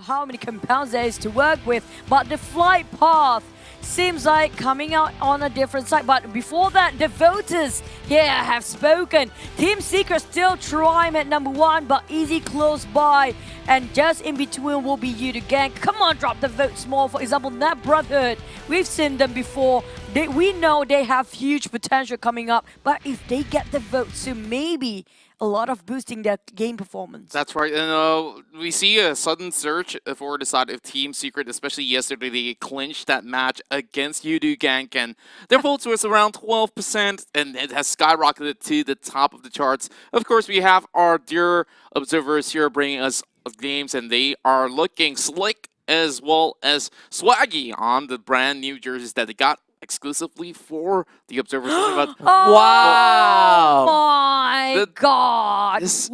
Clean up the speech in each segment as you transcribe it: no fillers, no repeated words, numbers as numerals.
how many compounds there is to work with, but the flight path seems like coming out on a different side. But before that, the voters here have spoken. Team Secret still trying at number 1, but Easy close by. And just in between will be you, the gang. Come on, drop the vote small. For example, Nat Brotherhood, we've seen them before. We know they have huge potential coming up. But if they get the vote soon, maybe a lot of boosting their game performance. That's right. And we see a sudden surge for the side of Team Secret, especially yesterday. They clinched that match against Yudu Gank, and their votes was around 12%, and it has skyrocketed to the top of the charts. Of course, we have our dear observers here bringing us games, and they are looking slick as well as swaggy on the brand new jerseys that they got exclusively for the observers. Oh Wow! my God! This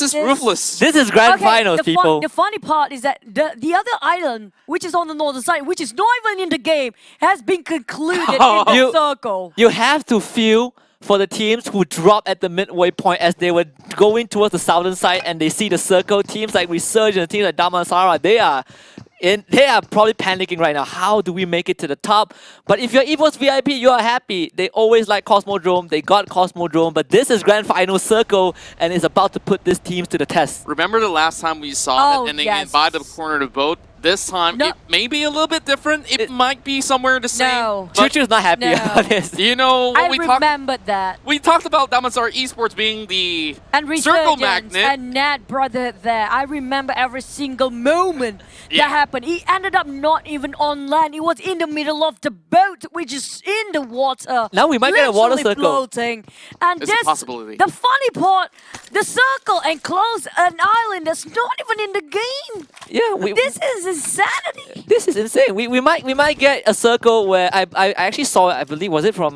is ruthless. This is grand finals, people. The funny part is that the other island, which is on the northern side, which is not even in the game, has been concluded in the circle. You have to feel for the teams who drop at the midway point as they were going towards the southern side and they see the circle. Teams like Resurgence, teams like Damansara, they are probably panicking right now. How do we make it to the top? But if you're EVOS VIP, you are happy. They always like Cosmodrome. They got Cosmodrome, but this is Grand Final Circle and is about to put these teams to the test. Remember the last time we saw that ending by the corner of the boat? This time, it may be a little bit different. It might be somewhere the same. No. Choo-Choo's not happy about this. You know what I remembered that. We talked about Damansara Esports being the and circle Resurgence magnet. and Nat Brother there. I remember every single moment that happened. He ended up not even on land. He was in the middle of the boat, which is in the water. Now we might get a water literally circle. Floating. And It's a possibility. The funny part, the circle enclosed an island that's not even in the game. Yeah, This is insanity. This is insane. We might get a circle where I actually saw it. I believe was it from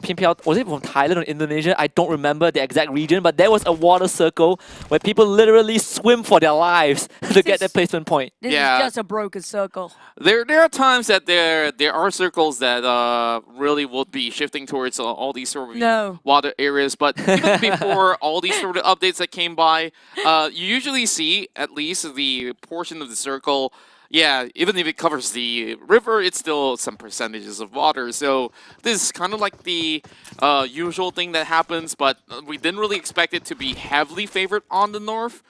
PMPL, was it from Thailand or Indonesia? I don't remember the exact region, but there was a water circle where people literally swim for their lives to get their placement point. This is just a broken circle. There are times that there are circles that really would be shifting towards all these sort of water areas. But even before all these sort of updates that came by, you usually see at least the portion of the circle. Yeah, even if it covers the river, it's still some percentages of water. So this is kind of like the usual thing that happens, but we didn't really expect it to be heavily favored on the north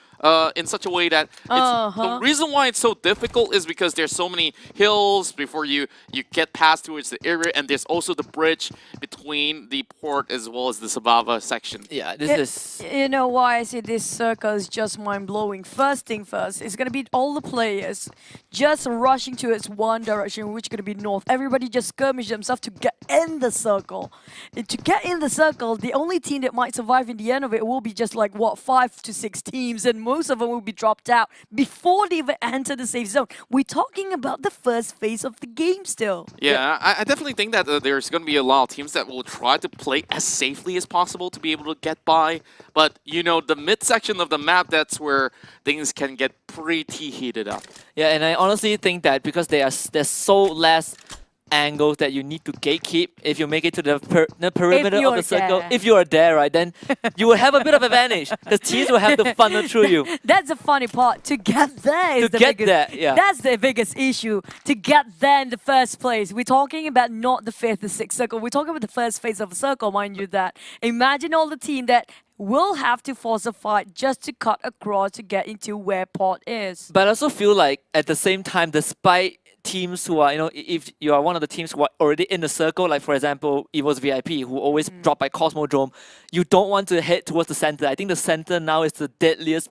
in such a way that the reason why it's so difficult is because there's so many hills before you get past towards the area, and there's also the bridge between the port as well as the Sabava section. Yeah, this is... You know why I say this circle is just mind-blowing? First thing first, it's going to be all the players just rushing towards one direction, which is going to be north. Everybody just skirmish themselves to get in the circle. And to get in the circle, the only team that might survive in the end of it will be just like, what, 5 to 6 teams, and most of them will be dropped out before they even enter the safe zone. We're talking about the first phase of the game still. Yeah, I definitely think that there's going to be a lot of teams that will try to play as safely as possible to be able to get by. But, you know, the mid-section of the map, that's where things can get pretty heated up. Yeah, and I honestly think that because there's so less angles that you need to gatekeep if you make it to the perimeter of the circle. If you are there, right, then you will have a bit of advantage because teams will have to funnel through you. That's the funny part. To get there is that's the biggest issue. To get there in the first place. We're talking about not the 5th or 6th circle. We're talking about the first phase of a circle, mind you that. Imagine all the team that will have to force a fight just to cut across to get into where port is. But I also feel like at the same time, despite teams who are, you know, if you are one of the teams who are already in the circle, like for example, EVOS VIP, who always drop by Cosmodrome, you don't want to head towards the center. I think the center now is the deadliest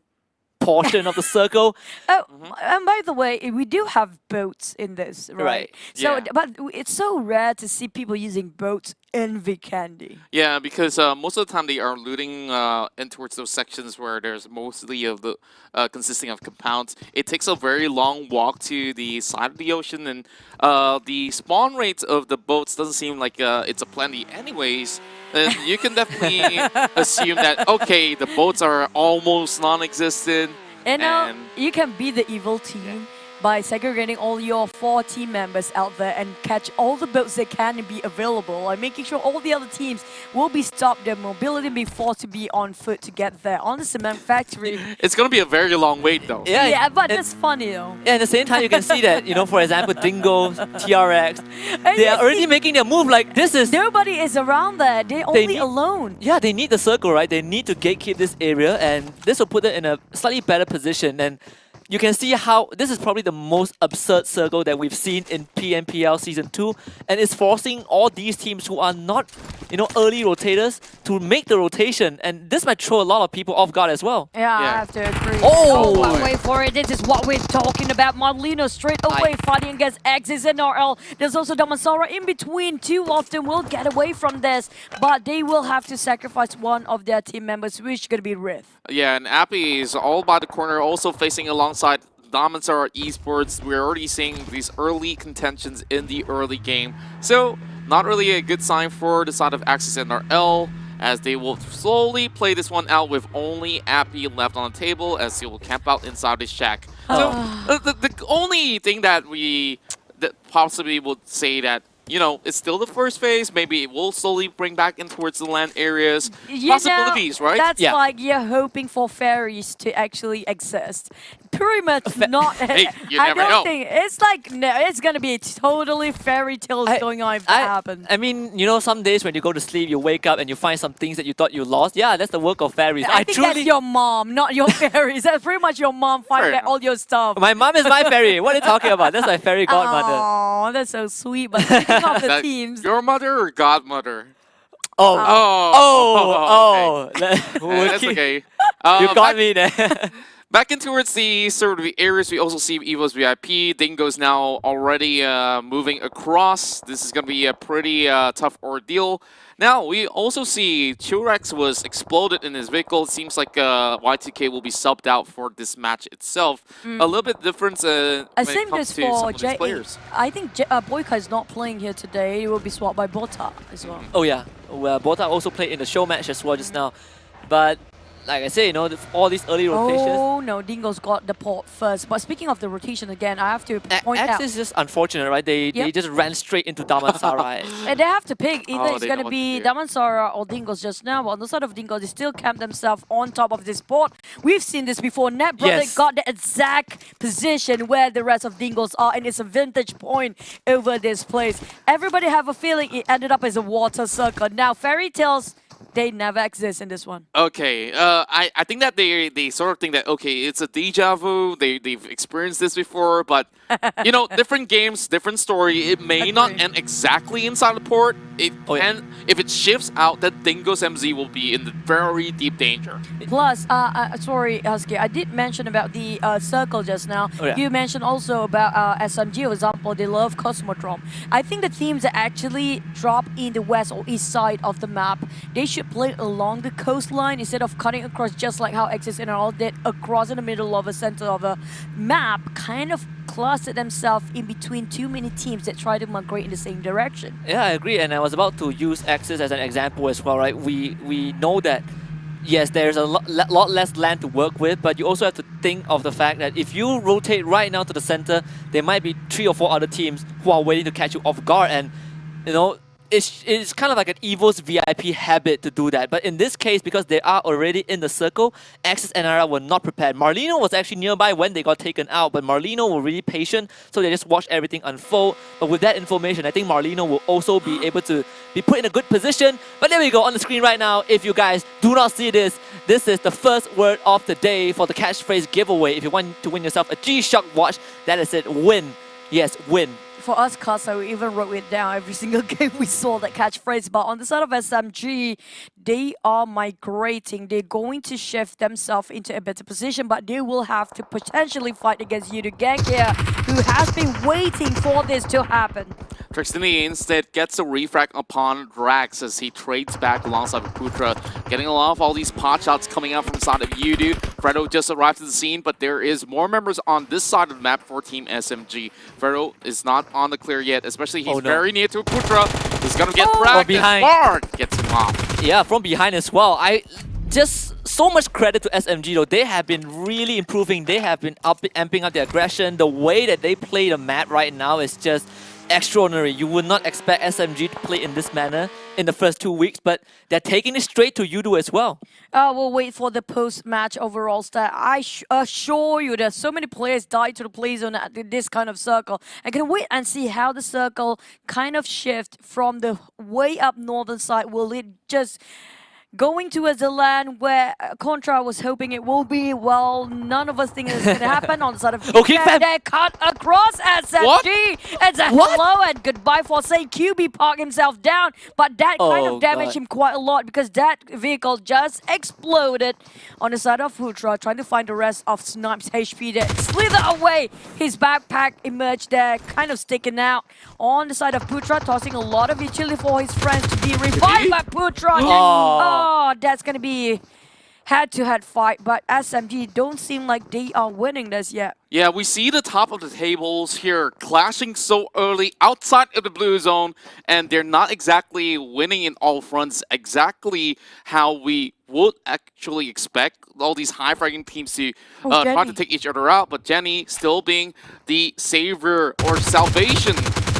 portion of the circle. And by the way, we do have boats in this, right? So, but it's so rare to see people using boats in Vikendi. Yeah, because most of the time they are looting in towards those sections where there's mostly of the consisting of compounds. It takes a very long walk to the side of the ocean, and the spawn rates of the boats doesn't seem like it's a plenty anyways. And you can definitely assume that, okay, the boats are almost non-existent. You know, you can be the evil team by segregating all your 4 team members out there and catch all the boats that can be available, and making sure all the other teams will be stopped their mobility and be forced to be on foot to get there on the cement factory. It's going to be a very long wait, though. Yeah, but that's funny, though. Yeah, at the same time, you can see that, for example, Dingo, TRX, they are already making their move. Like, this is... Nobody is around there. They're only alone. Yeah, they need the circle, right? They need to gatekeep this area, and this will put them in a slightly better position. And you can see how this is probably the most absurd circle that we've seen in PMPL Season 2, and it's forcing all these teams who are not, early rotators to make the rotation, and this might throw a lot of people off guard as well. Yeah, I have to agree. Oh! Wait for it. This is what we're talking about. Marlino straight away fighting against Axis and RL. There's also Damansara in between. 2 of them will get away from this, but they will have to sacrifice one of their team members, which is going to be Rith. Yeah, and Appy is all by the corner, also facing alongside Damansara Esports. We're already seeing these early contentions in the early game. So, not really a good sign for the side of Axis and RL, as they will slowly play this one out with only Appy left on the table, as he will camp out inside his shack. So, the only thing that we possibly would say that it's still the first phase. Maybe it will slowly bring back in towards the land areas. Possibilities, right? That's like you're hoping for fairies to actually exist. Pretty much not. Hey, you I never don't know. think it's like it's gonna be totally fairy tales going on if that happens. I mean, some days when you go to sleep, you wake up and you find some things that you thought you lost. Yeah, that's the work of fairies. I think that's your mom, not your fairies. That's pretty much your mom finding out all your stuff. My mom is my fairy. What are you talking about? That's my fairy godmother. Oh, that's so sweet. But speaking of the teams, your mother or godmother? Oh. That's okay. You got me there. Back in towards the sort of the areas, we also see Evo's VIP. Dingo's now already moving across. This is going to be a pretty tough ordeal. Now, we also see Churex was exploded in his vehicle. It seems like Y2K will be subbed out for this match itself. A little bit different when it comes to some of these players. I think Boyka is not playing here today. He will be swapped by Bota as well. Oh, yeah. Well, Bota also played in the show match as well just now. But like I say, all these early rotations. Oh no, Dingo's got the port first. But speaking of the rotation again, I have to point out. X is just unfortunate, right? They just ran straight into Damansara. And they have to pick. Either it's going to be Damansara or Dingo's just now. But on the side of Dingo, they still camp themselves on top of this port. We've seen this before. Net Brother got the exact position where the rest of Dingo's are. And it's a vintage point over this place. Everybody have a feeling it ended up as a water circle. Now, Fairy Tales, they never exist in this one. Okay, I think that they sort of think that, okay, it's a deja vu, they've experienced this before, but, different games, different story. It may not end exactly inside the port. And if it shifts out, then Dingo's MZ will be in very deep danger. Plus, sorry, Husky, I did mention about the circle just now. You mentioned also about SMG, for example, they love Cosmodrome. I think the teams that actually drop in the west or east side of the map, they should play along the coastline instead of cutting across, just like how Axis and all did across in the middle of a center of a map, kind of clustered themselves in between too many teams that try to migrate in the same direction. Yeah, I agree, and I was about to use Axis as an example as well, right? We know that yes, there's a lot less land to work with, but you also have to think of the fact that if you rotate right now to the center, there might be 3 or 4 other teams who are waiting to catch you off guard, and it's kind of like an Evo's VIP habit to do that. But in this case, because they are already in the circle, Axis and NRL were not prepared. Marlino was actually nearby when they got taken out, but Marlino were really patient, so they just watched everything unfold. But with that information, I think Marlino will also be able to be put in a good position. But there we go on the screen right now. If you guys do not see this, this is the first word of the day for the catchphrase giveaway. If you want to win yourself a G-Shock watch, that is it. Win. Yes, win. For us, Casa, we even wrote it down every single game we saw that catchphrase. But on the side of SMG, they are migrating. They're going to shift themselves into a better position, but they will have to potentially fight against you, the gang here, who has been waiting for this to happen. Trixini instead gets a refract upon Drax as he trades back alongside Putra, getting a lot of all these pot shots coming out from side of Yudu. Fredo just arrived at the scene, but there is more members on this side of the map for Team SMG. Fredo is not on the clear yet, especially he's very near to Putra. He's gonna get fragged behind. Mark gets him off. Yeah, from behind as well. just so much credit to SMG though. They have been really improving. They have been amping up their aggression. The way that they play the map right now is just extraordinary. You would not expect SMG to play in this manner in the first 2 weeks, but they're taking it straight to Yudu as well. We'll wait for the post-match overall stat. I assure you that so many players died to the play zone at this kind of circle. I can wait and see how the circle kind of shift from the way up northern side. Will it just going towards the land where Contra was hoping it will be? Well, none of us think it's going to happen on the side of Okay, fam. They cut across SMG. What? It's a hello and goodbye for saying QB parked himself down, but that kind of damaged him quite a lot because that vehicle just exploded on the side of Putra, trying to find the rest of Snipe's HP there. Slither away. His backpack emerged there, kind of sticking out on the side of Putra, tossing a lot of utility for his friends to be revived by Putra. Oh, that's going to be head-to-head fight, but SMG don't seem like they are winning this yet. Yeah, we see the top of the tables here clashing so early outside of the blue zone, and they're not exactly winning in all fronts exactly how we would actually expect all these high-fragging teams to try to take each other out, but Jenny still being the savior or salvation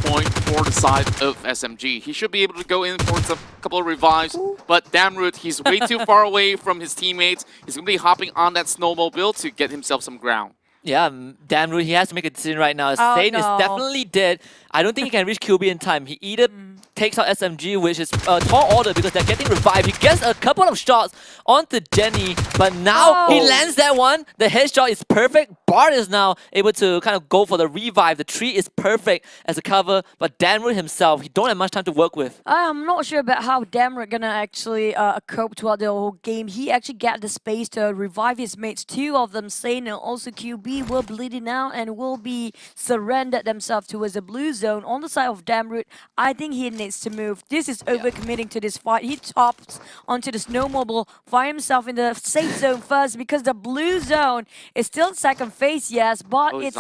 point for the side of SMG. He should be able to go in for a couple of revives, but Damroot, he's way too far away from his teammates. He's going to be hopping on that snowmobile to get himself some ground. Yeah, Damroot, he has to make a decision right now. Stain is definitely dead. I don't think he can reach QB in time. He either takes out SMG, which is a tall order because they're getting revived. He gets a couple of shots onto Jenny, but now he lands that one. The headshot is perfect. Bart is now able to kind of go for the revive. The tree is perfect as a cover, but Damroot himself, he don't have much time to work with. I'm not sure about how Damroot gonna actually cope throughout the whole game. He actually got the space to revive his mates. Two of them, Sane and also QB, will bleeding out and will be surrendered themselves towards the blue zone. On the side of Damroot, I think he needs to move. This is overcommitting to this fight. He tops onto the snowmobile, find himself in the safe zone first because the blue zone is still second phase, yes, but it's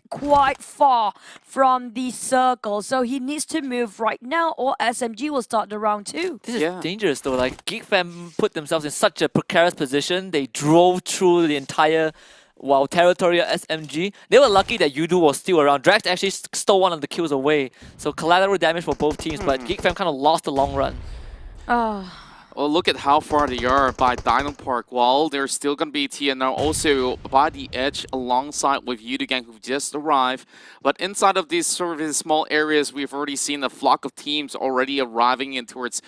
quite far from the circle. So he needs to move right now or SMG will start the round 2. This is dangerous though. Like GeekFam put themselves in such a precarious position. They drove through the entire territory of SMG. They were lucky that Yudu was still around. Drax actually stole one of the kills away. So collateral damage for both teams, but GeekFam kind of lost the long run. Well, look at how far they are by Dino Park. Well, there's still going to be TNR also by the edge alongside with Yudu Gang who just arrived. But inside of these sort of small areas, we've already seen a flock of teams already arriving in towards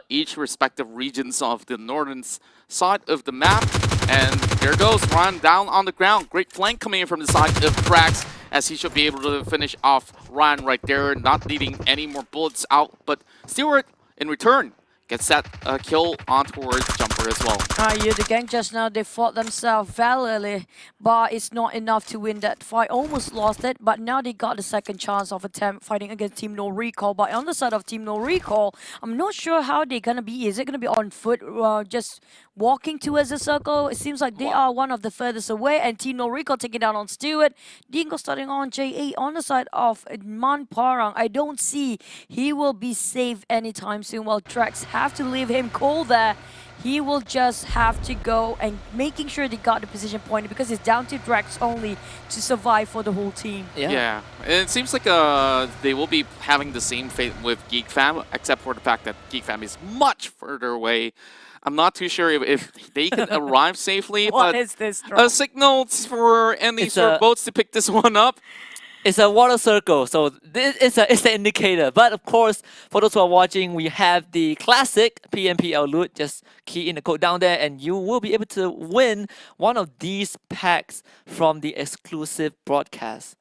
each respective regions of the northern side of the map. And there goes Ryan down on the ground. Great flank coming in from the side of Drax as he should be able to finish off Ryan right there, not needing any more bullets out. But Stewart, in return, gets that kill on towards Jumper as well. Yeah, the gang just now, they fought themselves valiantly, but it's not enough to win that fight. Almost lost it, but now they got the second chance of attempt fighting against Team No Recall. But on the side of Team No Recall, I'm not sure how they're going to be. Is it going to be on foot, just walking towards the circle? It seems like they are one of the furthest away, and Team No Recall taking down on Stewart. Dingo starting on J8 on the side of Man Parang. I don't see he will be safe anytime soon, while Drax have to leave him cold there. He will just have to go and making sure they got the position point because it's down to Drax only to survive for the whole team. Yeah. It seems like they will be having the same fate with GeekFam, except for the fact that GeekFam is much further away. I'm not too sure if they can arrive safely. What but is this? Signals for any sort of boats to pick this one up. It's a water circle, so it's an indicator. But of course, for those who are watching, we have the classic PMPL loot. Just key in the code down there, and you will be able to win one of these packs from the exclusive broadcast.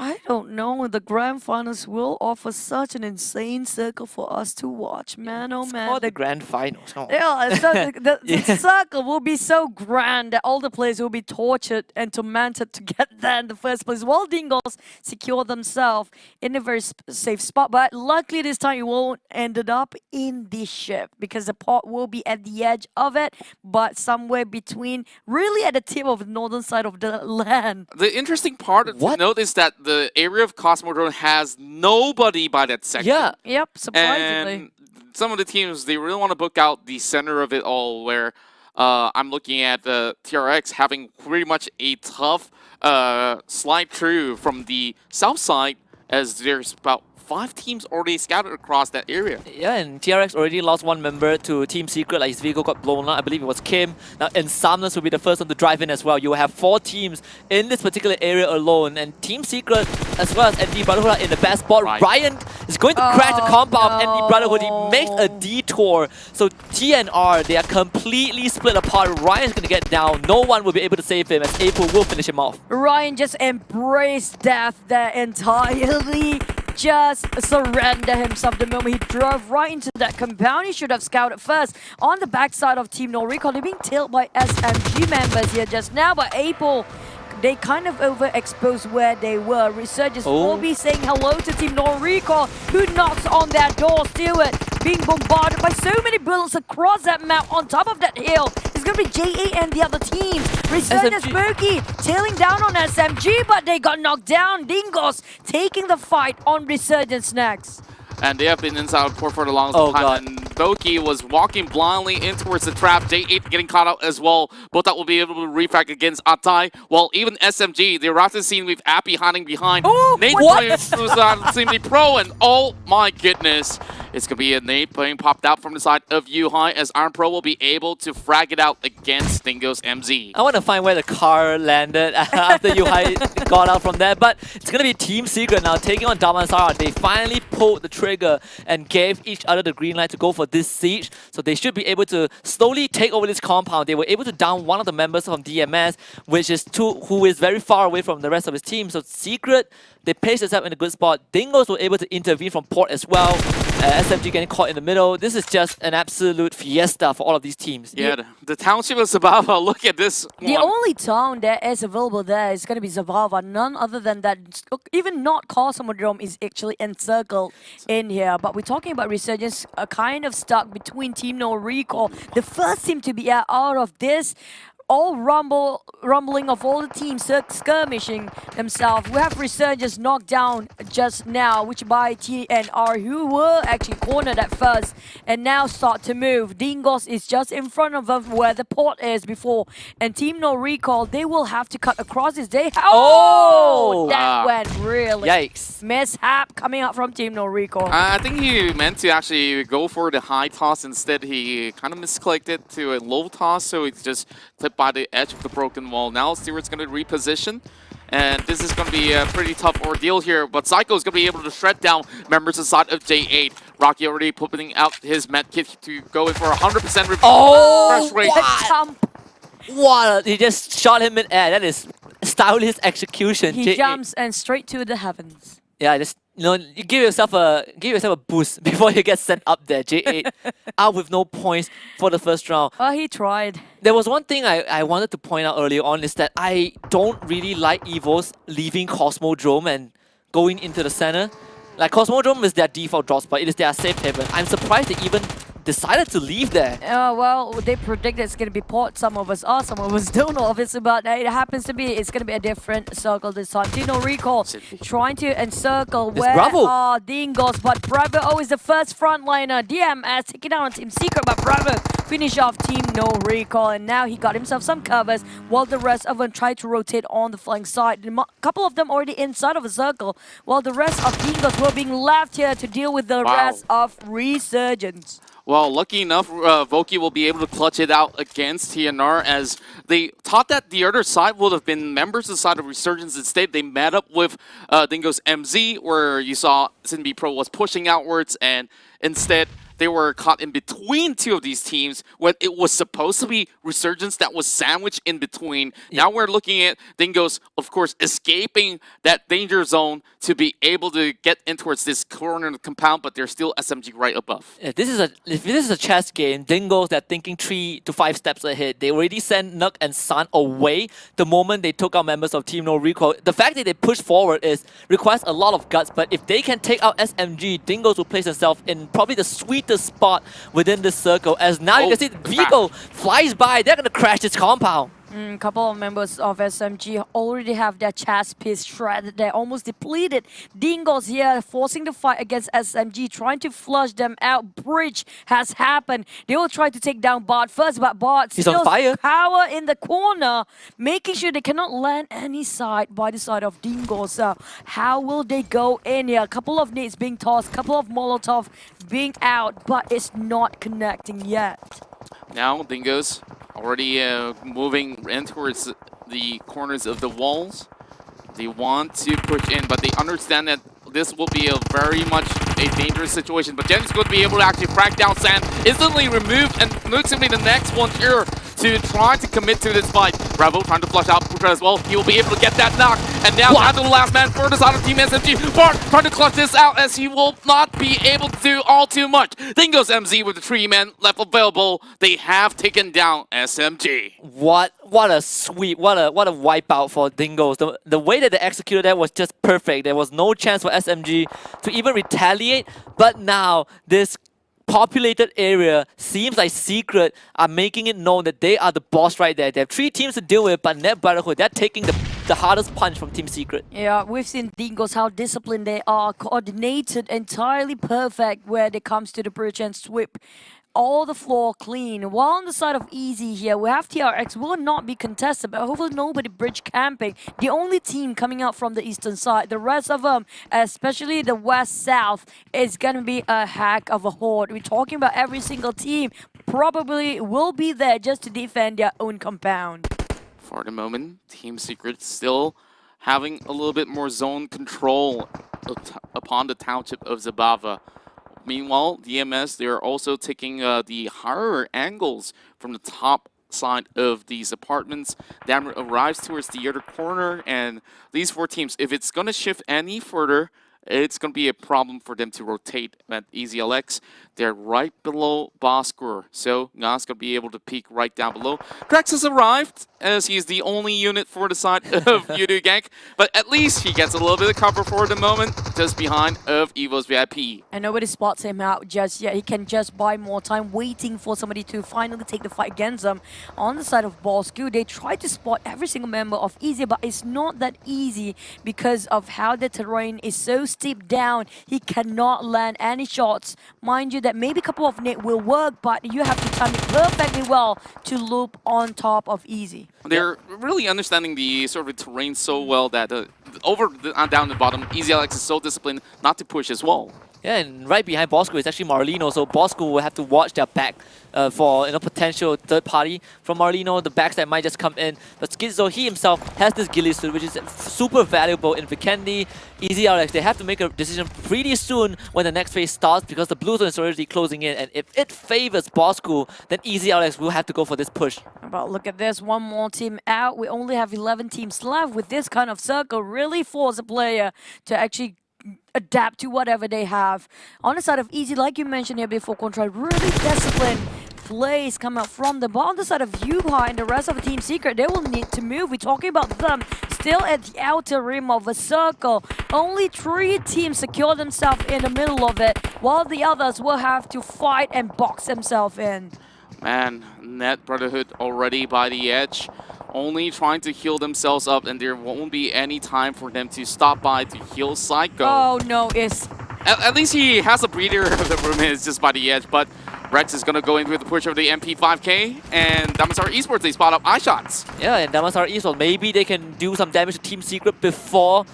I don't know. The grand finals will offer such an insane circle for us to watch. Man, oh man. It's the grand finals. Oh. Yeah, so the circle will be so grand that all the players will be tortured and tormented to get there in the first place. While Dingles secure themselves in a very safe spot. But luckily this time it won't ended up in this ship because the pot will be at the edge of it, but somewhere between, really at the tip of the northern side of the land. The interesting part to note is that the area of Cosmodrome has nobody by that section. Yeah. Yep, surprisingly. And some of the teams, they really want to book out the center of it all, where I'm looking at the TRX having pretty much a tough slide through from the south side, as there's about 5 teams already scattered across that area. Yeah, and TRX already lost 1 member to Team Secret, like his vehicle got blown up. I believe it was Kim. Now, Insomnus will be the first one to drive in as well. You will have 4 teams in this particular area alone, and Team Secret, as well as ND Brotherhood, are in the best spot. Right. Ryan is going to crash the compound of ND Brotherhood. He makes a detour. So TNR, they are completely split apart. Ryan's going to get down. No one will be able to save him, as April will finish him off. Ryan just embraced death there entirely. Just surrender himself the moment he drove right into that compound. He should have scouted first. On the backside of Team No Recall, they're being tailed by SMG members here just now, but April, they kind of overexposed where they were. Resurgence will be saying hello to Team No Recall, who knocks on their door. Stewart being bombarded by so many bullets across that map. On top of that hill, it's going to be J8 and the other team. Resurgence Spooky tailing down on SMG, but they got knocked down. Dingos taking the fight on Resurgence next. And they have been inside of port for the longest time. And Boki was walking blindly in towards the trap. J8 getting caught out as well. Both that will be able to refract against Atai. While even SMG, the route scene with Appy hiding behind. Nate seemingly pro, and oh my goodness. It's going to be a Nate being popped out from the side of U-High, as Iron Pro will be able to frag it out against Dingo's MZ. I want to find where the car landed after U-High got out from there, but it's going to be Team Secret now taking on Damansara. They finally pulled the trigger and gave each other the green light to go for this siege, so they should be able to slowly take over this compound. They were able to down one of the members from DMS, which is who is very far away from the rest of his team. So Secret, they placed themselves in a good spot. Dingos were able to intervene from port as well. SMG getting caught in the middle. This is just an absolute fiesta for all of these teams. Yeah, the township of Zabava, look at this one. The only town that is available there is going to be Zabava. None other than that, even not Cosmodrome is actually encircled in here. But we're talking about Resurgence, kind of stuck between Team No Recall. The first team to be out of this. All rumbling of all the teams skirmishing themselves. We have Resurgence knocked down just now, which by TNR, who were actually cornered at first and now start to move. Dingos is just in front of them where the port is before, and Team No Recall, they will have to cut across this. That went really mishap coming out from Team No Recall. I think he meant to actually go for the high toss. Instead, he kind of misclicked it to a low toss, so it's just clipped by the edge of the broken wall. Now Stewart's going to reposition, and this is going to be a pretty tough ordeal here, but Psycho's going to be able to shred down members inside of J8. Rocky already putting out his med kit to go in for 100% refresh rate. Wow, he just shot him in air. That is stylish execution. He jumps and straight to the heavens. Yeah, just you give yourself a boost before you get sent up there. J8 out with no points for the first round. Well, he tried. There was one thing I wanted to point out earlier on, is that I don't really like Evos leaving Cosmodrome and going into the center. Like, Cosmodrome is their default drop spot. It is their safe haven. I'm surprised they even decided to leave there. Well, they predict it's going to be port. Some of us are, some of us don't, obviously, but it happens to be, it's going to be a different circle this time. Team No Recall trying to encircle where are Dingos, but Bravo is the first frontliner. DMS taking down on Team Secret, but Bravo finish off Team No Recall, and now he got himself some covers while the rest of them try to rotate on the flank side. A couple of them already inside of a circle, while the rest of Dingos were being left here to deal with the rest of Resurgence. Well, lucky enough, Voki will be able to clutch it out against TNR, as they thought that the other side would have been members of the side of Resurgence. Instead, they met up with Dingo's MZ, where you saw Sinbi Pro was pushing outwards, and instead they were caught in between two of these teams when it was supposed to be Resurgence that was sandwiched in between. Yeah. Now we're looking at Dingo's, of course, escaping that danger zone to be able to get in towards this corner of the compound, but there's still SMG right above. Yeah, if this is a chess game, Dingo's, they're thinking 3 to 5 steps ahead. They already sent Nuk and Sun away the moment they took out members of Team No Recall. The fact that they push forward requires a lot of guts, but if they can take out SMG, Dingo's will place themselves in probably the sweetest spot within this circle, as now you can see the vehicle flies by. They're going to crash this compound. Couple of members of SMG already have their chest piece shredded. They're almost depleted. Dingles here forcing the fight against SMG, trying to flush them out. Bridge has happened. They will try to take down Bart first, but Bart He's still on fire. power in the corner, making sure they cannot land any side by the side of Dingles. How will they go in here? A couple of nades being tossed, couple of Molotov being out, but it's not connecting yet. Now Dingoes already moving in towards the corners of the walls. They want to push in, but they understand that this will be a very much a dangerous situation. But Jen's going to be able to actually crack down Sand, instantly remove, and looks to be the next one here to try to commit to this fight. Bravo trying to flush out Putra as well. He will be able to get that knock. And now down to the last man for the side of Team SMG. Bart trying to clutch this out as he will not be able to do all too much. Then goes MZ with the 3 men left available. They have taken down SMG. What a sweep, what a wipeout for Dingles. The way that they executed that was just perfect. There was no chance for SMG to even retaliate, but now this populated area seems like Secret are making it known that they are the boss right there. They have 3 teams to deal with, but Net Brotherhood, they're taking the hardest punch from Team Secret. Yeah, we've seen Dingles, how disciplined they are, coordinated, entirely perfect when it comes to the bridge and sweep. All the floor clean. While on the side of Easy here, we have TRX will not be contested, but hopefully nobody bridge camping. The only team coming out from the eastern side, the rest of them, especially the west-south, is gonna be a heck of a horde. We're talking about every single team probably will be there just to defend their own compound. For the moment, Team Secret still having a little bit more zone control upon the township of Zabava. Meanwhile, DMS, they're also taking the higher angles from the top side of these apartments. Dammer arrives towards the other corner, and these 4 teams, if it's going to shift any further, it's going to be a problem for them to rotate at EasyLX. They're right below Boskur, so Nga's going to be able to peek right down below. Drex has arrived, as he's the only unit for the side of Yudu Gank, but at least he gets a little bit of cover for the moment, just behind of Evo's VIP. And nobody spots him out just yet. He can just buy more time, waiting for somebody to finally take the fight against them. On the side of Bosku, they try to spot every single member of Easy, but it's not that easy because of how the terrain is so steep down. He cannot land any shots. Mind you that maybe a couple of nades will work, but you have to time it perfectly well to loop on top of Easy. They're really understanding the sort of terrain so well that down the bottom, EasyLX is so disciplined not to push as well. Yeah, and right behind Bosco is actually Marlino, so Bosco will have to watch their back for potential third party from Marlino, the backs that might just come in. But Schizo, he himself has this ghillie suit, which is super valuable in Vikendi. EasyLX, they have to make a decision pretty soon when the next phase starts because the blue zone is already closing in, and if it favors Bosco, then EasyLX will have to go for this push. But look at this, one more team out. We only have 11 teams left. With this kind of circle, really force a player to actually adapt to whatever they have. On the side of Easy, like you mentioned here before, Contra, really disciplined plays come out from them. But on the side of Yuha and the rest of the Team Secret, they will need to move. We're talking about them still at the outer rim of a circle. Only 3 teams secure themselves in the middle of it, while the others will have to fight and box themselves in. Man, Net Brotherhood already by the edge, only trying to heal themselves up, and there won't be any time for them to stop by to heal Psycho. Oh no, it's... At least he has a breather. The room is just by the edge, but Rex is going to go in with the push of the MP5K, and Damasar Esports, they spot up eye shots. Yeah, and Damasar Esports, maybe they can do some damage to Team Secret before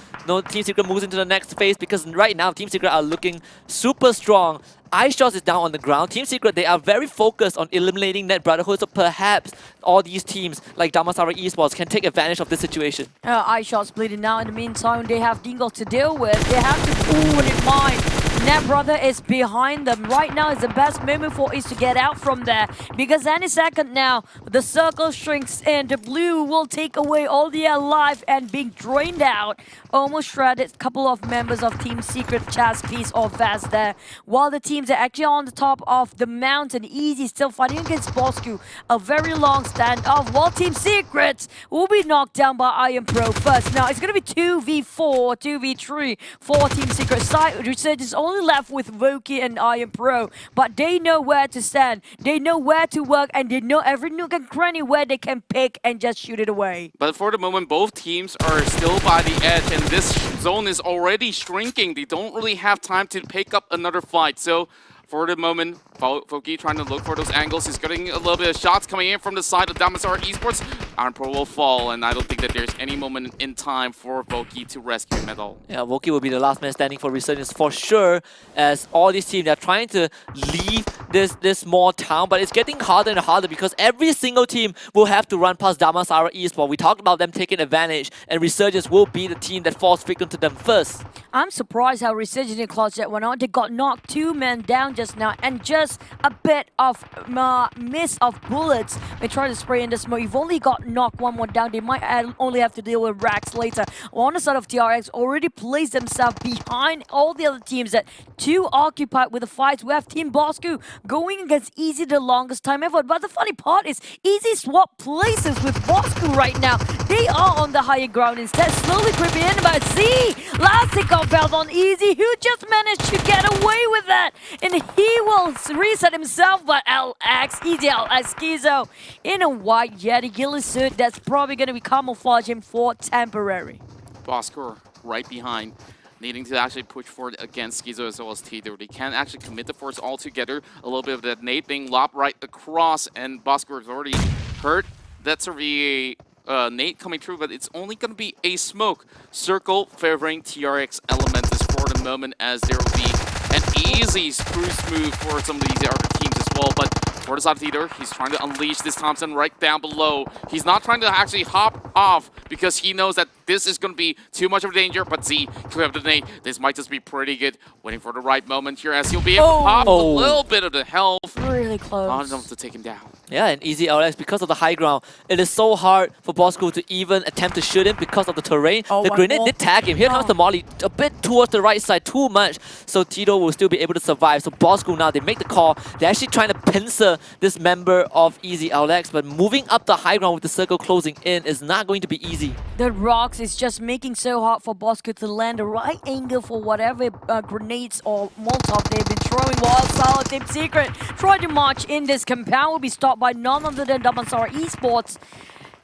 Team Secret moves into the next phase, because right now Team Secret are looking super strong. iShots is down on the ground. Team Secret, they are very focused on eliminating Net Brotherhood, so perhaps all these teams like Damasara Esports can take advantage of this situation. iShots bleeding now. In the meantime, they have Dingle to deal with. They have to keep it in mind. Net Brother is behind them. Right now is the best moment for East to get out from there, because any second now, the circle shrinks in. The blue will take away all the alive and being drained out. Almost shredded. Couple of members of Team Secret, chest piece or vest there. While the teams are actually on the top of the mountain, Easy still fighting against Bosku. A very long standoff. While Team Secret will be knocked down by Iron Pro first. Now it's going to be 2v4, 2v3 for Team Secret side. Research is only only left with Voki and Iron Pro, but they know where to stand, they know where to work, and they know every nook and cranny where they can pick and just shoot it away. But for the moment, both teams are still by the edge, and this zone is already shrinking. They don't really have time to pick up another fight. So for the moment, Voki trying to look for those angles. He's getting a little bit of shots coming in from the side of Damansara Esports. Iron Pro will fall, and I don't think that there's any moment in time for Voki to rescue him at all. Yeah, Voki will be the last man standing for Resurgence for sure, as all these teams are trying to leave this small town, but it's getting harder and harder because every single team will have to run past Damansara Esports. We talked about them taking advantage, and Resurgence will be the team that falls victim to them first. I'm surprised how Resurgence and clutch that went on. They got knocked 2 men down just now, and just a bit of miss of bullets. They try to spray in the smoke. You've only got knocked 1 more down. They might only have to deal with Rax later. On the side of TRX, already placed themselves behind all the other teams that 2 occupied with the fights. We have Team Bosku going against Easy the longest time ever. But the funny part is Easy swap places with Bosku right now. They are on the higher ground instead, slowly creeping in. But see, last takeoff fell on Easy, who just managed to get away with that. And he will reset himself, but Easy LX Schizo in a white Yeti ghillie suit that's probably going to be camouflage him for temporary. Bosker right behind, needing to actually push forward against Schizo as well as Tito. They can't actually commit the force all together. A little bit of that nade being lobbed right across, and Bosker has already hurt. That's a nade coming through, but it's only going to be a smoke circle favoring TRX Elementus for the moment, as there will be an easy spruce move for some of these other teams as well. But for the side of Tito, he's trying to unleash this Thompson right down below. He's not trying to actually hop off because he knows that this is going to be too much of a danger. But Z, clear up the nade. This might just be pretty good. Waiting for the right moment here, as he'll be able to pop a little bit of the health. Really close. Not enough to take him down. Yeah, and Easy LX, because of the high ground, it is so hard for Bosco to even attempt to shoot him because of the terrain. The grenade did tag him. Here comes the molly a bit towards the right side, too much. So Tito will still be able to survive. So Bosco now, they make the call. They're actually trying to pincer this member of Easy LX, but moving up the high ground with the circle closing in is not going to be easy. The rocks is just making so hard for Bosco to land the right angle for whatever grenades or Molotov they've been throwing, while Solid Team Secret trying to march in. This compound will be stopped by none other than Damansara Esports.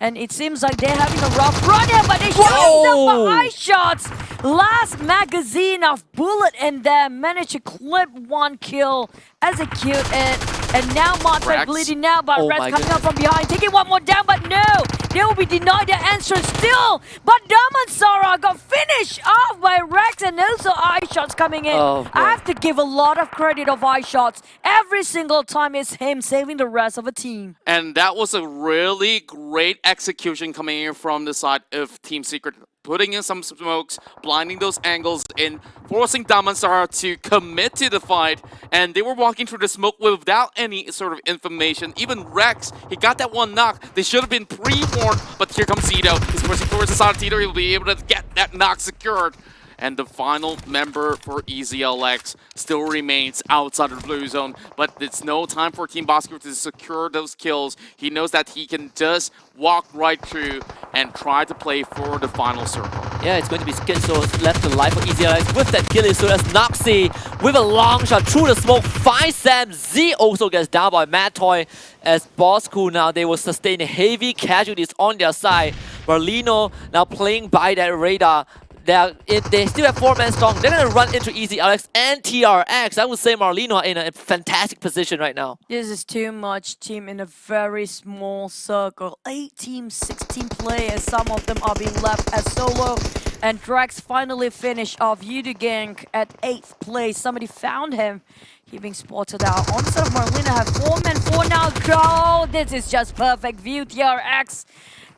And it seems like they're having a rough run here, but they shot themselves for eye shots. Last magazine of bullet in there, managed to clip 1 kill, execute it. And now Marta bleeding now, but Rex coming up from behind, taking 1 more down, but no! They will be denied their entrance still! But Damansara got finished off by Rex, and also eye shots coming in. I have to give a lot of credit of eye shots. Every single time it's him saving the rest of the team. And that was a really great execution coming in from the side of Team Secret, putting in some smokes, blinding those angles in, forcing Damansara to commit to the fight. And they were walking through the smoke without any sort of information. Even Rex, he got that 1 knock. They should have been pre-warned, but here comes Tito. He's pushing towards the side of Tito. He'll be able to get that knock secured. And the final member for EZLX still remains outside of the blue zone. But it's no time for Team Bosco to secure those kills. He knows that he can just walk right through and try to play for the final circle. Yeah, it's going to be Schizo left alive for EZLX with that ghillie suit as Noxy with a long shot through the smoke. 5 Sam. Z also gets down by Mad Toy, as Bosco now they will sustain heavy casualties on their side. Marlino now playing by that radar. They still have 4 men strong. They're going to run into Easy Alex and TRX. I would say Marlino are in a fantastic position right now. This is too much team in a very small circle. 8 teams, 16 players. Some of them are being left as solo. And Drax finally finished off Yudu Gang at 8th place. Somebody found him. He being spotted out. On the side of Marlino have 4 men, 4 now. Go! This is just perfect view. TRX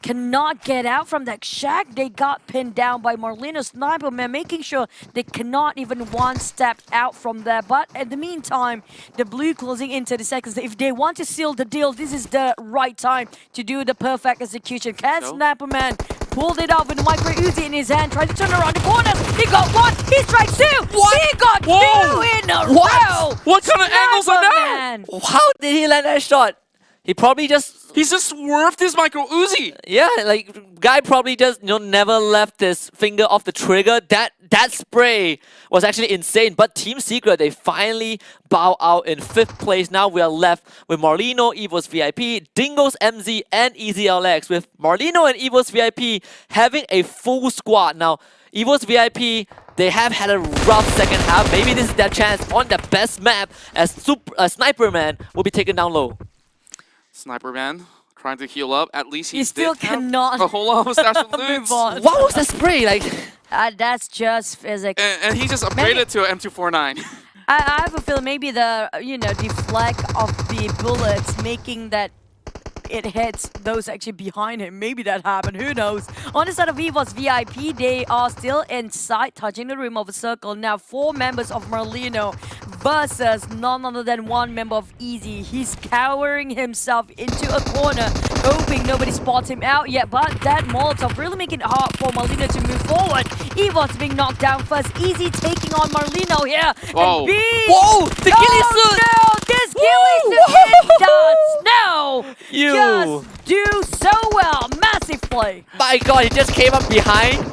cannot get out from that shack. They got pinned down by Marlino Sniper Man, making sure they cannot even 1 step out from there. But at the meantime, the blue closing into the seconds. If they want to seal the deal, this is the right time to do the perfect execution. Can Sniper Man pulled it off with the micro Uzi in his hand, tried to turn around the corners. He got 1, he strikes 2. He got 2 in a row. What kind of angles are that? How did he land that shot? He probably just He's just swerved his micro Uzi. yeah, like guy probably just never left his finger off the trigger. That spray was actually insane. But Team Secret, they finally bow out in 5th place. Now we are left with Marlino, Evo's VIP, Dingo's MZ, and EasyLX. With Marlino and Evo's VIP having a full squad now. Evo's VIP, they have had a rough second half. Maybe this is their chance on their best map as Sniper Man will be taken down low. Sniper Man trying to heal up. At least he still cannot a whole lot of stash of move loots. on. What was that spray? Like, that's just physics. And he just upgraded to an M249. I have a feeling maybe the the flag of the bullets making that it hits those actually behind him. Maybe that happened. Who knows? On the side of Evo's VIP, they are still inside, touching the rim of a circle. Now 4 members of Marlino versus none other than 1 member of Easy. He's cowering himself into a corner, hoping nobody spots him out yet. But that Molotov really making it hard for Marlino to move forward. Evo's being knocked down first. Easy taking on Marlino here. Whoa. And B. whoa! The ghillie suit! No! This ghillie suit does no! You. Just do so well. Massive play. My God, he just came up behind.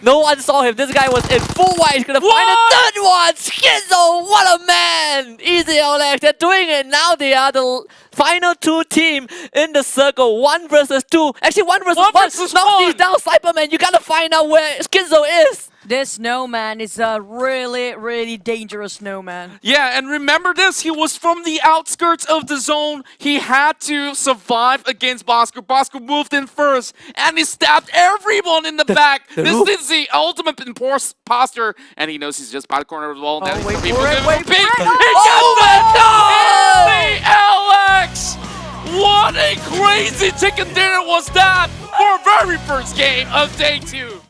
No one saw him. This guy was in full white. He's gonna find a third one. Schizo, what a man! EasyLX, they're doing it now. They are the final 2 team in the circle. 1 versus 2. Actually, 1 versus 1. Now he's down. Sniperman, you gotta find out where Schizo is. This snowman is a really, really dangerous snowman. Yeah, and remember this, he was from the outskirts of the zone. He had to survive against Bosco. Bosco moved in first, and he stabbed everyone in the back. This is the ultimate imposter, and he knows he's just by the corner of the wall. Oh, wait for it, wait for it. Oh my God! Alex! What a crazy chicken dinner was that for our very first game of day 2.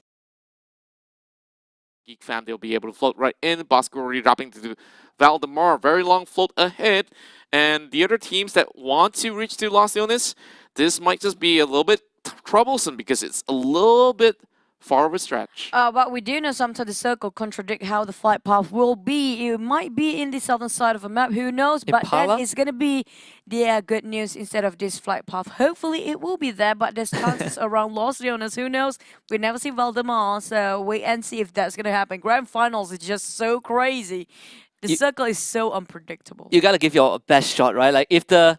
Geek Fam, they'll be able to float right in. Bosco already dropping to Valdemar. Very long float ahead. And the other teams that want to reach to Los Leones, this might just be a little bit troublesome because it's a little bit far of a stretch. But we do know sometimes the circle contradict how the flight path will be. It might be in the southern side of a map, who knows? But Impala? then it's going to be the good news instead of this flight path. Hopefully it will be there, but there's chances around Los Leones. Who knows? We never see Valdemar, so wait and see if that's going to happen. Grand Finals is just so crazy. The circle is so unpredictable. You gotta give your best shot, right? Like if the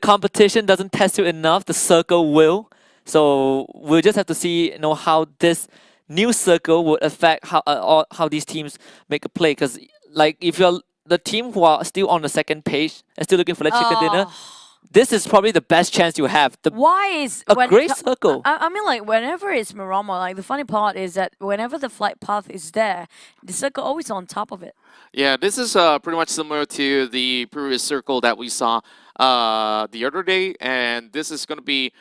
competition doesn't test you enough, the circle will. So we'll just have to see, how this new circle would affect how these teams make a play. Because like if you're the team who are still on the second page and still looking for the chicken dinner, this is probably the best chance you have. Why is a great circle? I mean, like whenever it's Miramar, like the funny part is that whenever the flight path is there, the circle always on top of it. Yeah, this is pretty much similar to the previous circle that we saw the other day, and this is going to be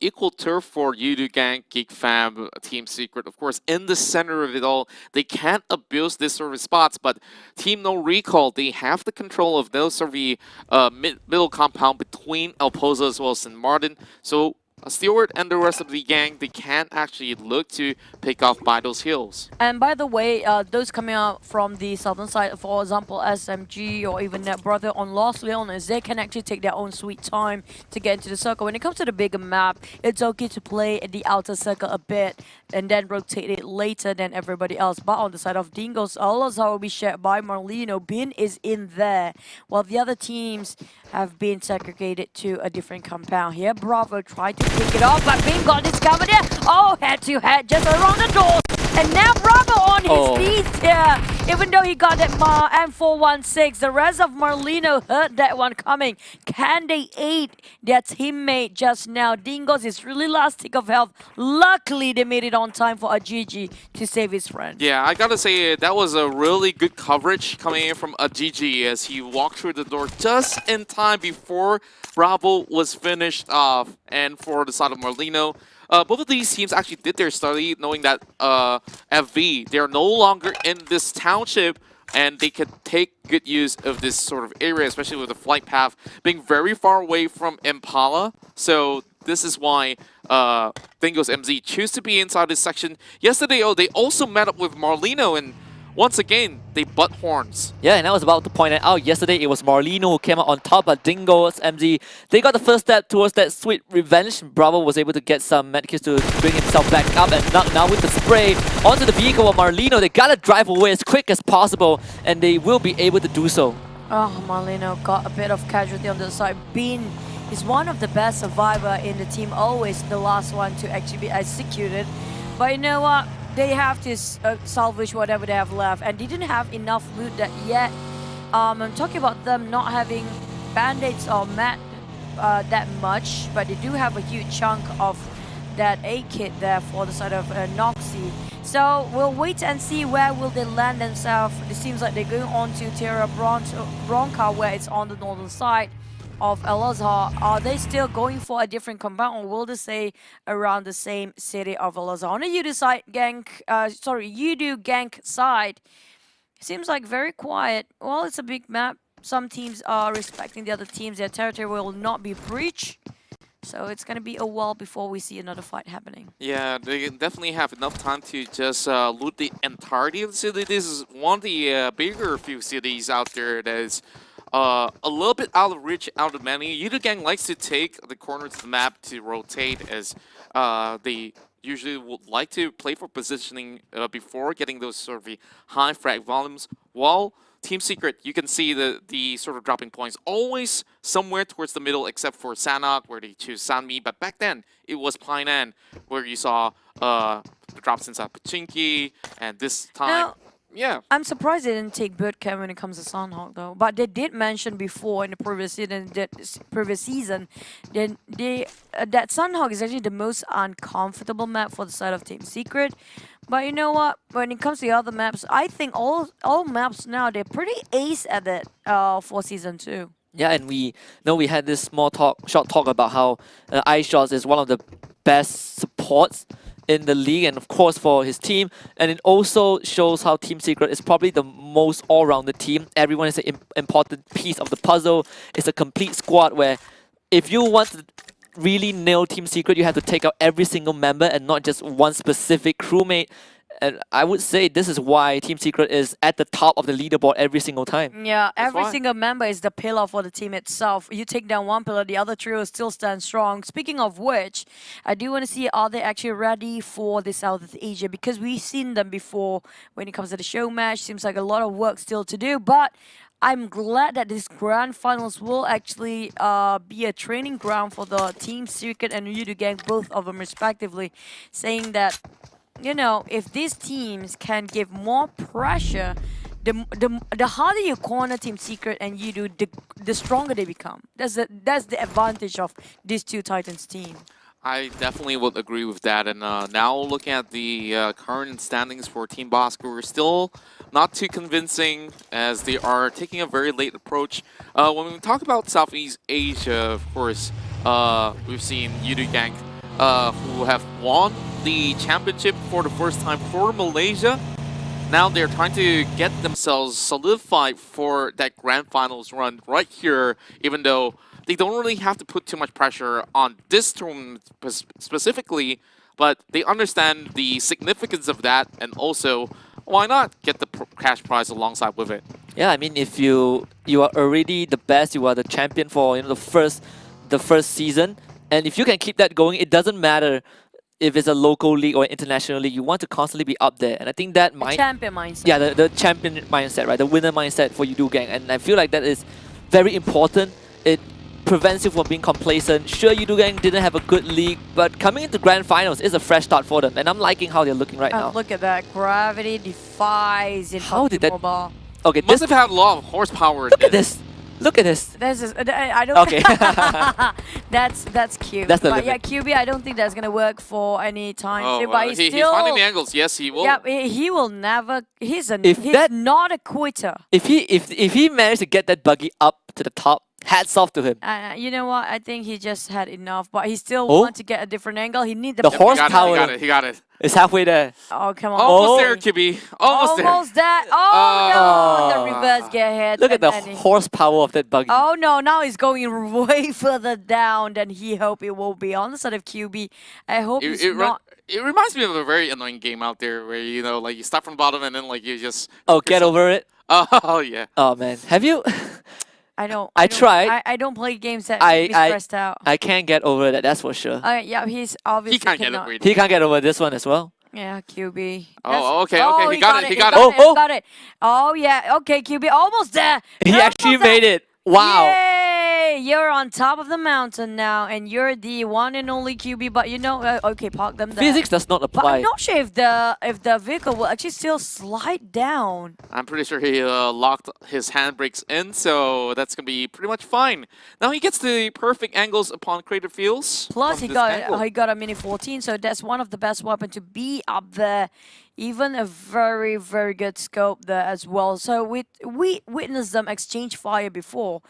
equal turf for Yudu Gang, Geek Fam, Team Secret. Of course, in the center of it all, they can't abuse this sort of spots, but Team No Recall, they have the control of those sort of the middle compound between El Pozo as well as St. Martin. So Stewart and the rest of the gang, they can't actually look to pick off by those hills. And by the way, those coming out from the southern side, for example, SMG or even Net Brother on Los Leones, they can actually take their own sweet time to get into the circle. When it comes to the bigger map, it's okay to play at the outer circle a bit and then rotate it later than everybody else. But on the side of Dingo's, Al-Azhar will be shared by Marlino. Bin is in there, while the other teams have been segregated to a different compound here. Bravo tried to pick it up, but Bin got discovered there. Oh, head-to-head just around the door. And now Bravo on his feet here. Even though he got that M416, the rest of Marlino heard that one coming. Can they aid their teammate just now? Dingo's is really last tick of health. Luckily, they made it on time for a GG to save his friend. Yeah, I gotta say, that was a really good coverage coming in from a GG as he walked through the door just in time before Bravo was finished off. And for the side of Marlino, both of these teams actually did their study, knowing that FV, they're no longer in this township, and they can take good use of this sort of area, especially with the flight path being very far away from Impala. So this is why Dingo's MZ choose to be inside this section. Yesterday, they also met up with Marlino, and once again, they butt horns. Yeah, and I was about to point it out. Yesterday, it was Marlino who came out on top, but Dingo's MZ, they got the first step towards that sweet revenge. Bravo was able to get some medkits to bring himself back up, and now with the spray onto the vehicle of Marlino, they gotta drive away as quick as possible, and they will be able to do so. Oh, Marlino got a bit of casualty on the side. Bean is one of the best survivor in the team, always the last one to actually be executed. But you know what? They have to salvage whatever they have left, and they didn't have enough loot that yet. I'm talking about them not having band-aids or mat that much, but they do have a huge chunk of that A kit there for the side of Noxy. So we'll wait and see where will they land themselves. It seems like they're going on to Terra Bronca, where it's on the northern side of Al-Azhar. Are they still going for a different compound, or will they stay around the same city of Al-Azhar? On the Yudu side, Yudu gank side, seems like very quiet. Well, it's a big map. Some teams are respecting the other teams. Their territory will not be breached. So it's going to be a while before we see another fight happening. Yeah, they definitely have enough time to just loot the entirety of the city. This is one of the bigger few cities out there that is a little bit out of reach, out of many. Yudu Gang likes to take the corners of the map to rotate, as they usually would like to play for positioning before getting those sort of high frag volumes. While Team Secret, you can see the sort of dropping points always somewhere towards the middle, except for Sanok, where they choose Sanmi. But back then, it was Painan, where you saw the drops inside Pachinki, and this time... Now, yeah. I'm surprised they didn't take Birdcam when it comes to Sunhawk though. But they did mention before in the previous season that that Sunhawk is actually the most uncomfortable map for the side of Team Secret. But you know what? When it comes to the other maps, I think all maps now, they're pretty ace at it for Season 2. Yeah, and we had this short talk about how Ice Shots is one of the best supports in the league, and of course for his team. And it also shows how Team Secret is probably the most all-rounded team. Everyone is an important piece of the puzzle. It's a complete squad where if you want to really nail Team Secret, you have to take out every single member and not just one specific crewmate. And I would say this is why Team Secret is at the top of the leaderboard every single time. Yeah, every single member is the pillar for the team itself. You take down one pillar, the other trio still stand strong. Speaking of which, I do want to see, are they actually ready for the Southeast Asia? Because we've seen them before when it comes to the show match. Seems like a lot of work still to do, but I'm glad that this grand finals will actually be a training ground for the Team Secret and Yudu Gang, both of them respectively, saying that, you know, if these teams can give more pressure, the harder you corner Team Secret and Yudu, the stronger they become. That's the advantage of these two Titans team. I definitely would agree with that. And now looking at the current standings for Team Bosco, we're still not too convincing, as they are taking a very late approach. When we talk about Southeast Asia, of course, we've seen Yudu Gang, who have won the championship for the first time for Malaysia. Now they're trying to get themselves solidified for that grand finals run right here, even though they don't really have to put too much pressure on this tournament specifically, but they understand the significance of that, and also why not get the cash prize alongside with it. Yeah, I mean, if you are already the best, you are the champion for the first season, and if you can keep that going, it doesn't matter if it's a local league or international league. You want to constantly be up there, and I think that champion mindset. Yeah, the champion mindset, right? The winner mindset for Yudu Gang, and I feel like that is very important. It prevents you from being complacent. Sure, Yudu Gang didn't have a good league, but coming into grand finals is a fresh start for them, and I'm liking how they're looking right now. Look at that, gravity defies in how did that? Mobile. Okay, must have had a lot of horsepower. Look at this. Look at this. I don't. Okay. that's cute. That's the but limit. yeah, QB, I don't think that's gonna work for any time. Oh, but he's he's finding the angles. Yes, he will. Yeah, he will never. He's not a quitter. If he managed to get that buggy up to the top, hats off to him. You know what? I think he just had enough, but he still wants to get a different angle. He needs the horsepower. He got it. It's halfway there. Oh, come on. Almost there, QB. Almost there. Oh, no. The reverse get hit. Look at the horsepower of that buggy. Oh, no. Now he's going way further down than he hoped it will be. On the side of QB, I hope he's not... It reminds me of a very annoying game out there where, you know, like you start from the bottom and then like you just... Oh, get over it? Oh, yeah. Oh, man. Have you... I tried. I don't play games that make me stressed out. I can't get over that, that's for sure. Yeah, he's obviously He can't get over it. He can't get over this one as well. Yeah, QB. Oh, okay, Oh, he got it. He got it. Oh, yeah. Okay, QB, almost there. He actually made it. Wow. Yay! You're on top of the mountain now, and you're the one and only QB. But you know, okay, park them there. Physics does not But apply. I'm not sure if the vehicle will actually still slide down. I'm pretty sure he locked his handbrakes in, so that's going to be pretty much fine. Now he gets the perfect angles upon crater fields. Plus, he got a Mini 14, so that's one of the best weapons to be up there. Even a very, very good scope there as well. So we witnessed them exchange fire before.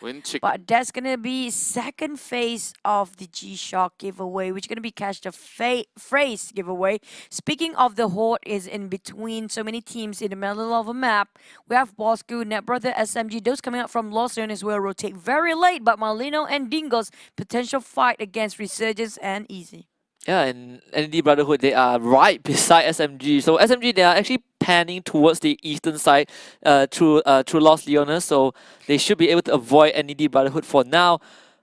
But that's going to be second phase of the G-Shock giveaway, which is going to be Catch the Phrase giveaway. Speaking of the Horde is in between so many teams in the middle of a map. We have Bosku, NetBrother, SMG. Those coming out from Lost Zones will rotate very late. But Marlino and Dingo's potential fight against Resurgence and Easy. Yeah, and ND Brotherhood, they are right beside SMG. So SMG, they are actually panning towards the eastern side through Los Leones. So they should be able to avoid ND Brotherhood for now.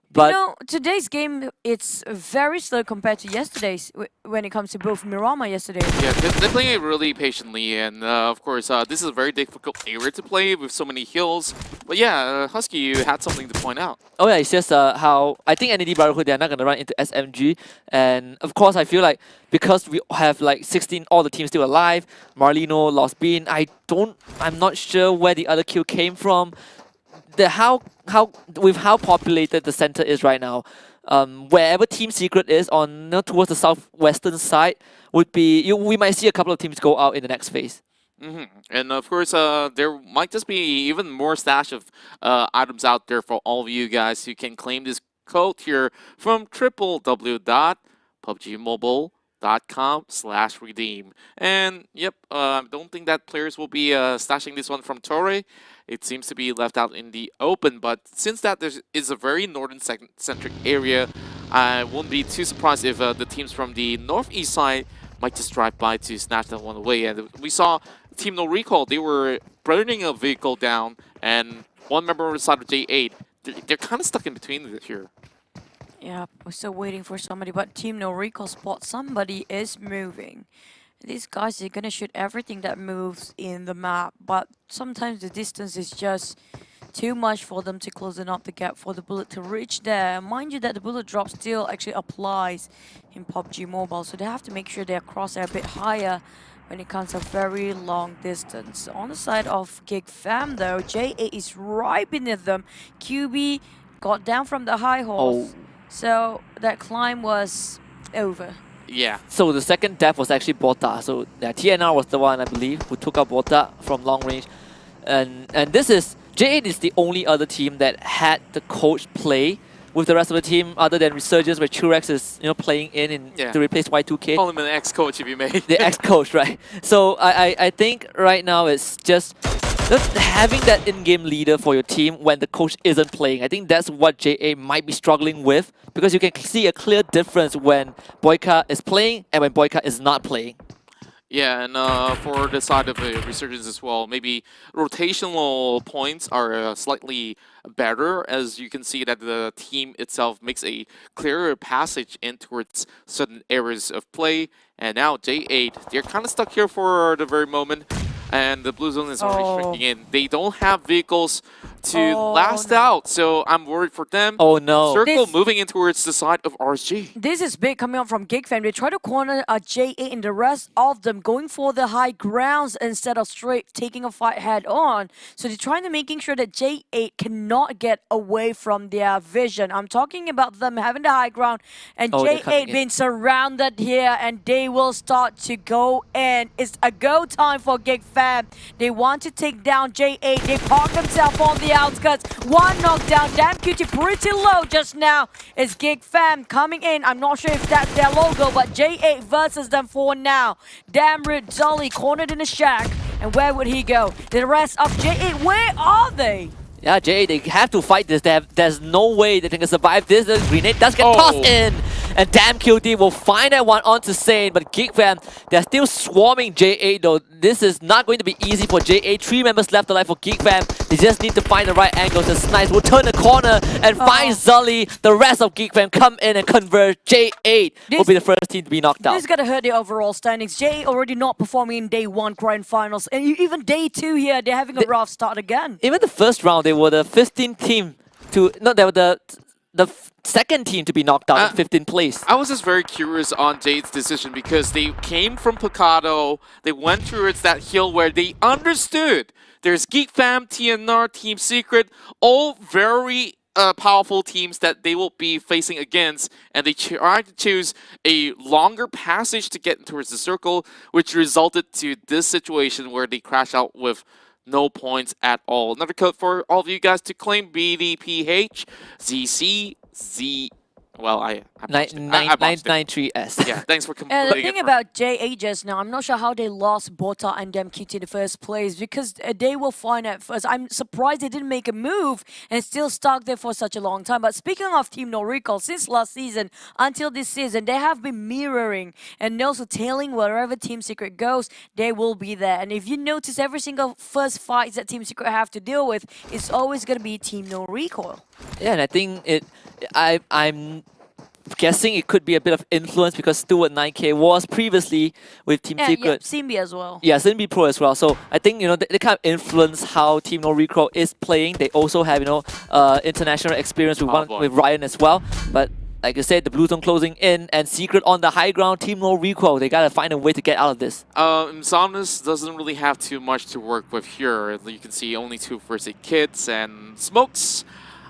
But you know, today's game, it's very slow compared to yesterday's when it comes to both Mirama yesterday. Yeah, they're playing it really patiently, and of course, this is a very difficult area to play with so many hills. But yeah, Husky, you had something to point out. Oh yeah, it's just how I think ND Brotherhood, they're not going to run into SMG. And of course, I feel like because we have like 16, all the teams still alive, Marlino, Lost Bean, I'm not sure where the other kill came from. With how populated the center is right now, wherever Team Secret is on towards the southwestern side would be we might see a couple of teams go out in the next phase. And of course, there might just be even more stash of items out there for all of you guys who can claim this code here from www.pubgmobile.com/redeem. And yep, I don't think that players will be stashing this one from Torre. It seems to be left out in the open, but since that is a very northern-centric area, I wouldn't be too surprised if the teams from the northeast side might just drive by to snatch that one away. And we saw Team No Recall, they were burning a vehicle down, and one member on the side of J8, they're kind of stuck in between here. Yeah, we're still waiting for somebody, but Team No Recall spot somebody is moving. These guys are gonna shoot everything that moves in the map, but sometimes the distance is just too much for them to close enough the gap for the bullet to reach there. Mind you that the bullet drop still actually applies in PUBG Mobile, so they have to make sure their crosshair a bit higher when it comes to very long distance. On the side of Gig Fam though, J8 is right beneath them. QB got down from the high horse, so that climb was over. Yeah. So the second death was actually Bota. So yeah, TNR was the one, I believe, who took out Bota from long range. And this is... J8 is the only other team that had the coach play with the rest of the team, other than Resurgence, where Churex is playing in to replace Y2K. Call him an ex-coach if you may. The ex-coach, right? So I think right now it's just having that in-game leader for your team when the coach isn't playing. I think that's what J8 might be struggling with, because you can see a clear difference when Boyka is playing and when Boyka is not playing. Yeah, and for the side of Resurgence as well, maybe rotational points are slightly better, as you can see that the team itself makes a clearer passage in towards certain areas of play. And now J8, they're kind of stuck here for the very moment, and the blue zone is already shrinking in. They don't have vehicles to last out, so I'm worried for them. Oh no. Circle moving in towards the side of RSG. This is big coming up from Gig Fam. They try to corner J8 and the rest of them going for the high grounds instead of straight taking a fight head on. So they're trying to making sure that J8 cannot get away from their vision. I'm talking about them having the high ground and J8 being surrounded here, and they will start to go in. It's a go time for Gig Fam. They want to take down J8. They park themselves on the outskirts. One knockdown. Damn Cutie pretty low just now. It's Gig Fam coming in. I'm not sure if that's their logo, but J8 versus them for now. Damn Rude Dolly cornered in a shack. And where would he go? The rest of J8, where are they? Yeah, J8, they have to fight this. There's no way they can survive this. The grenade does get tossed in. And damn QT will find that one onto Sane, but GigFam, they're still swarming J8 though. This is not going to be easy for J8. 3 members left alive for GigFam. They just need to find the right angles. The Snipes will turn the corner and find Zully. The rest of GigFam come in and convert. J8 will be the first team to be knocked out. This is going to hurt the overall standings. J8 already not performing in day 1 grand finals. And even day 2 here, they're having a rough start again. Even the first round, they were the 15th team to... No, they were the second team to be knocked out in 15th place. I was just very curious on Jade's decision because they came from Picado, they went towards that hill where they understood there's Geek Fam, TNR, Team Secret, all very powerful teams that they will be facing against, and they tried to choose a longer passage to get towards the circle, which resulted to this situation where they crash out with no points at all. Another code for all of you guys to claim BDPH, ZC, Z. Well, I 993S. Yeah, thanks for completing the thing about J8 just now, I'm not sure how they lost Bota and Demkit in the first place because they will find out first. I'm surprised they didn't make a move and still stuck there for such a long time. But speaking of Team No Recall, since last season until this season, they have been mirroring and also tailing wherever Team Secret goes, they will be there. And if you notice, every single first fight that Team Secret have to deal with is always going to be Team No Recoil. Yeah, and I think I'm guessing it could be a bit of influence because Stuart 9K was previously with Team Secret. Yeah, Simbi as well. Yeah, Simbi Pro as well. So I think, you know, they kind of influence how Team No Recoil is playing. They also have, you know, international experience with Ryan as well. But like I said, the blue zone closing in and Secret on the high ground. Team No Recoil, they gotta find a way to get out of this. Insomnus doesn't really have too much to work with here. You can see only 2 first aid kits and smokes.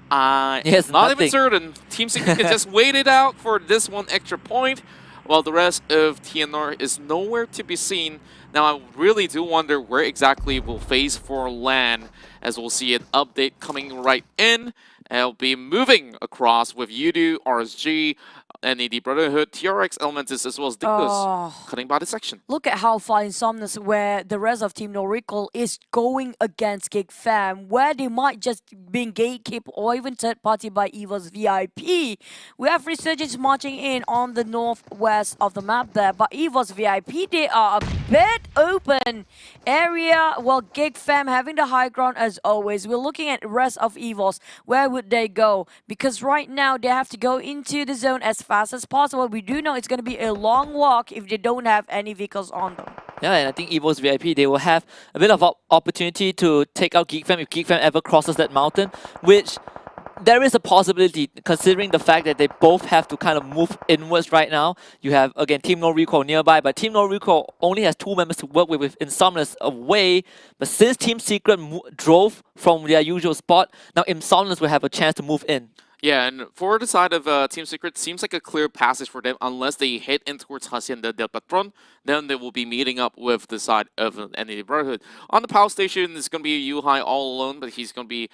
Yes, not even certain. Team Secret can just wait it out for this 1 extra point, while the rest of TNR is nowhere to be seen. Now, I really do wonder where exactly we'll face for LAN, as we'll see an update coming right in. I'll be moving across with Yudu, RSG, NAD Brotherhood, TRX Elementus, as well as Dictus cutting by the section. Look at how far Insomnus, where the rest of Team No Recall is going against Gig Fam, where they might just be gatekeep or even third party by EVO's VIP. We have Resurgence marching in on the northwest of the map there, but EVO's VIP, they are a bit open area, while Gig Fam having the high ground as always. We're looking at the rest of EVO's. Where would they go? Because right now they have to go into the zone as fast as possible. We do know it's going to be a long walk if they don't have any vehicles on them. Yeah, and I think EVO's VIP, they will have a bit of opportunity to take out Geek Fam if Geek Fam ever crosses that mountain, which there is a possibility considering the fact that they both have to kind of move inwards right now. You have, again, Team No Recoil nearby, but Team No Recoil only has 2 members to work with Insomnus away. But since Team Secret drove from their usual spot, now Insomnus will have a chance to move in. Yeah, and for the side of Team Secret, seems like a clear passage for them unless they head in towards Hacienda del Patron. Then they will be meeting up with the side of NAD Brotherhood. On the power station, it's going to be Yuhai all alone, but he's going to be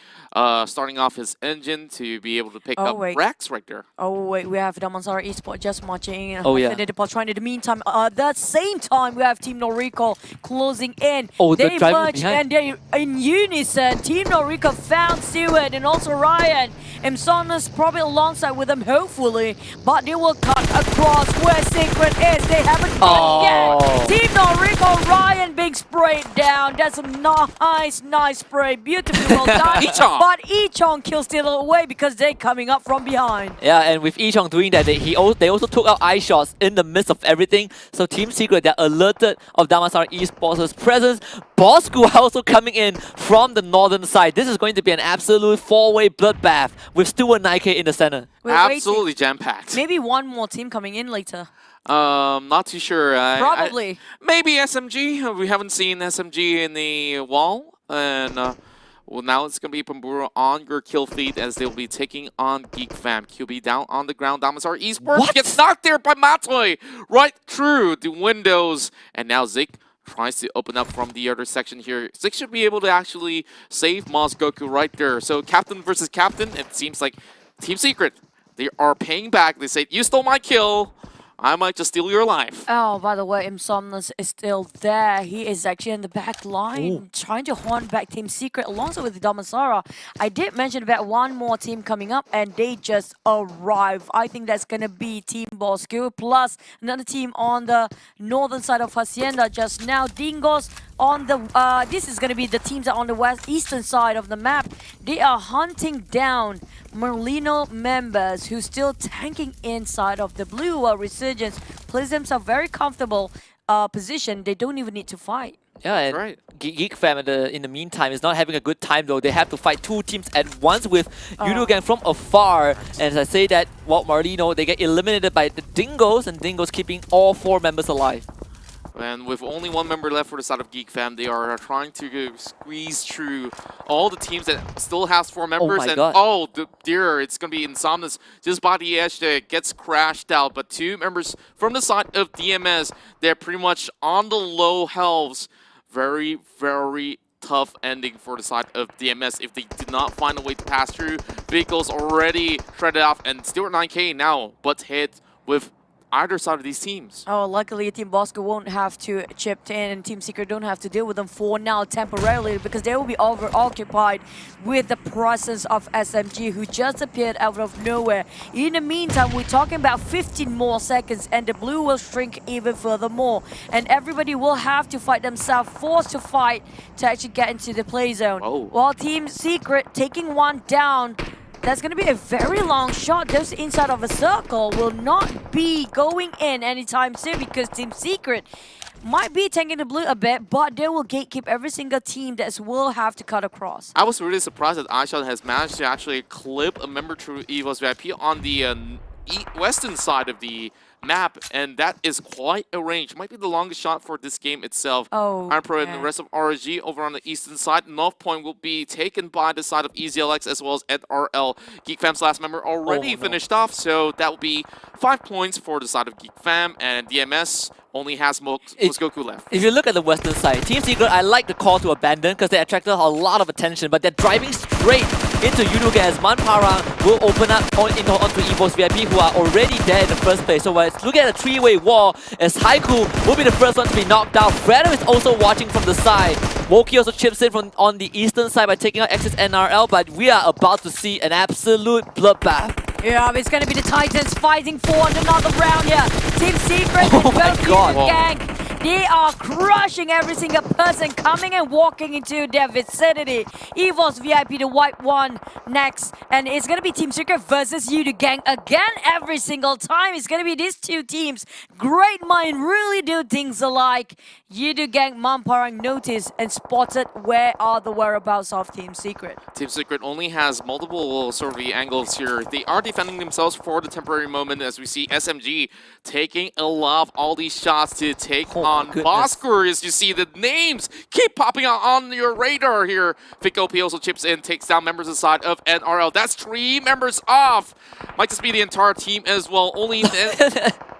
starting off his engine to be able to pick up Rex right there. Oh, wait, we have Damansara Esports just marching in. Oh, yeah. The Patron. In the meantime, at that same time, we have Team No Recall closing in. Oh, they merge and they're in unison. Team No Recall found Stewart and also Ryan. Insomnus probably alongside with them, hopefully, but they will cut across where Secret is. They haven't got it yet. Team No Recall, Ryan being sprayed down. That's a nice spray. Beautifully well done. But Ichong kills still away because they're coming up from behind. Yeah, and with Ichong doing that, they also took out eye shots in the midst of everything. So Team Secret, they're alerted of Damansara Esports' presence. Bosku also coming in from the northern side. This is going to be an absolute 4-way bloodbath with Stuart 9K in the center. Absolutely jam-packed. Maybe one more team coming in later. Not too sure. Probably. Maybe SMG. We haven't seen SMG in the wall. And well, now it's going to be Pambura on your kill feed as they'll be taking on Geek Fam. QB down on the ground. Damansara Esports gets knocked there by Matoy right through the windows. And now Zik tries to open up from the other section here. Zik should be able to actually save Maz Goku right there. So captain versus captain, it seems like Team Secret, they are paying back. They say, you stole my kill. I might just steal your life. Oh, by the way, Insomnus is still there. He is actually in the back line, trying to haunt back Team Secret alongside with Damasara. I did mention about one more team coming up, and they just arrived. I think that's going to be Team Bosco, plus another team on the northern side of Hacienda just now. Dingos on the... this is going to be the teams on the eastern side of the map. They are hunting down Merlino members who still tanking inside of the blue. Resurgence plays themselves very comfortable position. They don't even need to fight. Yeah, and right. Geek Fam in the meantime is not having a good time though. They have to fight two teams at once with Yudugang from afar. And as I say that, Walt Marlino, they get eliminated by the Dingos, and Dingos keeping all 4 members alive. And with only 1 member left for the side of Geek Fam, they are trying to squeeze through all the teams that still has 4 members. Oh my and God. dear, it's going to be Insomnus just by the edge that gets crashed out. But 2 members from the side of DMS, they're pretty much on the low healths. Very, very tough ending for the side of DMS if they did not find a way to pass through. Vehicles already shredded off and still at 9k now, but hit with either side of these teams. Oh, luckily Team Bosco won't have to chip in, and Team Secret don't have to deal with them for now temporarily, because they will be occupied with the presence of SMG, who just appeared out of nowhere. In the meantime, we're talking about 15 more seconds and the blue will shrink even furthermore, and everybody will have to fight themselves, forced to fight to actually get into the play zone. While Team Secret taking one down. That's going to be a very long shot. Those inside of a circle will not be going in anytime soon, because Team Secret might be tanking the blue a bit, but they will gatekeep every single team that will have to cut across. I was really surprised that iShot has managed to actually clip a member through EVO's VIP on the western side of the map, and that is quite a range. Might be the longest shot for this game itself. Iron Pro and the rest of RSG over on the eastern side. North Point will be taken by the side of EZLX as well as NRL. Geek Fam's last member already finished off, so that will be 5 points for the side of Geek Fam, and DMS only has Muskoku left. If you look at the western side, Team Secret, I like the call to abandon because they attracted a lot of attention, but they're driving straight into Yudugang as Manparang will open up onto EVO's VIP, who are already there in the first place. So let's look at a 3-way wall as Haiku will be the first one to be knocked out. Fredo is also watching from the side. Woki also chips in from on the eastern side by taking out X's NRL, but we are about to see an absolute bloodbath. Yeah, it's going to be the Titans fighting for another round here. Team Secret Oh and my both God. Gang. They are crushing every single person coming and walking into their vicinity. EVO's VIP, the white one, next. And it's going to be Team Secret versus Yudugang again every single time. It's going to be these 2 teams. Great mind really do things alike. Yudugang, Manparang noticed and spotted where are the whereabouts of Team Secret. Team Secret only has multiple sort of angles here. They are defending themselves for the temporary moment as we see SMG taking a lot of all these shots to take on Bosker. As you see the names keep popping out on your radar here. Vic OP also chips in, takes down members inside of NRL. That's 3 members off. Might just be the entire team as well. Only...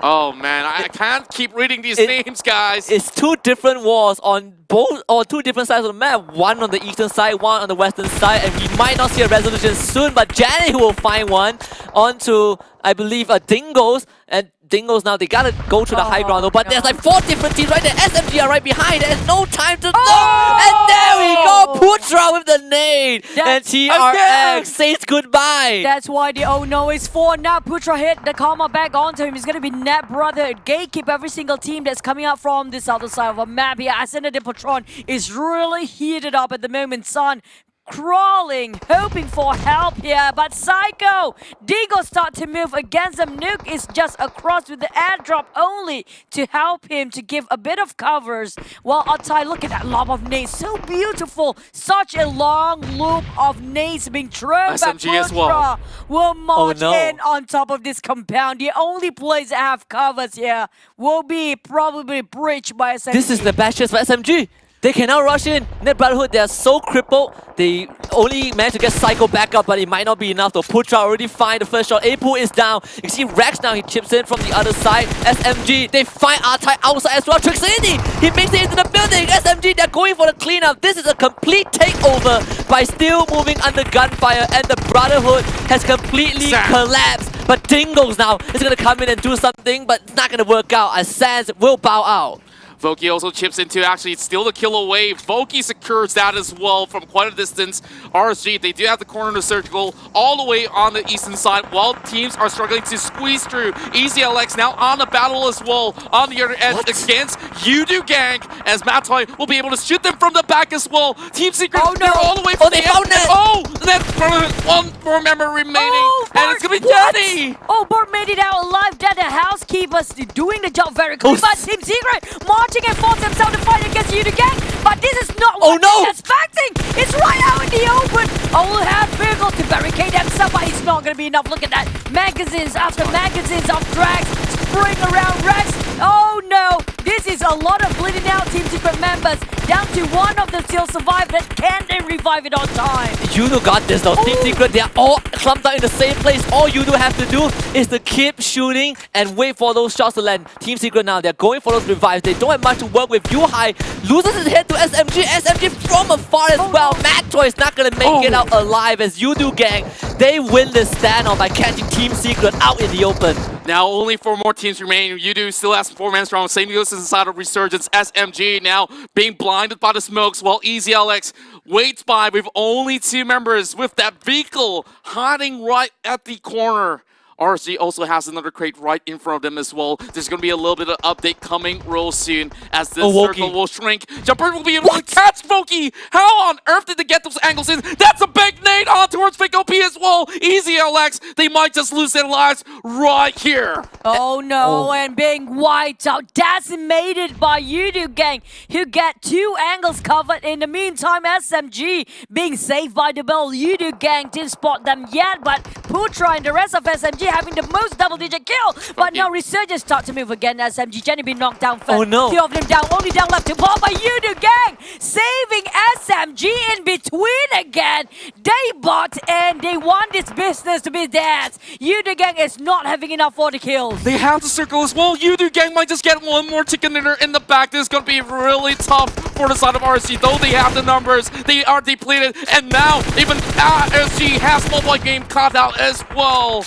Oh man, I can't keep reading these names, guys. It's 2 different walls on both, or 2 different sides of the map. One on the eastern side, one on the western side, and we might not see a resolution soon. But Janet will find one onto, I believe, Dingos. And Dingos now, they gotta go to the high ground though. But there's like 4 different teams right there. SMG are right behind. There's no time to and there we go, Putra with the nade. And TRX says goodbye. That's why the oh no is 4 now. Putra hit the karma back onto him. He's gonna be Net Brother. Gatekeep every single team that's coming out from this other side of a map here. Ascended the Patron is really heated up at the moment. Sun crawling, hoping for help here, but Psycho Dingo start to move against him. Nuke is just across with the airdrop only to help him to give a bit of covers. While Atai, look at that lob of nades, so beautiful, such a long loop of nades being thrown by Putra. Will march in on top of this compound. The only place that have covers here will be probably breached by SMG. This is the best chance for SMG. They cannot rush in. Net Brotherhood, they are so crippled. They only managed to get Psycho back up, but it might not be enough though. Putra already find the first shot. Apu is down. You can see Rex now, he chips in from the other side. SMG, they find R-Type outside as well. Trixini, he makes it into the building. SMG, they're going for the cleanup. This is a complete takeover by still moving under gunfire, and the Brotherhood has completely collapsed. But Dingles now is going to come in and do something, but it's not going to work out as Sans will bow out. Voki also chips into actually steal the kill away. Voki secures that as well from quite a distance. RSG, they do have the corner to surgical all the way on the eastern side while teams are struggling to squeeze through. EasyLX now on the battle as well on the other end against Yudu Gang as Matoy will be able to shoot them from the back as well. Team Secret, they're all the way from the end. Oh, that's one more member remaining and it's going to be Jenny. Oh, Bart made it out alive. That the housekeepers doing the job very quickly. But Team Secret marching and force themselves to fight against Yudu Gang. But this is not what they're expecting. It's right out in the open. All have vehicle to barricade themselves, but it's not going to be enough. Look at that. Magazines after magazines of drags spraying around Rex. Oh no. This is a lot of bleeding out Team Secret members. Down to one of them still survive. That can they revive it on time? Yudu got this though. Team Secret, they are all clumped out in the same place. All Yudu have to do is to keep shooting and wait for those shots to land. Team Secret now, they're going for those revives. They don't have much to work with. Yuhai loses his head to SMG. SMG from afar as well. Matoy is not going to make it out alive as Yudu Gang. They win this standoff by catching Team Secret out in the open. Now only 4 more teams remain. Yudu still has 4 man strong. Same goes inside of Resurgence. SMG now being blinded by the smokes while EasyLX waits by with only 2 members with that vehicle hiding right at the corner. RSG also has another crate right in front of them as well. There's going to be a little bit of update coming real soon as this circle will shrink. Jumper will be able to catch Voki. How on earth did they get those angles in? That's a big nade on towards Fake OP as well. EasyLX, they might just lose their lives right here. Oh no, and being wiped out, decimated by Yudu Gang, who get 2 angles covered. In the meantime, SMG being saved by the bell. Yudu Gang didn't spot them yet, but Putra and the rest of SMG having the most double-digit kill. But now Resurgence start to move again. SMG, Jenny being knocked down first. Oh no. 2 of them down, only down left to ball by Yudu Gang, saving SMG in between again. They bought and they want this business to be theirs. Yudu Gang is not having enough for the kills. They have the circle as well. Yudu Gang might just get one more chicken dinner in the back. This is going to be really tough for the side of RSG. Though they have the numbers, they are depleted. And now even RSG has mobile game caught out as well.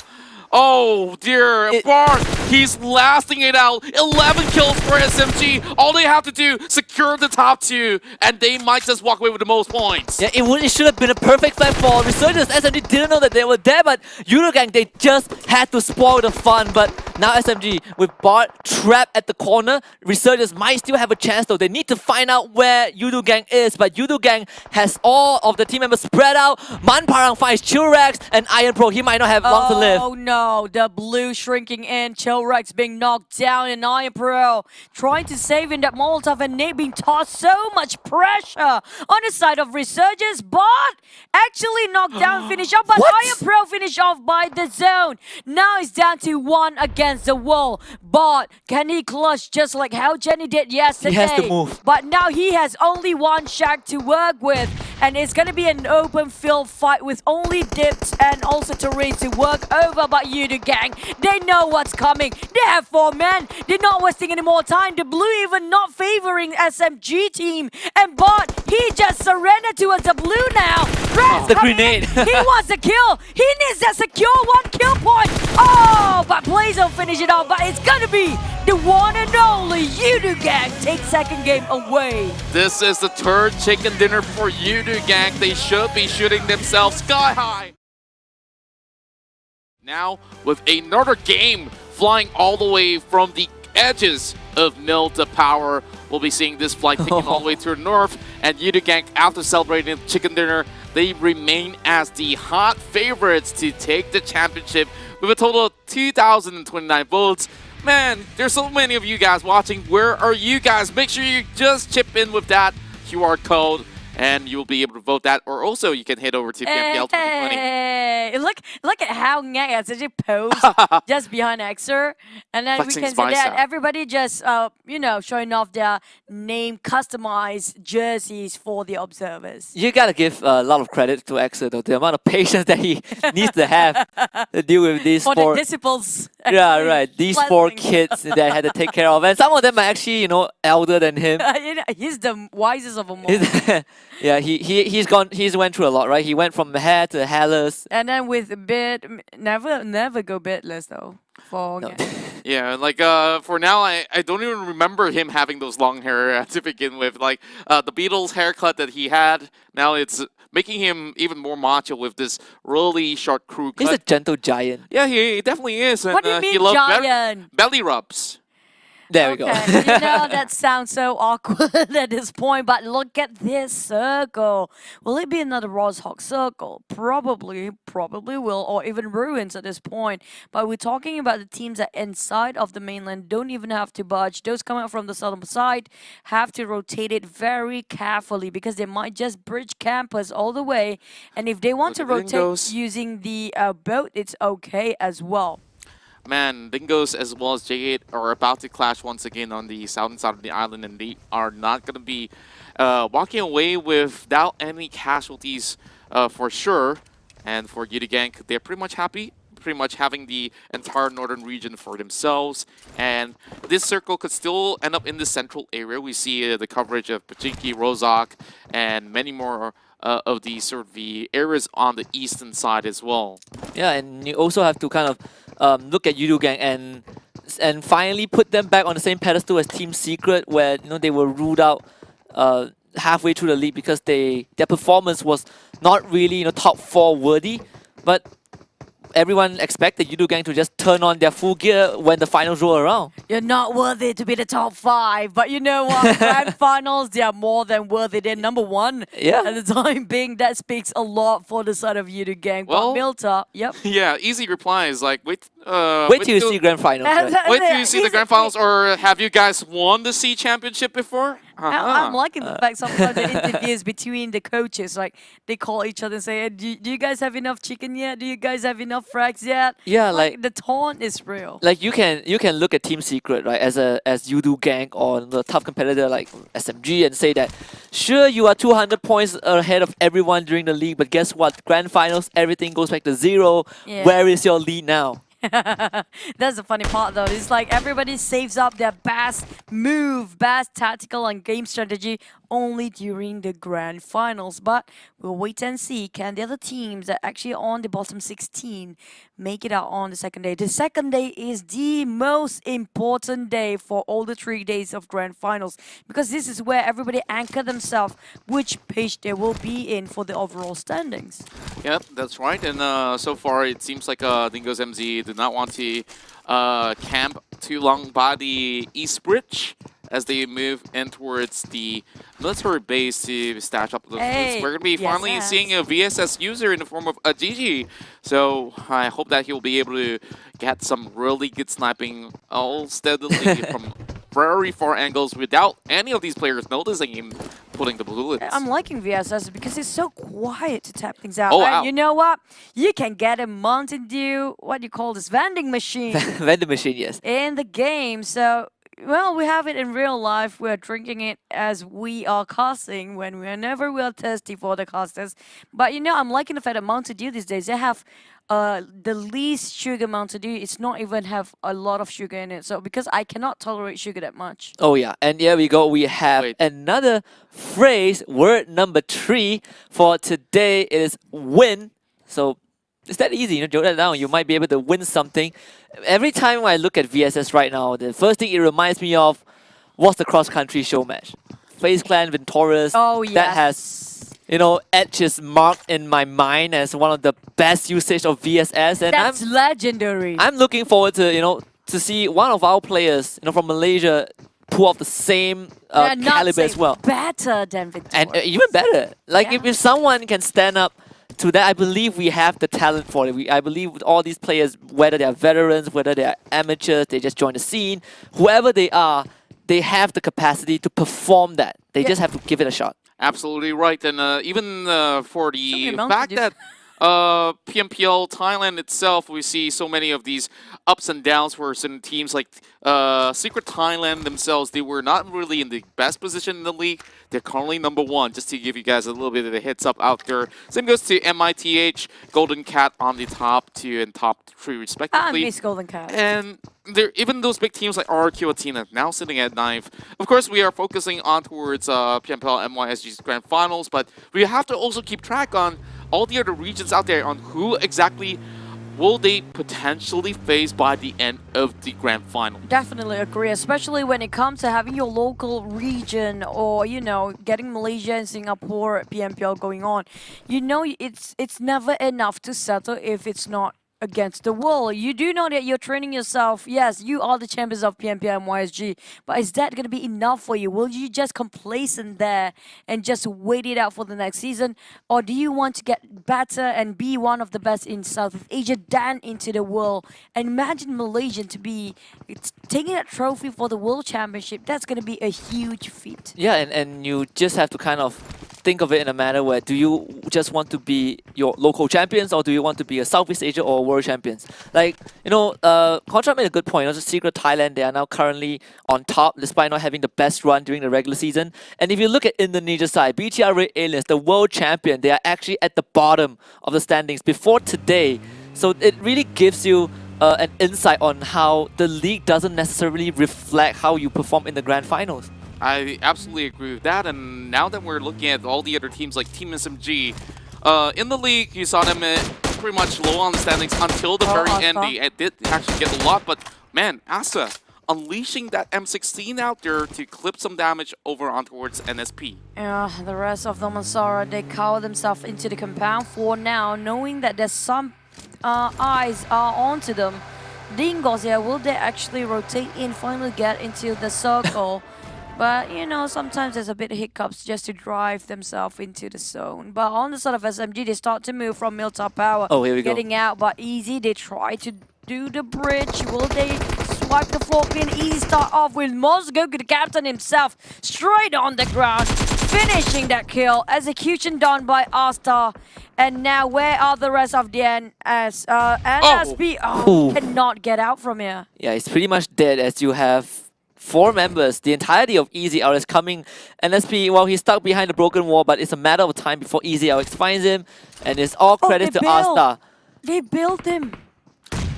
Oh dear, Bart, he's lasting it out. 11 kills for SMG. All they have to do, secure the top 2, and they might just walk away with the most points. Yeah, it should have been a perfect fight for Resurgence. SMG didn't know that they were there, but Yudu Gang, they just had to spoil the fun. But now SMG, with Bart trapped at the corner, Resurgence might still have a chance though. They need to find out where Yudu Gang is, but Yudu Gang has all of the team members spread out. Man Parang finds Chillrax and Iron Pro. He might not have long to live. Oh no, the blue shrinking in, Chillrax being knocked down, and Iron Pro trying to save in that Molotov, and Nate being tossed. So much pressure on the side of Resurgence, but actually knocked down, finish off, but Iron Pro finish off by the zone. Now it's down to 1 against the wall. But can he clutch just like how Jenny did yesterday? He has to move. But now he has only 1 shack to work with, and it's gonna be an open field fight with only dips and also terrains to work over. But Yudu Gang, they know what's coming. They have 4 men. They're not wasting any more time. The blue even not favoring SMG team. And Bot, he just surrendered towards the blue now. The grenade. He wants a kill. He needs a secure 1 kill point. Oh, but Blaze will finish it off. But it's gonna be the one and only Yudu Gang take 2nd game away. This is the 3rd chicken dinner for Yudu Gang. They should be shooting themselves sky high. Now, with another game flying all the way from the edges of Mill to Power, we'll be seeing this flight taking all the way to the north. And Yudu Gang, after celebrating chicken dinner, they remain as the hot favorites to take the championship with a total of 2,029 votes. Man, there's so many of you guys watching. Where are you guys? Make sure you just chip in with that QR code, and you'll be able to vote that. Or also, you can head over to PMPL 2020. Hey, look at how Ngak actually posed just behind Xer, and then Flexing we can see that style. everybody just showing off their name customized jerseys for the observers. You gotta give a lot of credit to Exer though, the amount of patience that he needs to have to deal with these For 4. the disciples. Yeah, right. These 4 Blessing. kids that I had to take care of, and some of them are actually, elder than him. He's the wisest of them all. Yeah, he's went through a lot, right? He went from hair to hairless. And then with a bit, never go beardless though. For No. Yeah, like for now, I don't even remember him having those long hair to begin with. Like the Beatles haircut that he had, now it's making him even more macho with this really short crew cut. He's a gentle giant. Yeah, he definitely is. And, what do you mean he loves giant? belly rubs. There we go. You know, that sounds so awkward at this point, but look at this circle. Will it be another Roshawk circle? Probably will, or even ruins at this point. But we're talking about the teams that inside of the mainland don't even have to budge. Those coming out from the southern side have to rotate it very carefully because they might just bridge campus all the way. And if they want to rotate using the boat, it's okay as well. Man, Dingoes as well as J8 are about to clash once again on the southern side of the island, and they are not going to be walking away without any casualties for sure. And for Udigank, they're pretty much happy, pretty much having the entire northern region for themselves. And this circle could still end up in the central area. We see the coverage of Pachinki, Rozak, and many more of the sort of the areas on the eastern side as well. Yeah, and you also have to kind of look at Yudu Gang and finally put them back on the same pedestal as Team Secret, where they were ruled out halfway through the league because their performance was not really top 4 worthy. But everyone expected Yudu Gang to just turn on their full gear when the finals roll around. You're not worthy to be the top 5, but you know what? Grand finals, they are more than worthy. They're number 1 at the time being. That speaks a lot for the side of Yudu Gang. Well, but Milta, yep. Yeah, easy reply is like, wait till you see grand finals. Right? Wait till you see the grand finals, or have you guys won the C championship before? I'm liking the fact sometimes the interviews between the coaches, like they call each other and say, hey, do you guys have enough chicken yet? Do you guys have enough frags yet? Yeah, like the taunt is real. Like you can look at Team Secret, right, as Yudu Gang or the tough competitor like SMG and say that sure you are 200 points ahead of everyone during the league, but guess what? Grand finals, everything goes back to 0. Yeah. Where is your lead now? That's the funny part though. It's like everybody saves up their best move, best tactical and game strategy only during the grand finals. But we'll wait and see. Can the other teams that actually on the bottom 16 make it out on the second day? The second day is the most important day for all the 3 days of grand finals, because this is where everybody anchor themselves which page they will be in for the overall standings. Yep, that's right. And so far it seems like Dingoes MZ did not want to camp too long by the East Bridge as they move in towards the military base to stash up those boots. We're going to be finally seeing a VSS user in the form of a Gigi. So I hope that he'll be able to get some really good sniping all steadily from very far angles without any of these players noticing him putting the bullets. I'm liking VSS because it's so quiet to tap things out. Oh, wow. You know what? You can get a Mountain Dew, what do you call this, vending machine. Vending machine, yes. In the game. So, well, we have it in real life. We're drinking it as we are casting whenever we are thirsty for the casters. But I'm liking the fact that Mountain Dew these days, they have the least sugar Mountain Dew. It's not even have a lot of sugar in it. So because I cannot tolerate sugar that much. Oh yeah, and here we go. We have another phrase, word number 3 for today. It is win. So it's that easy, jot that down. You might be able to win something. Every time I look at VSS right now, the first thing it reminds me of was the cross-country show match. FaZe Clan Victorious. Oh yes. That has etched its mark in my mind as one of the best usage of VSS, and that's legendary. I'm looking forward to to see one of our players from Malaysia pull off the same caliber as well. Better than Victorious. And even better. Like if someone can stand up to that, I believe we have the talent for it. I believe with all these players, whether they are veterans, whether they are amateurs, they just join the scene, whoever they are, they have the capacity to perform that. They just have to give it a shot. Absolutely right. And even for the fact that PMPL Thailand itself, we see so many of these ups and downs for certain teams. Like Secret Thailand themselves, they were not really in the best position in the league. They're currently #1, just to give you guys a little bit of a heads up out there. Same goes to MITH, Golden Cat on the top 2 and top 3 respectively. Miss Golden Cat. And even those big teams like RRQ Athena now sitting at 9th. Of course, we are focusing on towards PMPL MYSG's Grand Finals, but we have to also keep track on all the other regions out there on who exactly will they potentially face by the end of the Grand Final. Definitely agree, especially when it comes to having your local region or, you know, getting Malaysia and Singapore PMPL going on. You know, it's never enough to settle if it's not against the world. You do know that you're training yourself. Yes, you are the champions of PMPL and YSG, but is that going to be enough for you? Will you just complacent there and just wait it out for the next season? Or do you want to get better and be one of the best in Southeast Asia, then into the world? And imagine Malaysian to be taking that trophy for the World Championship. That's going to be a huge feat. Yeah, and you just have to kind of think of it in a manner where do you just want to be your local champions or do you want to be a Southeast Asia or world champions? Like, you know, Contra made a good point. Also, Secret Thailand, they are now currently on top despite not having the best run during the regular season. And if you look at Indonesia side, BTR Red Aliens, the world champion, they are actually at the bottom of the standings before today. So it really gives you an insight on how the league doesn't necessarily reflect how you perform in the grand finals. I absolutely agree with that, and now that we're looking at all the other teams like Team SMG, in the league, you saw them pretty much low on the standings until the very end. They did actually get a lot, but man, Asta unleashing that M16 out there to clip some damage over on towards NSP. Yeah, the rest of the Mansara, they cower themselves into the compound for now, knowing that there's some eyes are onto them. Dingos here, will they actually rotate in, finally get into the circle? But, you know, sometimes there's a bit of hiccups just to drive themselves into the zone. But on the side of SMG, they start to move from Miltop Power. Oh, here we getting out, but easy. They try to do the bridge. Will they swipe the 4-pin? Easy start off with Mosgo, the captain himself, straight on the ground, finishing that kill. Execution done by Asta. And now, where are the rest of the NSP? Oh, cannot get out from here. Yeah, it's pretty much dead as you have 4 members, the entirety of EasyLX coming. NSP, well, he's stuck behind the broken wall, but it's a matter of time before EasyLX finds him. And it's all credit to Asta. They built him.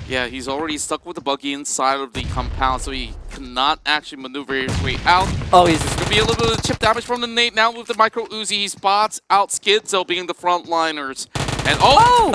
Yeah, he's already stuck with the buggy inside of the compound, so he cannot actually maneuver his way out. Oh, he's going to be a little bit of chip damage from the nade. Now with the micro Uzi, he spots out Skidzo being the frontliners. And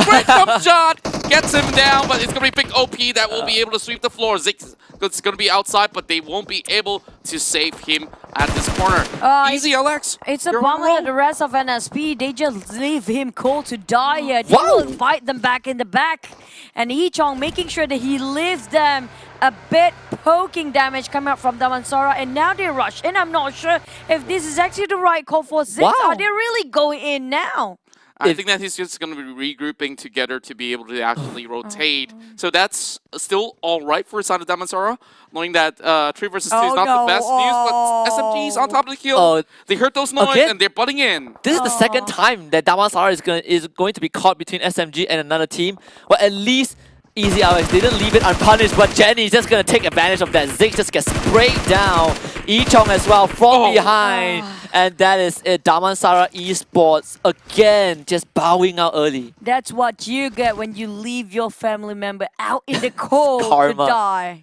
great jump shot! Gets him down, but it's going to be big OP that will be able to sweep the floor. Zig's going to be outside, but they won't be able to save him at this corner. Easy, Alex. It's a bummer that the rest of NSP, they just leave him cold to die here. They will fight them back in the back. And Heechong making sure that he leaves them a bit, poking damage coming up from Damansara, and now they rush in. I'm not sure if this is actually the right call for Ziggs. Are they really going in now? I think that he's just going to be regrouping together to be able to actually rotate. So that's still all right for side of Damansara, knowing that 3 versus 2 is not the best news, but SMG's on top of the kill. They heard those noise and they're butting in. This is the second time that Damansara is going to be caught between SMG and another team. Well, at least EasyLX didn't leave it unpunished, but Jenny's just going to take advantage of that. Zig just gets sprayed down. Ichong as well from behind. And that is it. Damansara Esports again just bowing out early. That's what you get when you leave your family member out in the cold to die.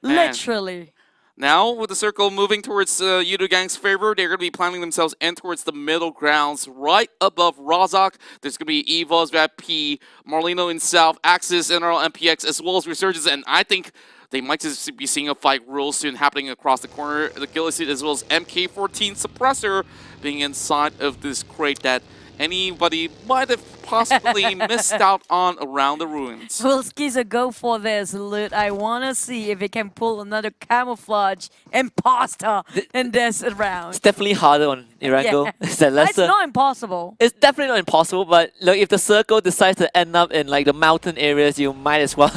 Literally. Now, with the circle moving towards Yudu Gang's favor, they're going to be planting themselves in towards the middle grounds, right above Razak. There's going to be Evos, P, Marlino in South, Axis, NRL, MPX, as well as Resurgence, and I think they might just be seeing a fight real soon happening across the corner. The Gillicid as well as MK14 Suppressor being inside of this crate that anybody might have possibly missed out on around the ruins. Will Skiza go for this loot? I want to see if he can pull another camouflage imposter in this round. It's definitely harder on Irango. Yeah. It's not impossible. It's definitely not impossible, but look, if the circle decides to end up in like the mountain areas, you might as well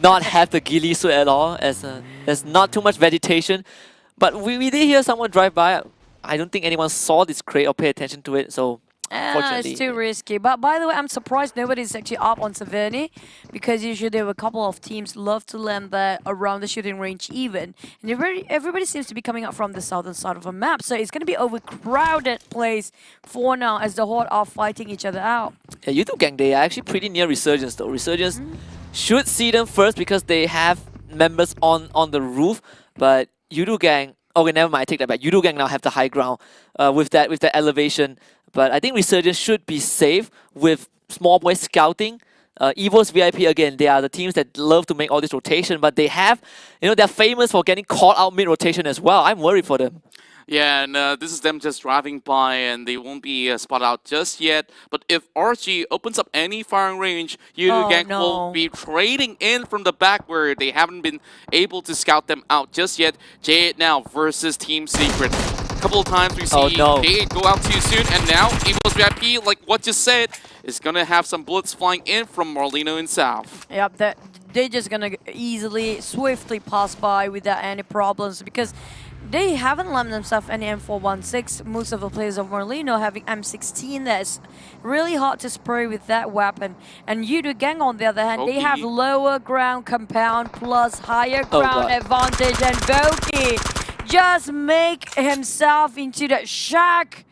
not have the ghillie suit at all, as there's not too much vegetation. But we did hear someone drive by. I don't think anyone saw this crate or pay attention to it, so Unfortunately. It's too risky. But by the way, I'm surprised nobody's actually up on Savani because usually there were a couple of teams love to land there around the shooting range even. And everybody seems to be coming up from the southern side of a map. So it's going to be overcrowded place for now as the Horde are fighting each other out. Yeah, YouTube Gang, they are actually pretty near Resurgence though. Resurgence should see them first because they have members on the roof. But YouTube Gang, okay, never mind, I take that back. YouTube Gang now have the high ground with that elevation. But I think Resurgence should be safe with Small Boy scouting. Evo's VIP again, they are the teams that love to make all this rotation, but they have, they're famous for getting caught out mid-rotation as well. I'm worried for them. Yeah, and this is them just driving by, and they won't be spotted out just yet. But if RG opens up any firing range, Gang will be trading in from the back where they haven't been able to scout them out just yet. J8 now versus Team Secret. A couple of times we see J8 go out too soon, and now Evo's VIP, like what you said, is going to have some bullets flying in from Marlino in South. Yep, they're just going to easily, swiftly pass by without any problems because they haven't lent themselves any M416. Most of the players of Marlino having M16. That's really hard to spray with that weapon. And Gang, on the other hand, they have lower ground compound plus higher ground advantage. And Voki just make himself into that shack,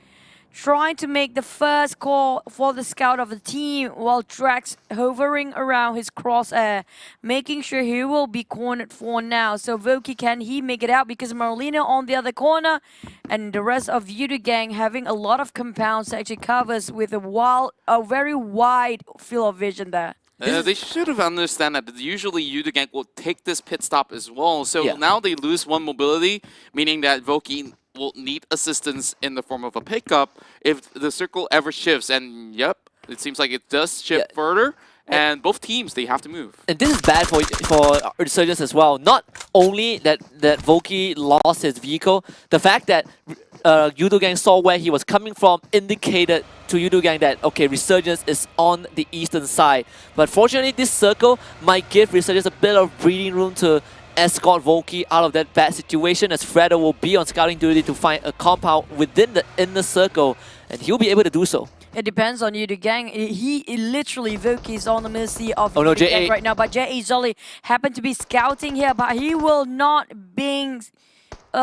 trying to make the first call for the scout of the team while Drax hovering around his crosshair, making sure he will be cornered for now. So Voki, can he make it out? Because Marlino on the other corner and the rest of Gang having a lot of compounds that actually covers with a very wide field of vision there. They should have understood that usually Gang will take this pit stop as well. So now they lose one mobility, meaning that Voki will need assistance in the form of a pickup if the circle ever shifts. And yep, it seems like it does shift further. And both teams, they have to move. And this is bad for Resurgence as well. Not only that Voki lost his vehicle, the fact that Gang saw where he was coming from indicated to Gang that, okay, Resurgence is on the eastern side. But fortunately, this circle might give Resurgence a bit of breathing room to escort Voki out of that bad situation, as Fredo will be on scouting duty to find a compound within the inner circle, and he'll be able to do so. It depends on Gang. He literally, Voki is on the mercy of J8 right now, but J8 Zolly happened to be scouting here, but he will not being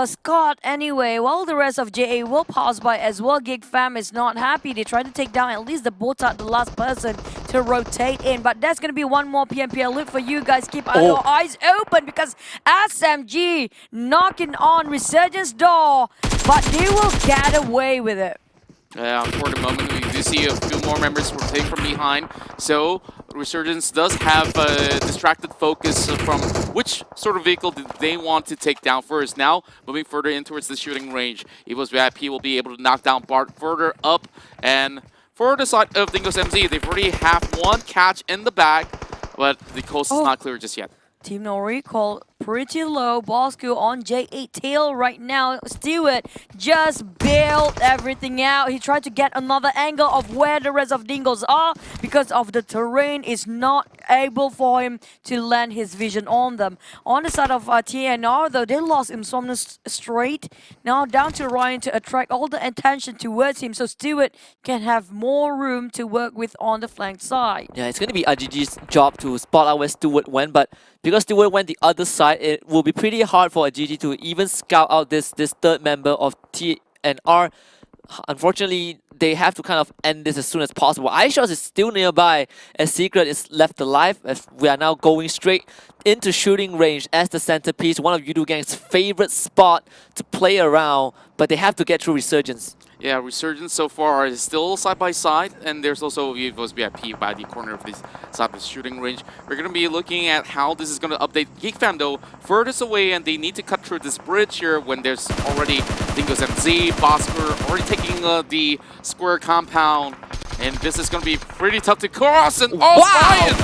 Scott anyway, while the rest of JA will pass by as well. Gig Fam is not happy. They try to take down at least the Botat, the last person to rotate in. But that's going to be one more PMPL loop for you guys. Keep your eyes open because SMG knocking on Resurgence door, but they will get away with it. Yeah, for the moment, we do see a few more members rotate from behind. So, Resurgence does have a distracted focus from which sort of vehicle did they want to take down first. Now, moving further in towards the shooting range, Evo's VIP will be able to knock down Bart further up. And for the side of Dingo's MZ, they've already have one catch in the bag, but the coast is not clear just yet. Team No Recall pretty low. Bosco on J8 tail right now. Stewart just bailed everything out. He tried to get another angle of where the rest of Dingos are because of the terrain is not able for him to land his vision on them. On the side of TNR though, they lost Insomnus straight. Now down to Ryan to attract all the attention towards him so Stewart can have more room to work with on the flank side. Yeah, it's going to be RGG's job to spot out where Stewart went, but because Stewart went the other side, it will be pretty hard for GG to even scout out this third member of TNR. Unfortunately, they have to kind of end this as soon as possible. iShots is still nearby as Secret is left alive as we are now going straight into shooting range as the centerpiece, one of Gang's favorite spot to play around, but they have to get through Resurgence. Yeah, Resurgence so far is still side by side, and there's also Evo's VIP by the corner of this side of the shooting range. We're going to be looking at how this is going to update. Geek Fam, though, furthest away, and they need to cut through this bridge here when there's already Dingo's MZ, Bosker already taking the square compound, and this is going to be pretty tough to cross. And Ryan!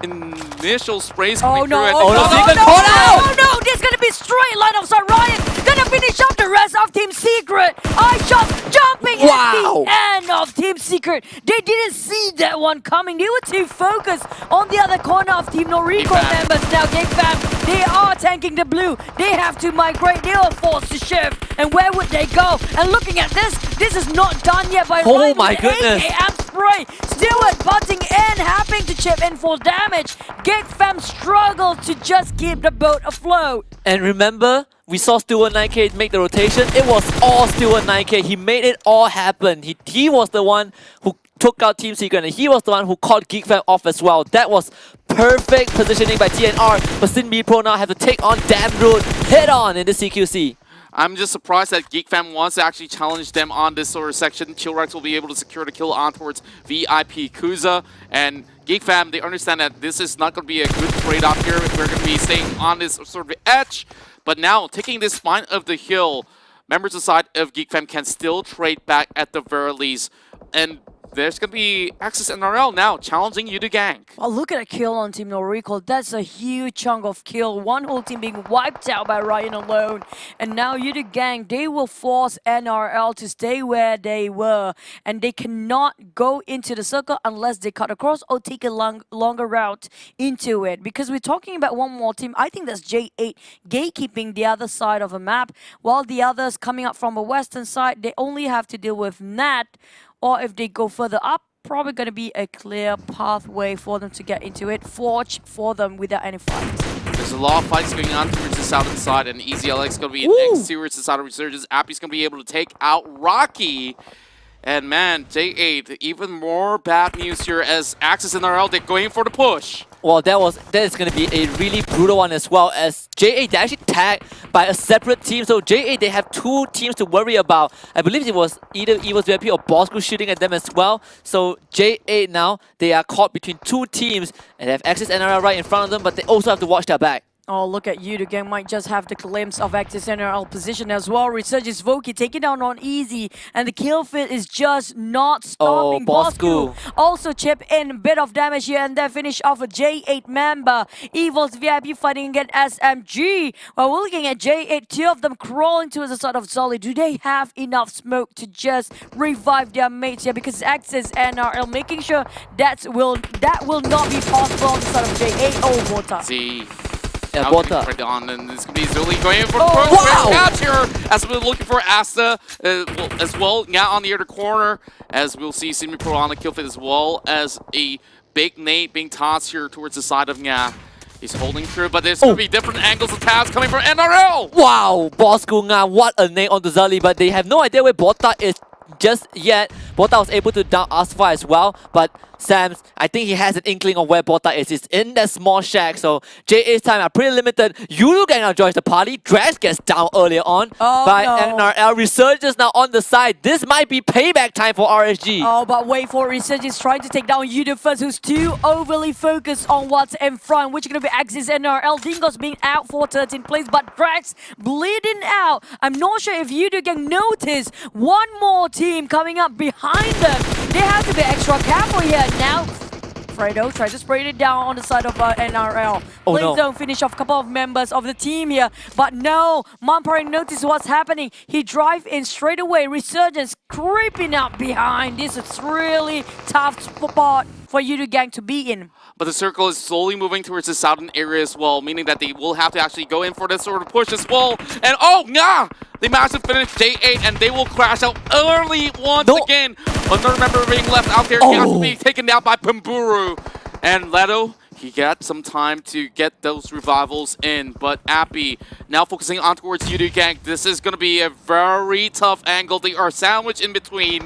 Initial sprays coming through. Oh no, there's going to be straight line of sight. Ryan gonna finish off the rest of Team Secret. iShot jumping at the end of Team Secret. They didn't see that one coming. They were too focused on the other corner of Team Noriko members. Now GameFam, they are tanking the blue. They have to migrate. They are forced to shift. And where would they go? And looking at this is not done yet by oh my goodness. AKM spray. Stewart butting in, having to chip in for damage. GameFam struggled to just keep the boat afloat. And remember, we saw Stewart 9K make the rotation. It was all Stewart 9K. He made it all happen. He was the one who took out Team Secret, and he was the one who caught GeekFam off as well. That was perfect positioning by TNR. But Sin B Pro now have to take on Damn Root head on in the CQC. I'm just surprised that GeekFam wants to actually challenge them on this sort of section. Chillrex will be able to secure the kill on towards VIP Kuza. And GeekFam, they understand that this is not going to be a good trade-off here. We're going to be staying on this sort of edge. But now, taking this spine of the hill, members aside of GeekFam can still trade back at the very least. And there's going to be Axis NRL now challenging you to gank. Oh, look at a kill on Team Noriko. That's a huge chunk of kill. One whole team being wiped out by Ryan alone. And now Yudu Gang, they will force NRL to stay where they were. And they cannot go into the circle unless they cut across or take a longer route into it. Because we're talking about one more team. I think that's J8 gatekeeping the other side of a map. While the others coming up from the western side, they only have to deal with Nat. Or if they go further up, probably going to be a clear pathway for them to get into it. Forge for them without any fights. There's a lot of fights going on towards the southern side, and EasyLX is going to be next towards the side of Resurgence. Appy's going to be able to take out Rocky. And man, J8, even more bad news here as Axis and RL, they're going for the push. Well, that is going to be a really brutal one as well, as J8, they actually tagged by a separate team. So J8, they have two teams to worry about. I believe it was either EVO's VIP or Bosco shooting at them as well. So J8 now, they are caught between two teams and they have Axis NRL right in front of them, but they also have to watch their back. Oh, look at you. The gang might just have the glimpse of Axis NRL position as well. Resurgence Voki taking down on easy. And the kill fit is just not stopping. Bosco also chip in a bit of damage here and then finish off a J8 member. Evil's VIP fighting against SMG. While we're looking at J8, two of them crawling towards a sort of solid. Do they have enough smoke to just revive their mates here? Because Axis NRL making sure that will not be possible on the side of J8. Oh, Bota. See. Yeah, Bota. On, and this could be Zuli going in for the catch here as we're looking for Asta as well. Now on the other corner, as we'll see Simi Pro on the kill fit as well as a big nade being tossed here towards the side of Nga. He's holding through, but there's going to be different angles of tabs coming from NRL. Wow, Bosco Nga, what a nade onto Zali, but they have no idea where Bota is just yet. Bota was able to down Asfa as well, but Sams, I think he has an inkling of where Bota is. He's in that small shack, so J8's time are pretty limited. Yulu Gang now joins the party. Drax gets down earlier on by NRL. Resurgence now on the side. This might be payback time for RSG. Oh, but wait for Resurgence trying to take down Yudu first, who's too overly focused on what's in front, which is going to be Axis NRL. Dingos being out for 13th place, but Drax bleeding out. I'm not sure if Yudu Gang noticed one more team coming up behind them. They have to be extra careful here. Now, Fredo tries to spray it down on the side of NRL. Please don't finish off a couple of members of the team here. But no, Mampari noticed what's happening. He drive in straight away. Resurgence creeping up behind. This is really tough spot for Yudu Gang to be in. But the circle is slowly moving towards the southern area as well, meaning that they will have to actually go in for this sort of push as well. And oh, nah! They managed to finish J8 and they will crash out early once again. Another member being left out there. He has to be taken down by Pamburu. And Leto, he got some time to get those revivals in. But Appy now focusing on towards Yudu Gang. This is going to be a very tough angle. They are sandwiched in between.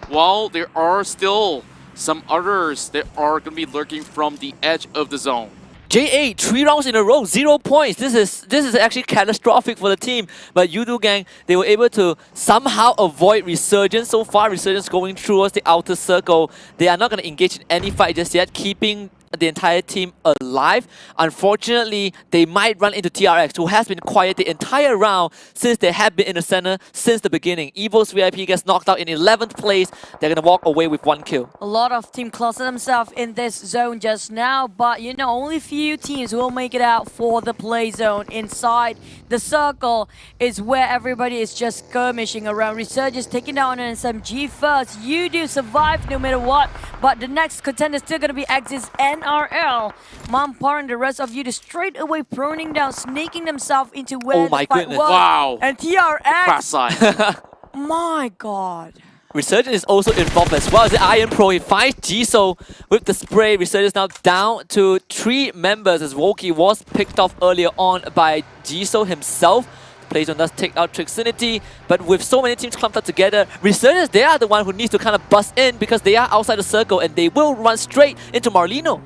While there are still some others that are going to be lurking from the edge of the zone. J8, 3 rounds in a row, 0 points. This is actually catastrophic for the team. But Yudu Gang, they were able to somehow avoid Resurgence. So far, Resurgence going towards the outer circle. They are not going to engage in any fight just yet, keeping the entire team alive. Unfortunately, they might run into TRX, who has been quiet the entire round since they have been in the center since the beginning. Evo's VIP gets knocked out in 11th place. They're going to walk away with 1 kill. A lot of team cluster themselves in this zone just now, but you know, only few teams will make it out for the play zone. Inside the circle is where everybody is just skirmishing around. Resurgence taking down an SMG first. You do survive no matter what, but the next contender is still going to be Axis NRL. Mampar and the rest of you to straight away proning down, sneaking themselves into where Oh my the fight goodness. was. Wow. And TRX, Crash side. my god. Resurgence is also involved as well as the Iron Pro. He finds Jisoo with the spray. Resurgence now down to 3 members as Woki was picked off earlier on by Jisoo himself. Playzone does take out Trixinity, but with so many teams clumped up together, Resurgence, they are the one who needs to kind of bust in because they are outside the circle and they will run straight into Marlino.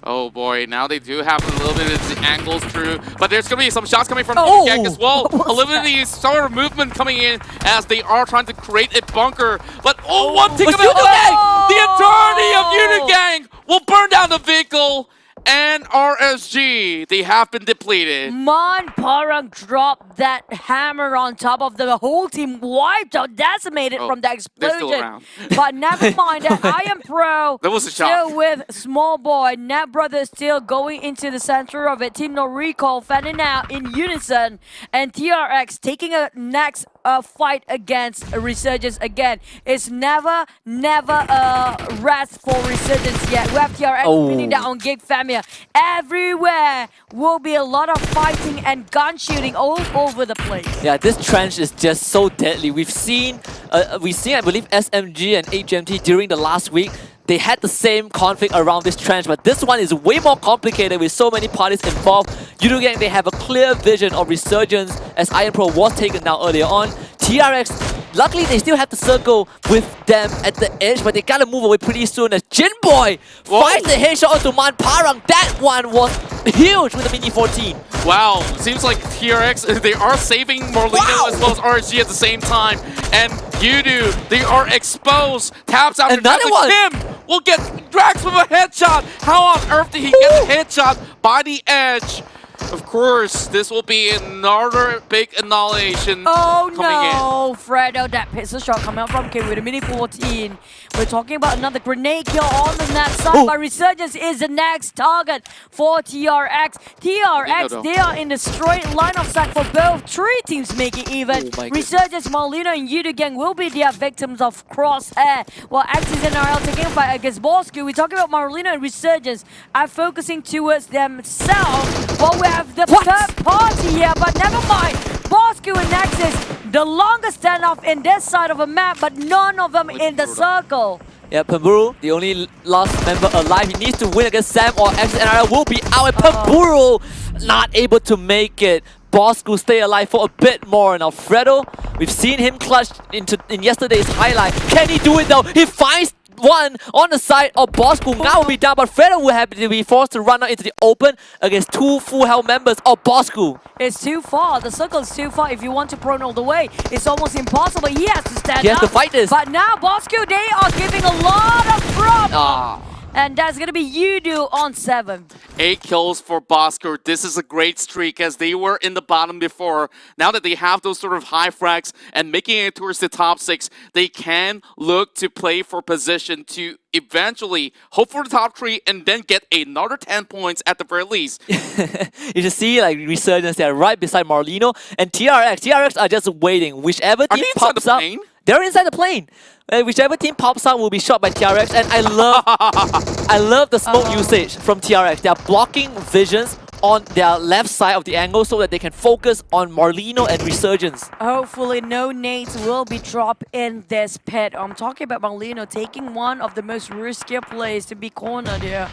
Oh boy, now they do have a little bit of the angles through, but there's going to be some shots coming from Oh! Gang as well. A little bit of the sort of movement coming in as they are trying to create a bunker. But one thing Was about Unigang! the entirety of Unigang will burn down the vehicle. And RSG, they have been depleted. Parang dropped that hammer on top of the whole team, wiped out, decimated from the they're still explosion. around. But never mind that. I am pro. That was a shot. Still with Small Boy. Nat Brothers still going into the center of it. Team No Recall fanning out in unison. And TRX taking a next fight against Resurgence again. It's never a rest for Resurgence yet. We have TRX winning down on Gig Family. Everywhere will be a lot of fighting and gun shooting all over the place. Yeah, this trench is just so deadly. We've seen, I believe, SMG and HMT during the last week. They had the same conflict around this trench, but this one is way more complicated with so many parties involved. Gang, they have a clear vision of Resurgence as Iron Pro was taken down earlier on. TRX, luckily they still have the circle with them at the edge, but they gotta move away pretty soon as Jinboy finds the headshot onto Parang. That one was huge with the Mini 14. Wow, seems like TRX, they are saving Morlino as well as RSG at the same time. And Yudu, they are exposed. Taps out Another one. Kim will get drags with a headshot. How on earth did he get a headshot by the edge? Of course, this will be another big annihilation coming no, Fredo, that pistol shot coming out from Kim with a Mini 14. We're talking about another grenade kill on the net side, but Resurgence is the next target for TRX. TRX, they are in the straight line of sight for both. 3 teams make it even. Resurgence, Marlino, and Yudu will be their victims of crosshair. While Axis NRL taking a fight against Bosku, we're talking about Marlino and Resurgence are focusing towards themselves. While we have the third party here, but never mind. Bosku and Axis, the longest standoff in this side of a map, but none of them in the circle. Yeah, Pamburu, the only last member alive. He needs to win against Sam or XNRL will be out. And Pamburu not able to make it. Bosku stay alive for a bit more. And Alfredo, we've seen him clutch in yesterday's highlight. Can he do it though? He finds one on the side of Bosku. Now will be down, but Fredo will have to be forced to run out into the open against 2 full health members of Bosku. It's too far. The circle is too far. If you want to prone all the way, it's almost impossible. He has to stand up. He has to fight this. But now Bosku, they are giving a lot of trouble. And that's going to be Yudu on 7. 8 kills for Bosco. This is a great streak as they were in the bottom before. Now that they have those sort of high frags and making it towards the top 6, they can look to play for position to eventually hope for the top 3 and then get another 10 points at the very least. You just see like Resurgence, they're right beside Marlino and TRX. TRX are just waiting. Whichever team pops up. They're inside the plane. Whichever team pops out will be shot by TRX, and I love the smoke usage from TRX. They are blocking visions on their left side of the angle so that they can focus on Marlino and Resurgence. Hopefully no nades will be dropped in this pit. I'm talking about Marlino taking one of the most risky plays to be cornered here.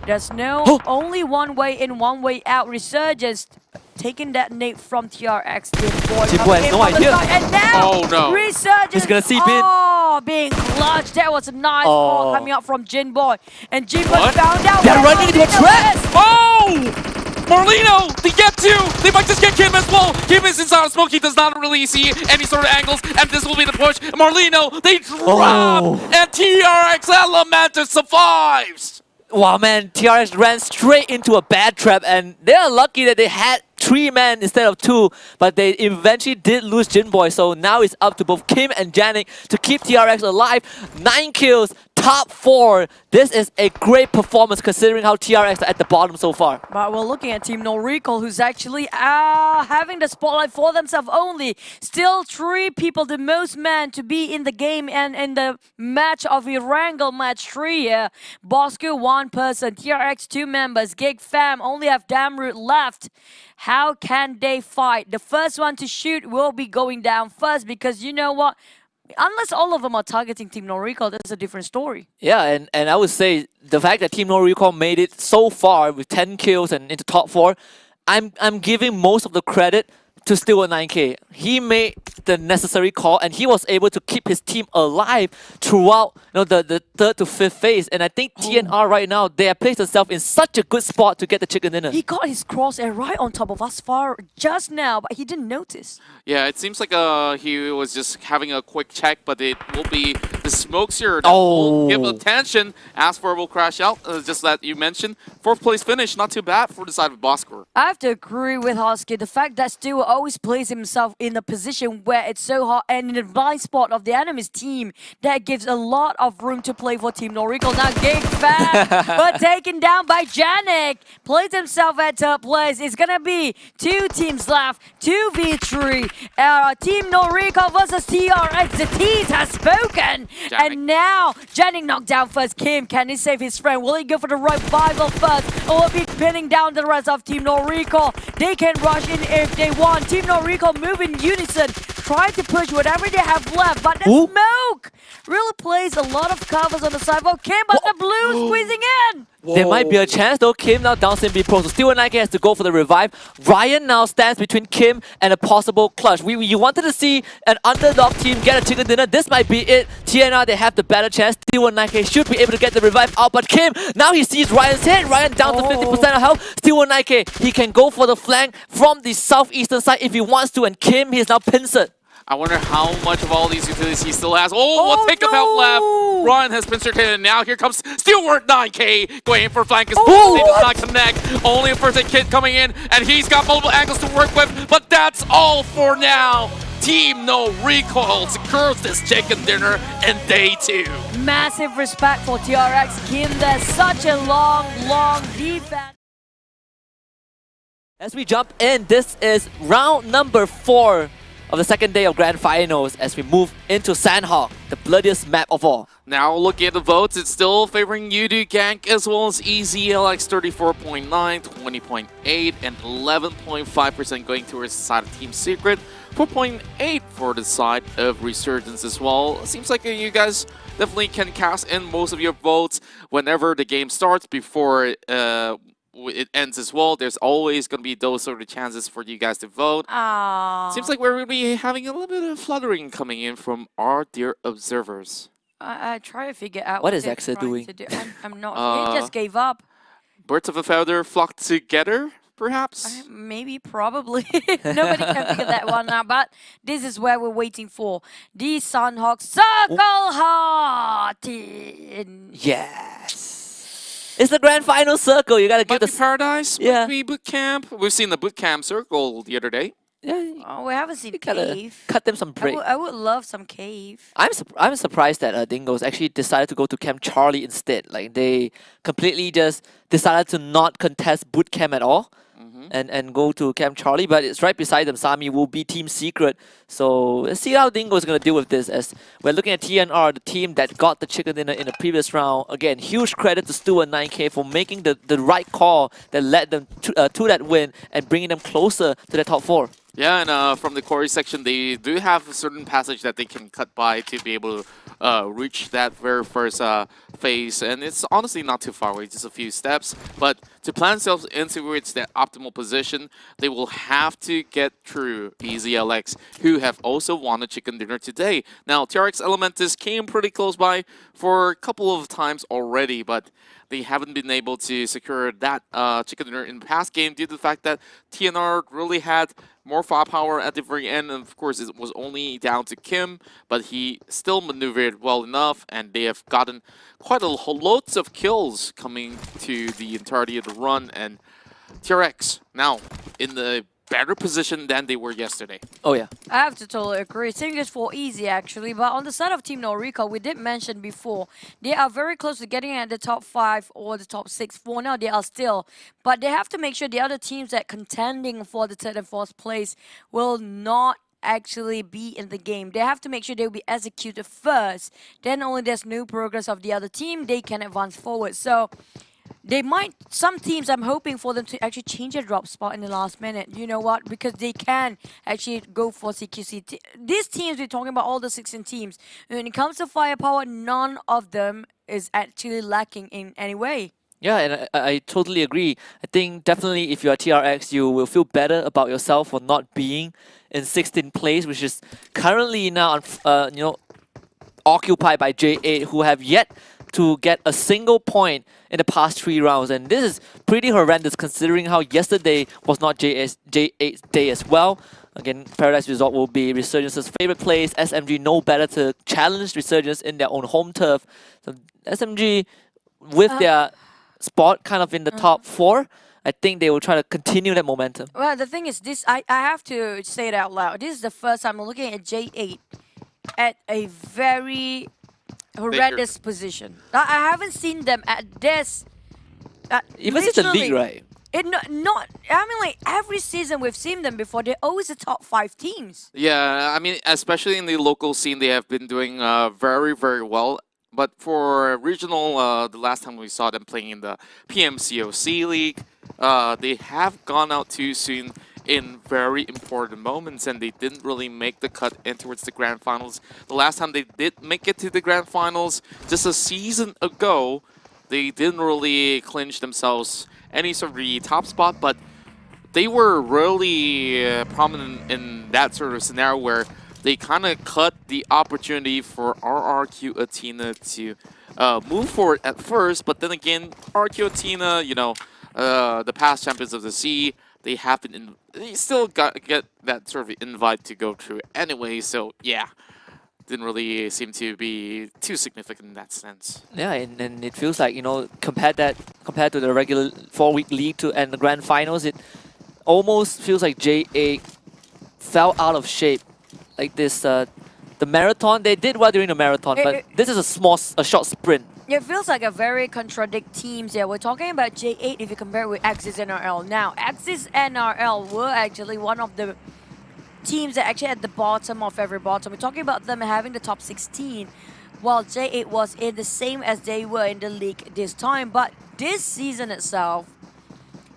There's no only one way in, one way out. Resurgence taking that nade from TRX. Jinboy has no idea. And now Resurgence. He's gonna see Bin. Being clutched. That was a nice ball coming out from Jinboy. And Jinboy found out. They're running into a trap. Marlino, they get 2. They might just get Kim as well. Kim is inside of smoke. He does not really see any sort of angles. And this will be the push. Marlino, they drop. And TRX Elementor survives. wow, man, TRX ran straight into a bad trap, and they are lucky that they had 3 men instead of 2, but they eventually did lose Jinboy, so now it's up to both Kim and Janik to keep TRX alive. 9 kills, top 4. This is a great performance considering how TRX are at the bottom so far. But we're looking at Team No Recall, who's actually having the spotlight for themselves only. Still 3 people, the most men to be in the game and in the match of Erangel match 3 here. Bosco 1 person, TRX 2 members, Gig Fam only have Damroot left. How can they fight? The first one to shoot will be going down first because you know what? Unless all of them are targeting Team No Recall, that's a different story. Yeah, and I would say the fact that Team No Recall made it so far with 10 kills and into top 4, I'm giving most of the credit to Steel 9K. He made the necessary call and he was able to keep his team alive throughout the 3rd to 5th phase. And I think TNR right now, they have placed themselves in such a good spot to get the chicken dinner. He got his crosshair right on top of Asfar just now, but he didn't notice. Yeah, it seems like he was just having a quick check, but it will be the smokes here that will give attention. Asfar will crash out, just that you mentioned. 4th place finish, not too bad for the side of Bosker. I have to agree with Husky. The fact that Steel always plays himself in a position where it's so hot and in the blind spot of the enemy's team, that gives a lot of room to play for Team No Recall. Now Gig Fan, but taken down by Janik, plays himself at 3rd place. It's gonna be 2 teams left, 2v3. Team No Recall versus TRX. The T's has spoken. Janik. And now Janik knocked down first. Kim, can he save his friend? Will he go for the revival first? Or will he be pinning down the rest of Team No Recall? They can rush in if they want. Team No Recall move in unison, try to push whatever they have left, but the smoke really plays a lot of covers on the side for Kim, but the blue squeezing in. There might be a chance though. Kim now down B Pro, so Steel 9K has to go for the revive. Ryan now stands between Kim and a possible clutch. You wanted to see an underdog team get a chicken dinner. This might be it. TNR, they have the better chance. Steel 9K should be able to get the revive out, but Kim, now he sees Ryan's hit. Ryan down to 50% of health. Steel 9K, he can go for the flank from the southeastern side if he wants to, and Kim, he is now pincered. I wonder how much of all these utilities he still has. One tick of health left. Ryan has pincered hit, and now here comes Steelworth 9K going in for flank. His he does not connect. Only a first aid kit coming in, and he's got multiple angles to work with, but that's all for now. Team No Recall secures this chicken dinner in day 2. Massive respect for TRX. Kim, there's such a long defense. As we jump in, this is round number 4 of the second day of Grand Finals as we move into Sandhawk, the bloodiest map of all. Now looking at the votes, it's still favoring Yudu Gank as well as EZLX 34.9, 20.8, and 11.5% going towards the side of Team Secret. 4.8 for the side of Resurgence as well. Seems like you guys definitely can cast in most of your votes whenever the game starts before it ends as well. There's always going to be those sort of chances for you guys to vote. Seems like we're going to be having a little bit of fluttering coming in from our dear observers. I try to figure out what is Exa doing. I'm not. He just gave up. Birds of a feather flock together, perhaps? Maybe, probably. Nobody can figure that one out. But this is where we're waiting for. The Sunhawk Circle Heart. Yes. It's the Grand Final Circle. You gotta give the Paradise. Might be boot camp. We've seen the boot camp circle the other day. Yeah. We haven't seen cave. Cut them some break. I would love some cave. I'm surprised that Dingoes actually decided to go to Camp Charlie instead. Like they completely just decided to not contest boot camp at all. And go to Camp Charlie, but it's right beside them. Sami will be Team Secret. So let's see how Dingo is going to deal with this as we're looking at TNR, the team that got the chicken dinner in the previous round. Again, huge credit to Stu and 9K for making the right call that led them to that win and bringing them closer to the top 4. Yeah, and from the quarry section, they do have a certain passage that they can cut by to be able to reach that very first phase. And it's honestly not too far away, just a few steps. But to plant themselves into its that optimal position, they will have to get through EZLX, who have also won a chicken dinner today. Now, TRX Elementus came pretty close by for a couple of times already, but they haven't been able to secure that chicken dinner in the past game due to the fact that TNR really had more firepower at the very end. And of course, it was only down to Kim, but he still maneuvered well enough, and they have gotten quite loads of kills coming to the entirety of the run. And TRX now in the better position than they were yesterday. Oh yeah. I have to totally agree. Same goes for Easy actually, but on the side of Team Noriko, we did mention before, they are very close to getting at the top 5 or the top 6. For now, they are still, but they have to make sure the other teams that contending for the 3rd and 4th place will not actually be in the game. They have to make sure they will be executed first. Then only there's no progress of the other team, they can advance forward. So they might, some teams, I'm hoping for them to actually change their drop spot in the last minute. You know what? Because they can actually go for CQC. These teams, we're talking about all the 16 teams. When it comes to firepower, none of them is actually lacking in any way. Yeah, and I totally agree. I think definitely if you are TRX, you will feel better about yourself for not being in 16th place, which is currently now, occupied by J8, who have yet to get a single point in the past 3 rounds. And this is pretty horrendous considering how yesterday was not J8's day as well. Again, Paradise Resort will be Resurgence's favorite place. SMG know better to challenge Resurgence in their own home turf. So SMG, with their spot kind of in the top 4, I think they will try to continue that momentum. Well, the thing is, this I have to say it out loud. This is the first time I'm looking at J8 at a very horrendous position. I haven't seen them at this. Even since the league, right? I mean, like every season we've seen them before. They're always the top 5 teams. Yeah, I mean, especially in the local scene, they have been doing very, very well. But for regional, the last time we saw them playing in the PMCOC league, they have gone out too soon in very important moments, and they didn't really make the cut in towards the grand finals. The last time they did make it to the grand finals, just a season ago, they didn't really clinch themselves any sort of the top spot, but they were really prominent in that sort of scenario where they kind of cut the opportunity for RRQ Athena to move forward at first, but then again, RRQ Athena, you know, the past champions of the sea, they haven't. They still get that sort of invite to go through anyway. So yeah, didn't really seem to be too significant in that sense. Yeah, and it feels like, you know, compared to the regular 4-week league and the grand finals, it almost feels like J8 fell out of shape. Like this, the marathon, they did well during the marathon, but this is a short sprint. It feels like a very contradict teams here. We're talking about J8 if you compare it with Axis NRL. Now, Axis NRL were actually one of the teams that actually at the bottom of every bottom. We're talking about them having the top 16, while J8 was in the same as they were in the league this time. But this season itself,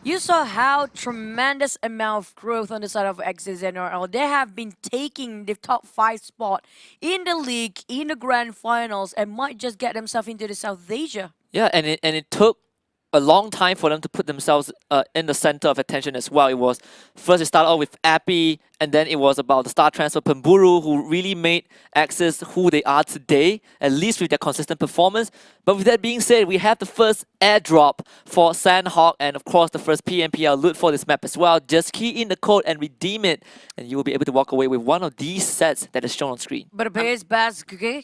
you saw how tremendous amount of growth on the side of Axis NRL. They have been taking the top 5 spot in the league, in the grand finals, and might just get themselves into the South Asia. Yeah, and it took a long time for them to put themselves in the center of attention as well. It was first it started off with Appy, and then it was about the star transfer Pemburu, who really made Axis who they are today, at least with their consistent performance. But with that being said, we have the first airdrop for Sandhawk, and of course the first PMPL loot for this map as well. Just key in the code and redeem it, and you will be able to walk away with one of these sets that is shown on screen. But it is bad, okay?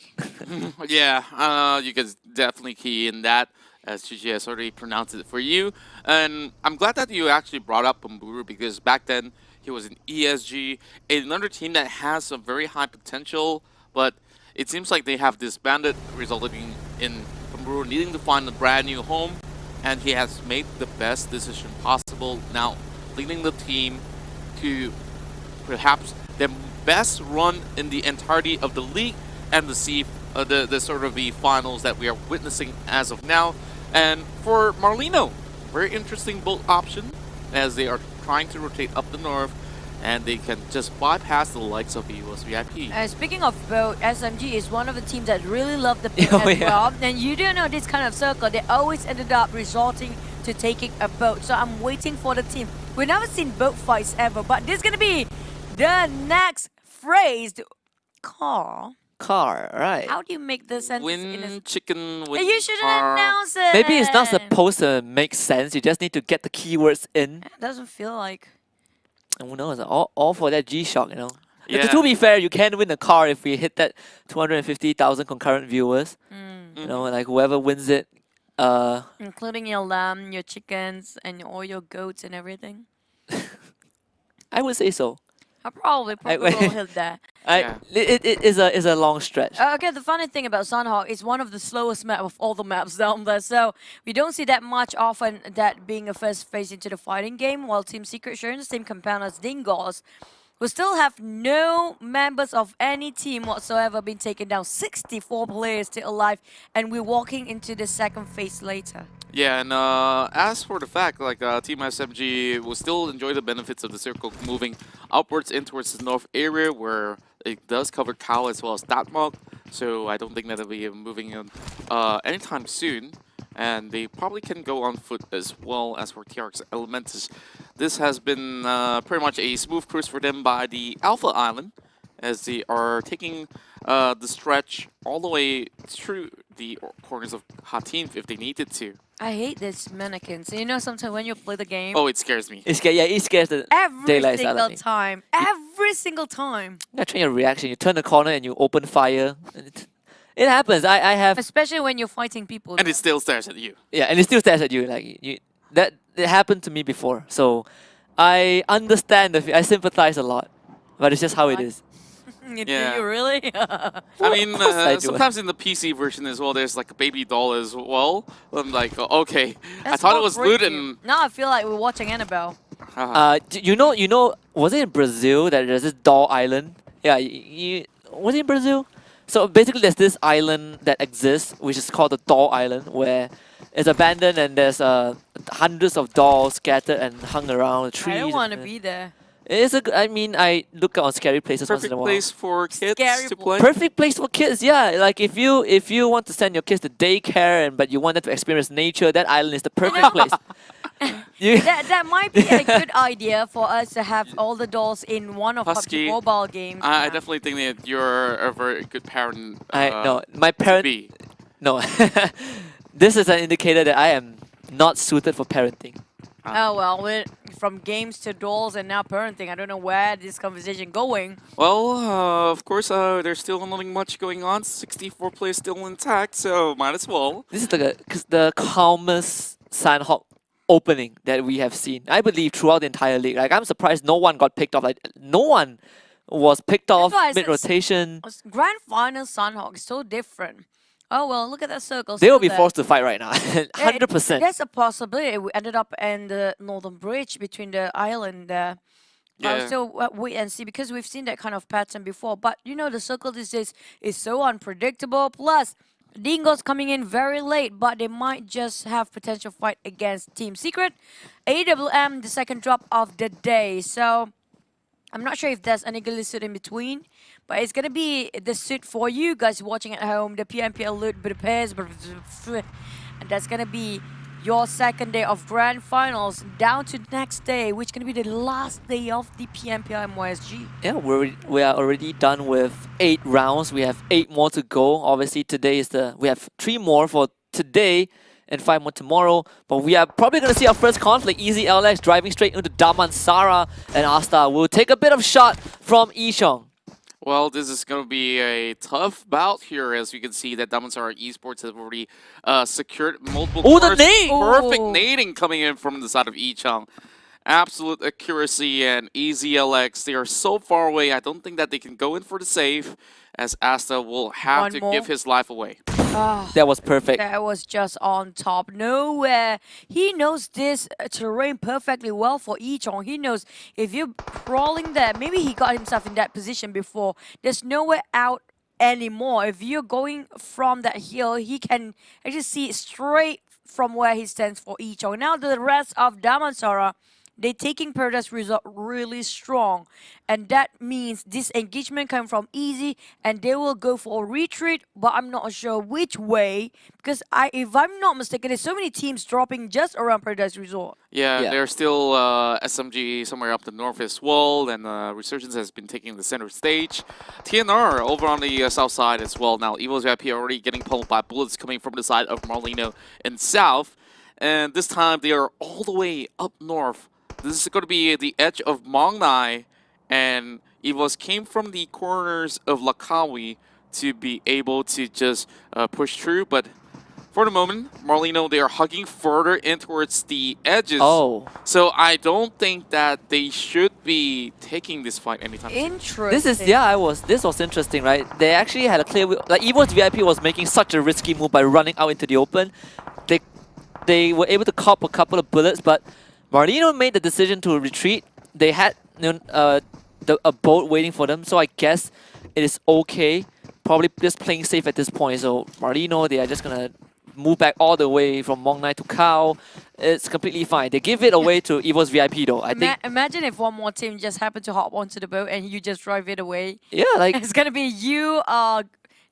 Yeah, you can definitely key in that, as Gigi has already pronounced it for you. And I'm glad that you actually brought up Pemburu, because back then he was in ESG, another team that has some very high potential, but it seems like they have disbanded, resulting in Pemburu needing to find a brand new home, and he has made the best decision possible, now leading the team to perhaps their best run in the entirety of the league and the sort of the finals that we are witnessing as of now. And for Marlino, very interesting bolt option, as they are trying to rotate up the north, and they can just bypass the likes of US VIP. Speaking of boat, SMG is one of the teams that really love the boat as well. And you do know this kind of circle, they always ended up resorting to taking a boat. So I'm waiting for the team. We've never seen boat fights ever, but this is gonna be the next phrase. Car. Right. How do you make the sentence? Win chicken, win You shouldn't car. announce it. Maybe it's not supposed to make sense. You just need to get the keywords in. It doesn't feel like. And who knows? All for that G-Shock, you know. Yeah. To be fair, you can win a car if we hit that 250,000 concurrent viewers. You know, like whoever wins it. Including your lamb, your chickens, and all your goats and everything. I would say so. I probably will hit that. It is a long stretch. Okay, the funny thing about Sunhawk is one of the slowest map of all the maps down there, so we don't see that much often that being a first phase into the fighting game, while Team Secret sharing the same compound as Dingos, who still have no members of any team whatsoever been taken down. 64 players still alive, and we're walking into the second phase later. Yeah, and as for the fact, like Team SMG will still enjoy the benefits of the circle moving upwards in towards the north area where it does cover Kao as well as Datmok. So I don't think that they'll be moving in anytime soon. And they probably can go on foot as well as for TRX Elementus. This has been pretty much a smooth cruise for them by the Alpha Island, as they are taking the stretch all the way through the corners of Hatim if they needed to. I hate these mannequins. You know, sometimes when you play the game, Oh, it scares me. It scares the every daylights out single of me. time, every single time. You train your reaction. You turn the corner and you open fire. It happens. I have Especially when you're fighting people. And it still stares at you. yeah, and it still stares at you. Like that it happened to me before. So I understand. I sympathize a lot, but it's just how it is. Do Yeah. you really? I mean, course I do. sometimes in the PC version as well, there's like a baby doll as well. I'm like, okay, I That's thought it more was creepy. Luden. Now I feel like we're watching Annabelle. You know, was it in Brazil that there's this doll island? Yeah, was it in Brazil? So basically, there's this island that exists, which is called the Doll Island, where it's abandoned and there's hundreds of dolls scattered and hung around the trees. I don't want to and- be there. It's I mean, I look on scary places once in Perfect a while. place for kids Scary to place. play. Perfect place for kids, yeah. Like if you want to send your kids to daycare but you want them to experience nature, that island is the perfect place. That might be a good idea for us to have all the dolls in one of Husky. PUBG Mobile games. I definitely think that you're a very good parent. No, my to parent. be. No, this is an indicator that I am not suited for parenting. Oh well, from games to dolls and now parenting. I don't know where this conversation going. Well, of course, there's still nothing much going on. 64 players still intact, so might as well. This is the calmest Sandhawk opening that we have seen, I believe, throughout the entire league. Like I'm surprised no one got picked off. Like no one was picked off why I said mid-rotation. Grand Final Sunhawk is so different. Oh well, look at that circle. They will still be there. forced to fight right now, 100%. There's a possibility we ended up in the northern bridge between the island there. But Yeah. I'll still wait and see because we've seen that kind of pattern before. But you know, the circle these days is so unpredictable. Plus, Dingo's coming in very late, but they might just have potential fight against Team Secret. AWM, the second drop of the day. So I'm not sure if there's any ghillie suit in between, but it's gonna be the suit for you guys watching at home, the PMPL loot Budapest, and that's gonna be your second day of grand finals down to the next day, which is gonna be the last day of the PMPL MYSG. Yeah, we are already done with 8 rounds. We have 8 more to go. Obviously, today is we have 3 more for today and 5 more tomorrow. But we are probably going to see our first conflict. Easy LX driving straight into Damansara, and Asta will take a bit of shot from Ishong. Well, this is going to be a tough bout here, as we can see that Damansara Esports have already secured multiple Oh, the cores. nade! Perfect Oh. nading coming in from the side of Ichang. Absolute accuracy and easy LX. They are so far away, I don't think that they can go in for the save, as Asta will have One to more. give his life away. Ah. That was perfect. That was just on top. Nowhere. He knows this terrain perfectly well for Ichong. He knows if you're crawling there, maybe he got himself in that position before. There's nowhere out anymore. If you're going from that hill, he can actually see it straight from where he stands for Ichong. Now the rest of Damansara, they're taking Paradise Resort really strong. And that means this engagement come from easy and they will go for a retreat, but I'm not sure which way because if I'm not mistaken, there's so many teams dropping just around Paradise Resort. Yeah, Yeah. there's still SMG somewhere up the northeast wall, and Resurgence has been taking the center stage. TNR over on the south side as well. Now, Evil's VIP already getting pummeled by bullets coming from the side of Marlino in south. And this time, they are all the way up north. This is going to be the edge of Mongnai, and Evos came from the corners of Lakawi to be able to just push through, but for the moment, Marlino, they are hugging further in towards the edges. Oh. So I don't think that they should be taking this fight anytime soon. Interesting. This was interesting, right? They actually had a clear, like Evo's VIP was making such a risky move by running out into the open. They were able to cop a couple of bullets, but Marlino made the decision to retreat. They had a boat waiting for them, so I guess it is okay. Probably just playing safe at this point. So Marlino, they are just gonna move back all the way from Mongnai to Kao. It's completely fine. They give it away to Evo's VIP though. I think. Imagine if one more team just happened to hop onto the boat and you just drive it away. Yeah, like It's gonna be you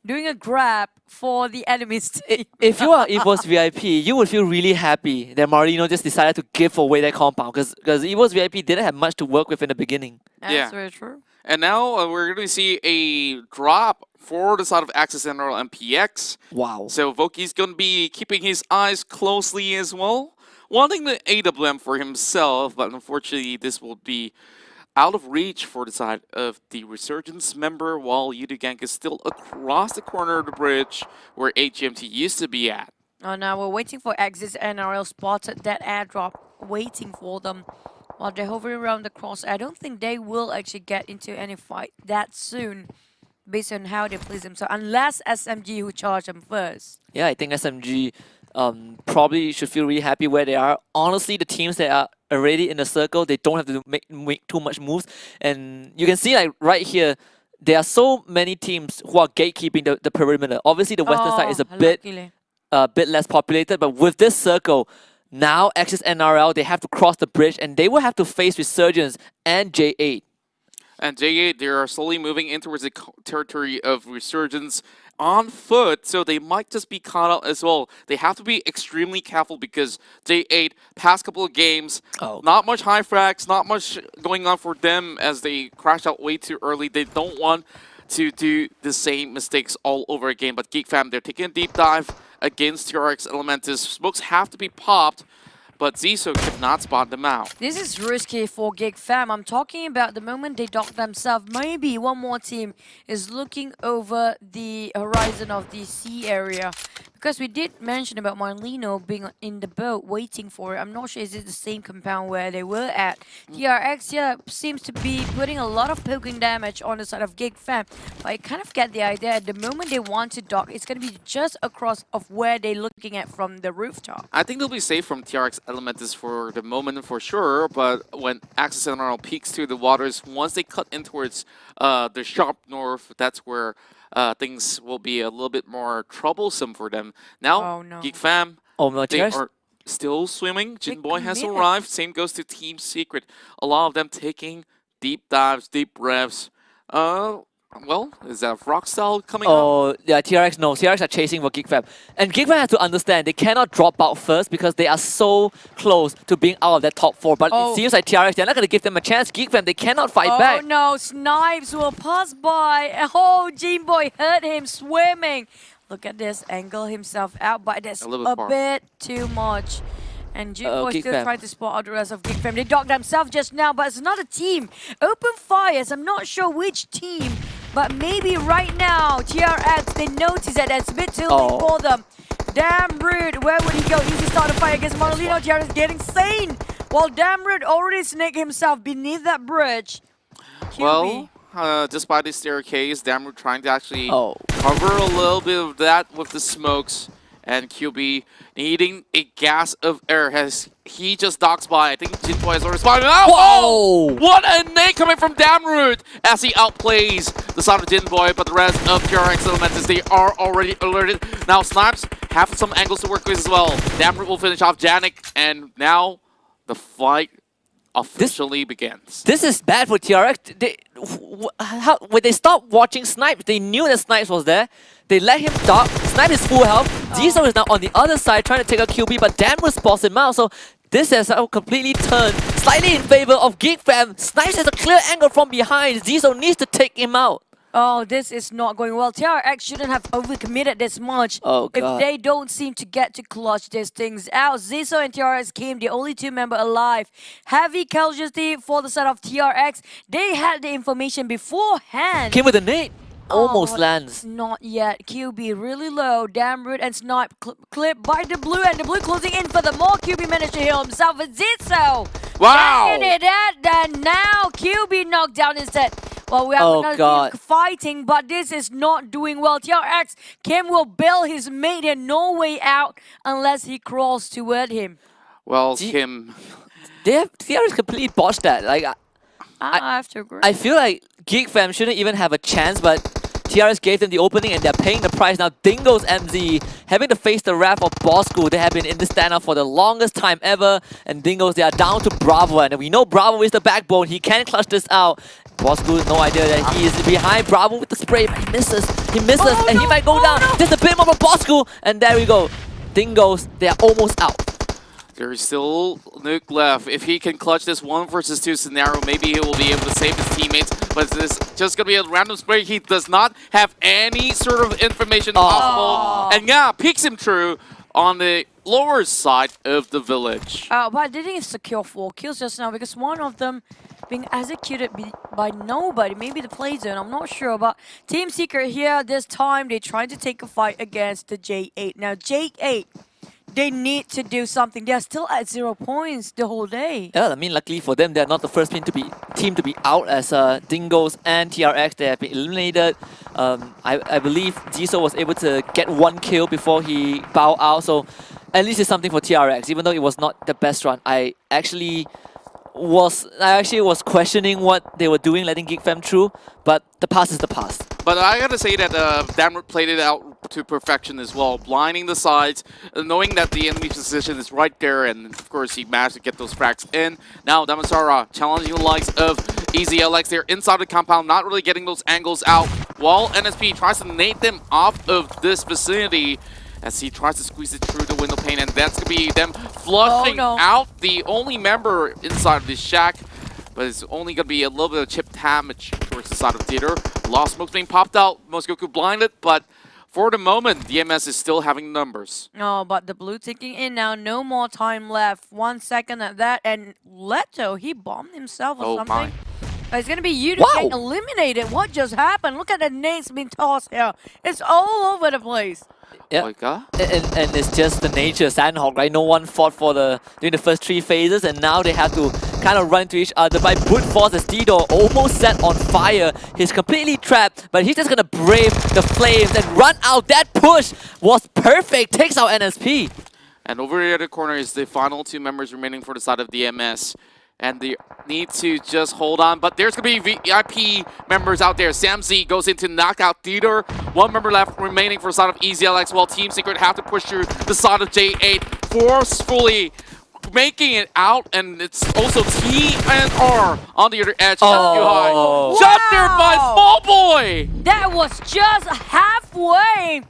doing a grab for the enemy's team. if you are Evo's VIP, you would feel really happy that Marlino just decided to give away that compound because Evo's VIP didn't have much to work with in the beginning. That's very true. And now we're going to see a drop for the side of Axis General and PX. Wow. So Voki's going to be keeping his eyes closely as well, wanting the AWM for himself, but unfortunately this will be out of reach for the side of the Resurgence member, while Yudugank is still across the corner of the bridge where HMT used to be at. Oh, now we're waiting for Axis NRL spotted that airdrop, waiting for them while they're hovering around the cross. I don't think they will actually get into any fight that soon based on how they please them. So unless SMG who charge them first. Yeah, I think SMG probably should feel really happy where they are. Honestly, the teams that are already in the circle, they don't have to make too much moves. And you can see like right here, there are so many teams who are gatekeeping the perimeter. Obviously, the western side is a bit less populated, but with this circle, now Axis NRL, they have to cross the bridge and they will have to face Resurgence and J8. And J8, they are slowly moving in towards the territory of Resurgence on foot, so they might just be caught up as well. They have to be extremely careful because J8, past couple of games, not much high frags, not much going on for them as they crash out way too early. They don't want to do the same mistakes all over again, but Geek Fam, they're taking a deep dive against TRX Elementus. Smokes have to be popped, but Ziso could not spot them out. This is risky for Geek Fam. I'm talking about the moment they dock themselves. Maybe one more team is looking over the horizon of the sea area. Because we did mention about Marlino being in the boat waiting for it. I'm not sure is it the same compound where they were at. TRX here seems to be putting a lot of poking damage on the side of Geek Fam. But I kind of get the idea. At the moment they want to dock, it's going to be just across of where they're looking at from the rooftop. I think they'll be safe from TRX Elementus for the moment for sure, but when Axis NRL peeks through the waters, once they cut in towards the sharp north, that's where things will be a little bit more troublesome for them. Now, Geek Fam, they are still swimming. Jin Boy has arrived. Same goes to Team Secret. A lot of them taking deep dives, deep breaths. Well, is that Rockstyle coming up? Oh, yeah, TRX, no. TRX are chasing for Geek Fam. And Geek Fam has to understand, they cannot drop out first because they are so close to being out of that top 4. But it seems like TRX, they're not going to give them a chance. Geek Fam, they cannot fight back. Oh no, Snipes will pass by. Oh, Jin Boy hurt him swimming. Look at this, angle himself out, but that's a bit too much. And Jin Boy still trying to spot out the rest of Geek Fam. They docked themselves just now, but it's another team. Open fires, I'm not sure which team. But maybe right now, TRX, they notice that that's a bit too late for them. Damn Rude, where would he go? Easy start a fight against Marlino. TRX getting sane. While Damn Rude already snaked himself beneath that bridge. Well, just by the staircase, Damn Rude trying to actually cover a little bit of that with the smokes. And QB needing a gas of air as he just docks by. I think Jin Boy has already spotted him. Whoa! What a nade coming from Damroot as he outplays the side of Jin Boy, but the rest of TRX Elementus, they are already alerted. Now Snipes have some angles to work with as well. Damroot will finish off Janik, and now the fight officially begins. This is bad for TRX. When they stopped watching Snipes, they knew that Snipes was there. They let him stop. Snipes is full health. Ziso is now on the other side trying to take a QB, but Damru spots him out. So this has now completely turned slightly in favor of Geek Fam. Snipes has a clear angle from behind. Ziso needs to take him out. Oh, this is not going well. TRX shouldn't have overcommitted this much. Oh, God. If they don't seem to get to clutch these things out. Ziso and TRX came the only two members alive. Heavy casualty for the side of TRX. They had the information beforehand. Came with a nade. Almost lands. Not yet. QB really low. Damn Root and Snipe clipped by the blue, and the blue closing in for the more. QB managed to heal himself with Ziso. Wow! It at, and now QB knocked down instead. Well, we have another team fighting, but this is not doing well. TRX, Kim will bail his mate and no way out unless he crawls toward him. Well, Kim... TRX completely botched that. Like, I have to agree. I feel like Geek Fam shouldn't even have a chance, but TRX gave them the opening and they're paying the price. Now Dingo's MZ having to face the wrath of Bosco. They have been in this standoff for the longest time ever, and Dingo's, they are down to Bravo, and we know Bravo is the backbone. He can clutch this out. Bosco has no idea that he is behind Bravo with the spray, but he misses. He misses, and he might go down. Just a bit more of Bosco, and there we go. Dingo's, they are almost out. There's still Nuke left. If he can clutch this 1 versus 2 scenario, maybe he will be able to save his teammates. But this is just going to be a random spray. He does not have any sort of information possible. And yeah, peeks him through on the lower side of the village. But they didn't secure 4 kills just now because one of them being executed by nobody. Maybe the play zone, I'm not sure. But Team Secret here, this time, they tried to take a fight against the J8. Now, J8, they need to do something. They're still at 0 points the whole day. Yeah, I mean, luckily for them, they're not the first team to be out, as Dingo's and TRX, they have been eliminated. I believe Ziso was able to get 1 kill before he bowed out, so at least it's something for TRX. Even though it was not the best run, I actually was questioning what they were doing, letting Geek Fam through, but the past is the past. But I gotta say that Damroot played it out to perfection as well, blinding the sides, knowing that the enemy position is right there, and of course he managed to get those fracks in. Now Damansara challenging the likes of EasyLX. They're inside the compound, not really getting those angles out, while NSP tries to nade them off of this vicinity as he tries to squeeze it through the window pane, and that's gonna be them flushing out the only member inside of this shack. But it's only going to be a little bit of chip damage towards the side of theater. Lost smokes being popped out. Moskoku blinded, but for the moment, DMS is still having numbers. Oh, but the blue ticking in now. No more time left. 1 second at that. And Leto, he bombed himself or something. It's going to be you getting eliminated. What just happened? Look at the nades being tossed here. It's all over the place. Yeah, and it's just the nature of Sandhawk, right? No one fought during the first 3 phases, and now they have to kind of run to each other by brute force as Dido almost set on fire. He's completely trapped, but he's just gonna brave the flames and run out. That push was perfect, takes out NSP. And over here at the corner is the final 2 members remaining for the side of DMS. And they need to just hold on. But there's going to be VIP members out there. Sam Z goes into knockout theater. 1 member left remaining for the side of EasyLX, while Team Secret have to push through the side of J8, forcefully making it out. And it's also TNR on the other edge. Oh. Shot there by Small Boy. That was just halfway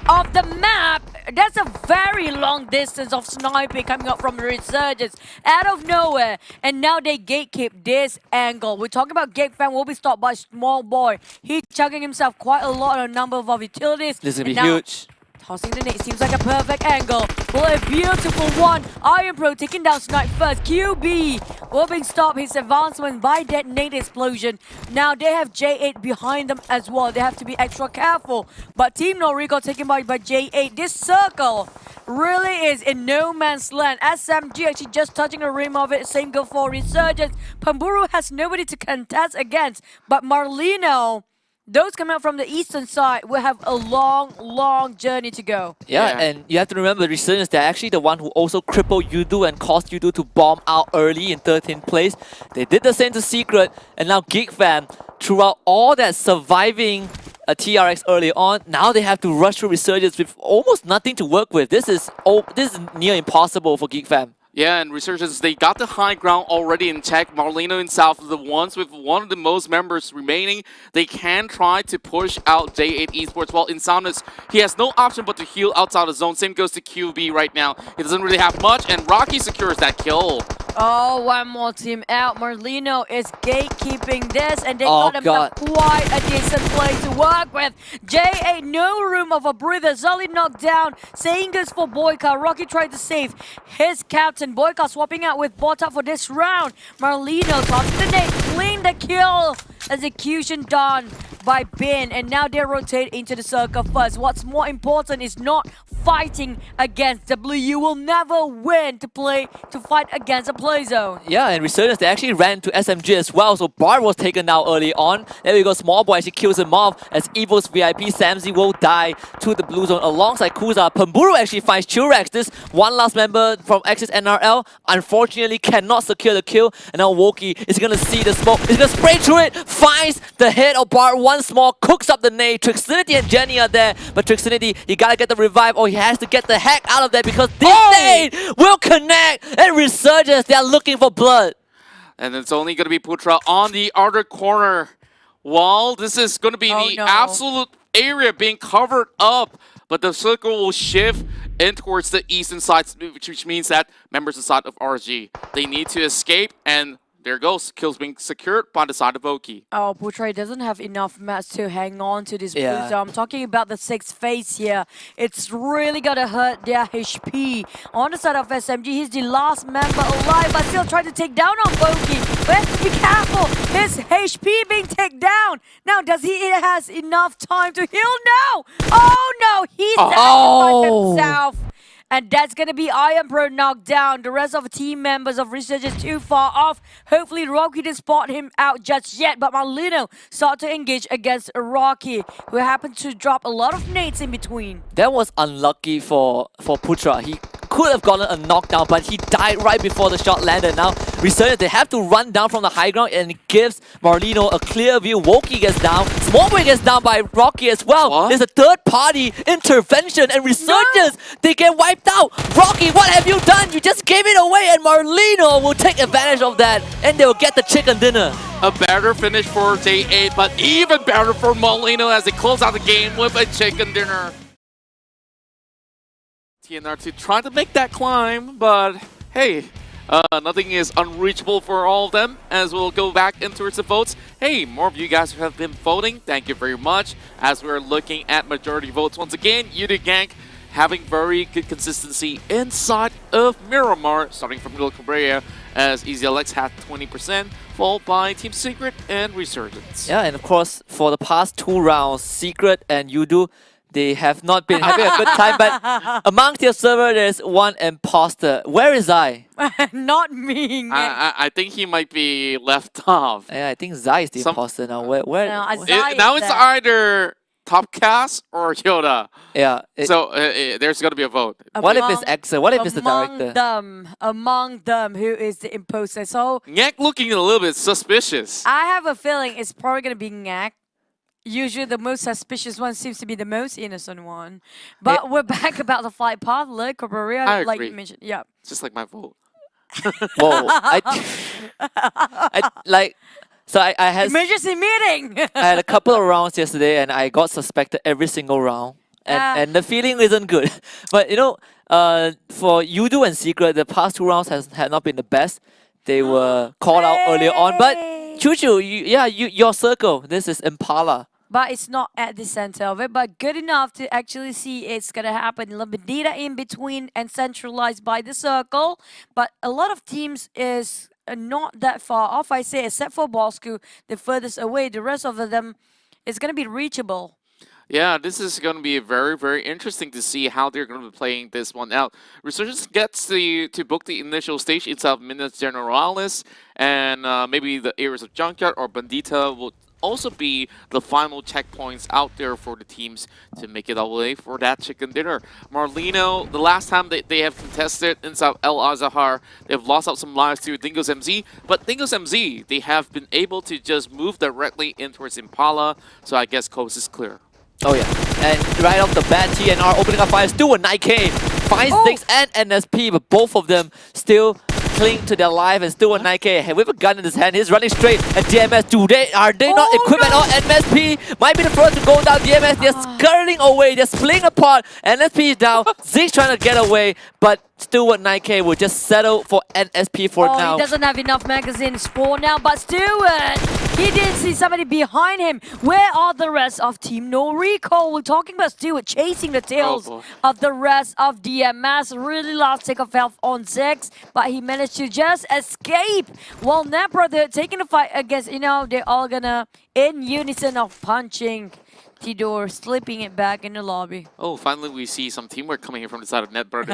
of the map. That's a very long distance of sniping coming up from the Resurgence out of nowhere. And now they gatekeep this angle. We're talking about Geek Fam will be stopped by Small Boy. He's chugging himself quite a lot on a number of utilities. This is going to be huge. Tossing the nade seems like a perfect angle. Well, a beautiful one. Iron Pro taking down Snipe first. QB will be stopped his advancement by that nade explosion. Now they have J8 behind them as well. They have to be extra careful. But Team Noriko taken by J8. This circle really is in no man's land. SMG actually just touching the rim of it. Same go for Resurgence. Pamburu has nobody to contest against. But Marlino, those coming out from the eastern side will have a long, long journey to go. Yeah, and you have to remember the Resurgence, they're actually the one who also crippled Yudu and caused Yudu to bomb out early in 13th place. They did the same to Secret, and now Geek Fam, throughout all that surviving TRX early on, now they have to rush through Resurgence with almost nothing to work with. This is near impossible for Geek Fam. Yeah, and Resurgence, they got the high ground already in check. Marlino in South are the ones with one of the most members remaining. They can try to push out J8 Esports. While Insomnus, he has no option but to heal outside the zone. Same goes to QB right now. He doesn't really have much, and Rocky secures that kill. Oh, one more team out. Marlino is gatekeeping this, and they Oh, got him God. quite a decent play to work with. J8, no room of a breather. Zully knocked down. Same goes for Boyka. Rocky tried to save his captain. Boyka swapping out with Bota for this round. Marlino tossing the nade, clean the kill. Execution done by Bin, and now they rotate into the circle first. What's more important is not fighting against W. You will never win to fight against a play zone. Yeah, and Resurgence, they actually ran to SMG as well, so Bart was taken out early on. There we go, Small Boy actually kills him off as Evo's VIP Samzy will die to the blue zone alongside Kuza. Pamburu actually finds Churex, this one last member from Axis NRL, unfortunately cannot secure the kill, and now Woki is gonna see the smoke, he's gonna spray through it, finds the head of Bart once more, cooks up the nade. Trixinity and Jenny are there, but Trixinity, he gotta get the revive or he has to get the heck out of there because this nade will connect, and Resurgence, they are looking for blood. And it's only going to be Putra on the other corner. Well, this is going to be the absolute area being covered up, but the circle will shift in towards the eastern side, which means that members inside of RG, they need to escape, and there goes. Kills being secured by the side of Oki. Oh, Putra doesn't have enough mats to hang on to this blue Yeah. zone. I'm talking about the 6th phase here. It's really gonna hurt their HP. On the side of SMG, he's the last member alive, but still trying to take down on Boki. We have to be careful. His HP being taken down. Now, does he has enough time to heal? No! Oh no! He sacrificed himself. And that's going to be Iron Pro knocked down. The rest of the team members of Resurgence too far off. Hopefully Rocky didn't spot him out just yet. But Marlino start to engage against Rocky, who happened to drop a lot of nades in between. That was unlucky for Putra. He could have gotten a knockdown, but he died right before the shot landed. Now, Resurgence, they have to run down from the high ground, and it gives Marlino a clear view. Woki gets down. Smallboy gets down by Rocky as well. What? There's a third-party intervention, and Resurgence, they get wiped out. Rocky, what have you done? You just gave it away, and Marlino will take advantage of that, and they will get the chicken dinner. A better finish for J8, but even better for Molino as they close out the game with a chicken dinner. TNR to try to make that climb, but hey, nothing is unreachable for all of them as we'll go back into the votes. Hey, more of you guys who have been voting, thank you very much. As we're looking at majority votes once again, Ikuti Gank having very good consistency inside of Miramar, starting from Middle Cabrera, as EasyLX had 20%, followed by Team Secret and Resurgence. Yeah, and of course, for the past 2 rounds, Secret and Yudu, they have not been having a good time, but amongst your server, there's one imposter. Where is I? Not me. I think he might be left off. Yeah, I think Zai is the imposter now. Where? No, Zai is Now it's there. either Topcast or Yoda. Yeah. So there's going to be a vote. What if it's Exa? What if it's the director? Among them, who is the imposter? So Ngek looking a little bit suspicious. I have a feeling it's probably gonna be Ngak. Usually the most suspicious one seems to be the most innocent one. But we're back about the flight path. Look, Cabrera, I like agree. you mentioned. Yeah. Just like my vote. Whoa. I had Emergency meeting! I had a couple of rounds yesterday, and I got suspected every single round, and the feeling isn't good. But you know, for Yudu and Secret, the past 2 rounds had not been the best. They were called out earlier on, but Chuchu, your circle. This is Impala. But it's not at the center of it, but good enough to actually see it's gonna happen. A little bit data in between and centralized by the circle. But a lot of teams is not that far off, I say, except for Bosku, the furthest away. The rest of them is gonna be reachable. Yeah, this is going to be very, very interesting to see how they're going to be playing this one out. Resurgence gets to book the initial stage itself, Minas Generalis, and maybe the areas of Junkyard or Bandita will also be the final checkpoints out there for the teams to make it all the way for that chicken dinner. Marlino, the last time they have contested inside El Azahar, they've lost out some lives to Dingo's MZ, but Dingo's MZ, they have been able to just move directly in towards Impala, so I guess coast is clear. Oh yeah, and right off the bat, TNR opening up fire, still a 9K, finds Six and NSP, but both of them still cling to their life and still a 9K. With a gun in his hand, he's running straight at DMS. Are they not equipped at all? NSP might be the first to go down. DMS, they're skirting away, they're splitting apart. NSP is down, Zig's trying to get away, but still with 9K will just settle for NSP for now. He doesn't have enough magazines for now, but Stewart, he didn't see somebody behind him. Where are the rest of Team No Recall? We're talking about Stewart chasing the tails of the rest of DMS. Really lost take of health on Ziggs, but he managed to just escape. While Nebra, they're taking the fight against, they're all gonna in unison of punching Tidor, slipping it back in the lobby. Oh, finally we see some teamwork coming here from the side of Netbird.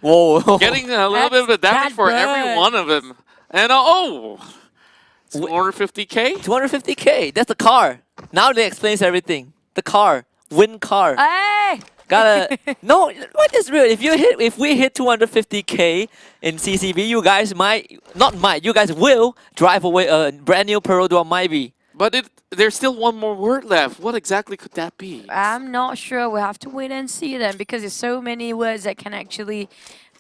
Whoa. Getting a little bit of the damage for every one of them. And 250k? 250k, that's the car. Now that explains everything. The car, win car. Hey! Gotta no. What is real? If we hit 250k in CCB, you guys you guys will drive away a brand new Pearl Door Maybe. But there's still one more word left. What exactly could that be? I'm not sure. We'll have to wait and see then, because there's so many words that can actually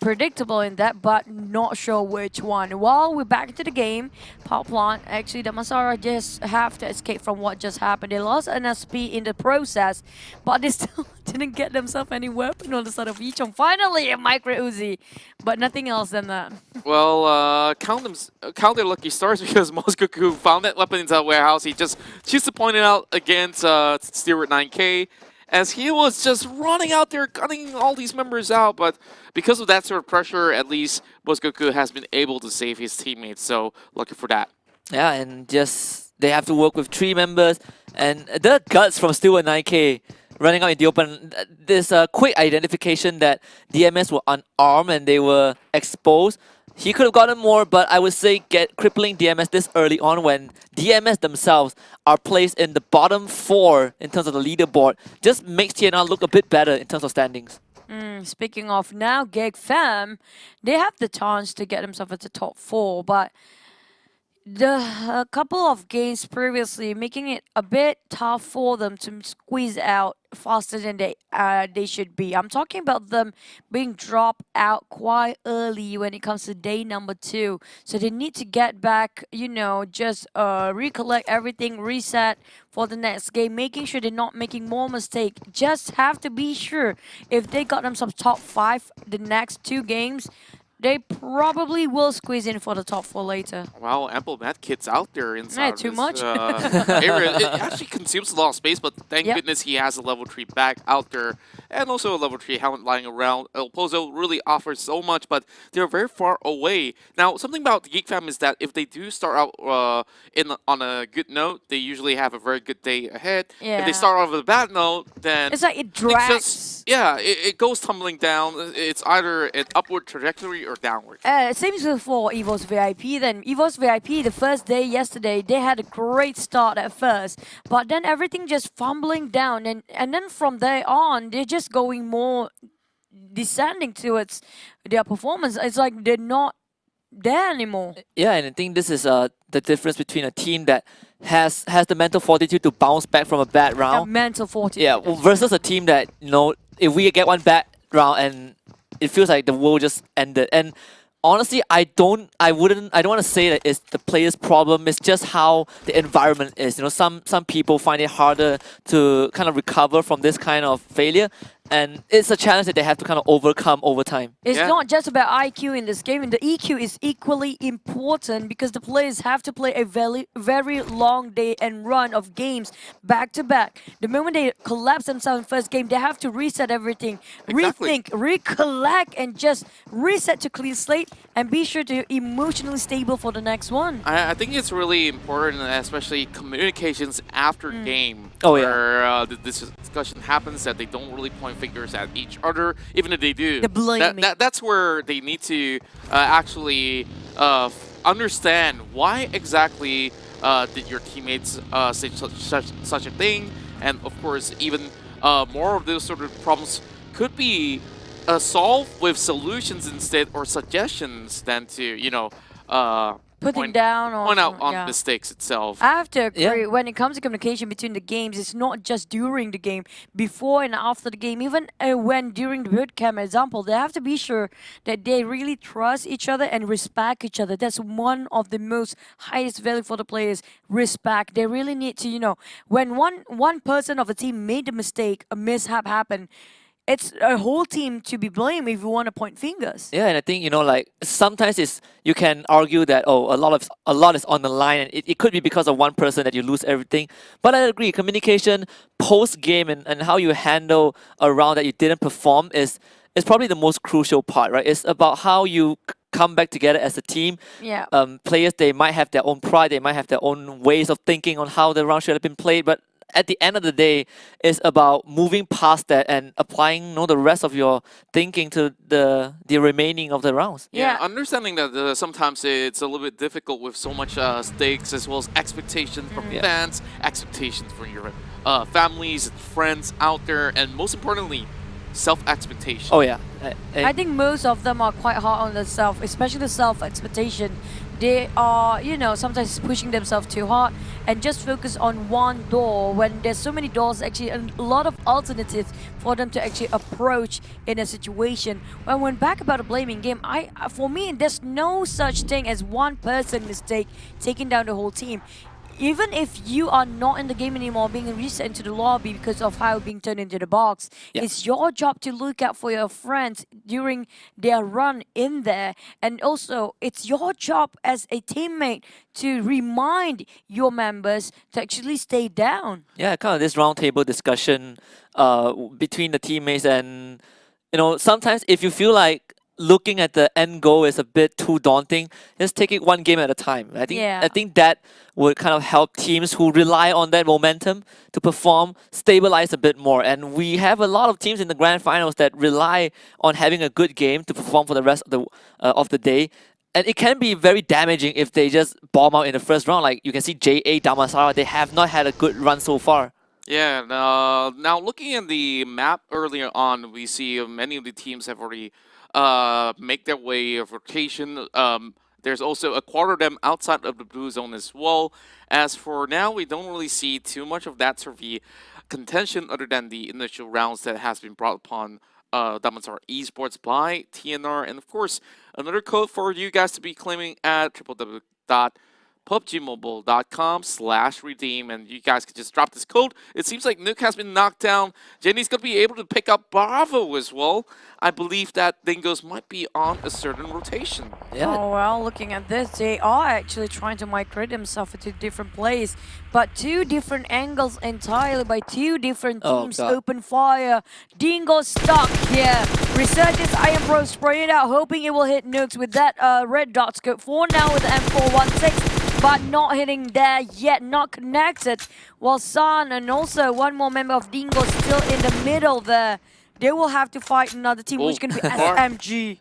predictable in that, but not sure which one. While we're back to the game, power plant, actually the Masara just have to escape from what just happened. They lost NSP in the process, but they still didn't get themselves any weapon on the side of Yichong. Finally a micro Uzi, but nothing else than that. Well, count their lucky stars, because Moscow found that weapon inside the warehouse. He just chooses to point it out against Stewart 9K, as he was just running out there, cutting all these members out. But because of that sort of pressure, at least Moscow has been able to save his teammates. So lucky for that. Yeah, and just they have to work with 3 members, and the guts from Stewart 9K running out in the open. There's a quick identification that DMS were unarmed and they were exposed. He could have gotten more, but I would say crippling DMS this early on when DMS themselves are placed in the bottom 4 in terms of the leaderboard just makes TNR look a bit better in terms of standings. Speaking of now, Gig Fam, they have the chance to get themselves into top 4, but a couple of games previously making it a bit tough for them to squeeze out faster than they should be. I'm talking about them being dropped out quite early when it comes to day number 2. So they need to get back, just recollect everything, reset for the next game, making sure they're not making more mistakes. Just have to be sure if they got themselves top 5 the next 2 games, they probably will squeeze in for the top 4 later. Wow, ample med kits out there inside too this, much. area. It actually consumes a lot of space, but thank goodness he has a level 3 bag out there, and also a level 3 helmet lying around. El Pozo really offers so much, but they're very far away. Now, something about the Geek Fam is that if they do start out on a good note, they usually have a very good day ahead. Yeah. If they start off with a bad note, then it's like it drags. It goes tumbling down. It's either an upward trajectory or downward. Same for EVOS VIP then. EVOS VIP, the first day yesterday, they had a great start at first, but then everything just fumbling down, and then from there on, they're just going more descending towards their performance. It's like they're not there anymore. Yeah, and I think this is the difference between a team that has the mental fortitude to bounce back from a bad round. Mental fortitude. Yeah, versus a team that, if we get one bad round and it feels like the world just ended. And honestly, I don't want to say that it's the player's problem. It's just how the environment is. Some people find it harder to kind of recover from this kind of failure, and it's a challenge that they have to kind of overcome over time. It's not just about IQ in this game, and the EQ is equally important because the players have to play a very, very long day and run of games back to back. The moment they collapse themselves in first game, they have to reset everything, rethink, recollect, and just reset to clean slate and be sure to emotionally stable for the next one. I think it's really important, especially communications after game. Oh, where this discussion happens, that they don't really point fingers at each other, even if they do. The blaming. That's where they need to actually understand why exactly did your teammates say such a thing, and of course, even more of those sort of problems could be solved with solutions instead, or suggestions, than to putting down or point out on yeah. mistakes itself. I have to agree. Yeah. When it comes to communication between the games, it's not just during the game, before and after the game. Even when during the boot camp example, they have to be sure that they really trust each other and respect each other. That's one of the most highest value for the players. Respect. They really need to, when one person of the team made a mistake, a mishap happened, it's a whole team to be blamed if you want to point fingers. Yeah, and I think like sometimes you can argue that a lot is on the line, and it could be because of one person that you lose everything. But I agree, communication post game and how you handle a round that you didn't perform is probably the most crucial part, right? It's about how you come back together as a team. Yeah. Players, they might have their own pride, they might have their own ways of thinking on how the round should have been played, but at the end of the day, it's about moving past that and applying the rest of your thinking to the remaining of the rounds. Yeah, understanding that sometimes it's a little bit difficult with so much stakes as well as expectations from fans, expectations from your families and friends out there, and most importantly, self-expectation. Oh yeah. I think most of them are quite hard on themselves, especially the self-expectation. They are, sometimes pushing themselves too hard and just focus on one door when there's so many doors, actually a lot of alternatives for them to actually approach in a situation. When I went back about a blaming game, for me, there's no such thing as one person mistake taking down the whole team. Even if you are not in the game anymore, being reset into the lobby because of how being turned into the box, it's your job to look out for your friends during their run in there. And also, it's your job as a teammate to remind your members to actually stay down. Yeah, kind of this roundtable discussion between the teammates, and sometimes if you feel like looking at the end goal is a bit too daunting, just take it one game at a time. I think that would kind of help teams who rely on that momentum to perform, stabilize a bit more. And we have a lot of teams in the grand finals that rely on having a good game to perform for the rest of the day. And it can be very damaging if they just bomb out in the first round. Like you can see JA, Damansara, they have not had a good run so far. Yeah, now looking at the map earlier on, we see many of the teams have already make their way of rotation. There's also a quarter of them outside of the blue zone as well. As for now, we don't really see too much of that sort of the contention other than the initial rounds that has been brought upon Damansara Esports by TNR. And of course, another code for you guys to be claiming at www.pubgmobile.com/redeem, and you guys can just drop this code. It seems like Nuke has been knocked down. Jenny's going to be able to pick up Bravo as well. I believe that Dingos might be on a certain rotation. Yeah. Oh, well, looking at this, they are actually trying to migrate themselves into different plays, but two different angles entirely by two different teams. Open fire. Dingo stuck here. Resurgence Iron Pro spray it out, hoping it will hit Nukes with that red dot scope. For now with the M416, but not hitting there yet, not connected. While San and also one more member of Dingo still in the middle there. They will have to fight another team, which can be SMG.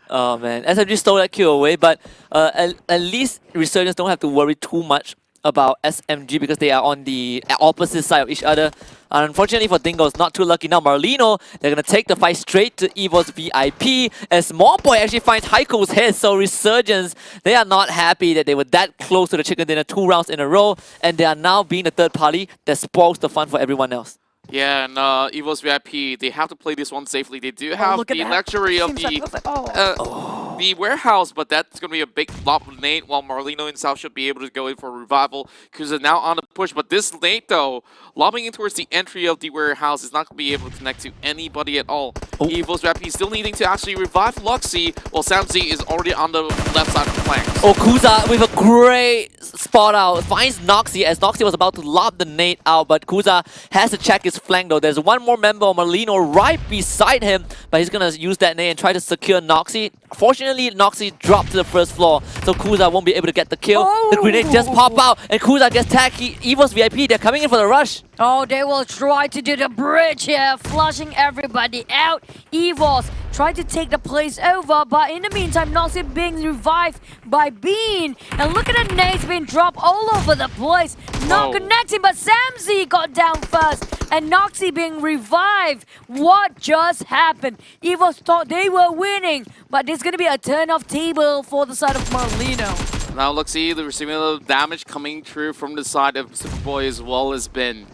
Oh man, SMG stole that kill away, but at least Resurgence don't have to worry too much about SMG because they are on the opposite side of each other. Unfortunately for Dingo's, not too lucky now. Marlino, they're going to take the fight straight to EVO's VIP as Smallboy actually finds Heiko's head. So Resurgence, they are not happy that they were that close to the chicken dinner 2 rounds in a row, and they are now being the third party that spoils the fun for everyone else. Yeah, and EVO's VIP, they have to play this one safely. They do have the luxury of the warehouse, but that's going to be a big flop with Nate, while Marlino himself should be able to go in for a revival. Kuza now on the push, but this Nate, though, lobbing in towards the entry of the warehouse, is not going to be able to connect to anybody at all. EVO's VIP still needing to actually revive Luxy, while Samzy is already on the left side of the flank. Oh, Kuza with a great spot out, finds Noxy as Noxy was about to lob the Nate out, but Kuza has to check his flank though. There's one more member of Marlino right beside him, but he's gonna use that nade and try to secure Noxy. Fortunately, Noxy dropped to the first floor, so Kuza won't be able to get the kill. The grenade just pop out, and Kuza gets tagged. EVO's VIP, they're coming in for the rush. Oh, they will try to do the bridge here, flushing everybody out. EVO's try to take the place over, but in the meantime, Noxy being revived by Bean. And look at the nades being dropped all over the place. Not connecting, but Samzy got down first. And Noxy being revived. What just happened? EVO's thought they were winning, but there's going to be a turn of table for the side of Marlino. Now let's see the receiving a little damage coming through from the side of Superboy as well as Ben.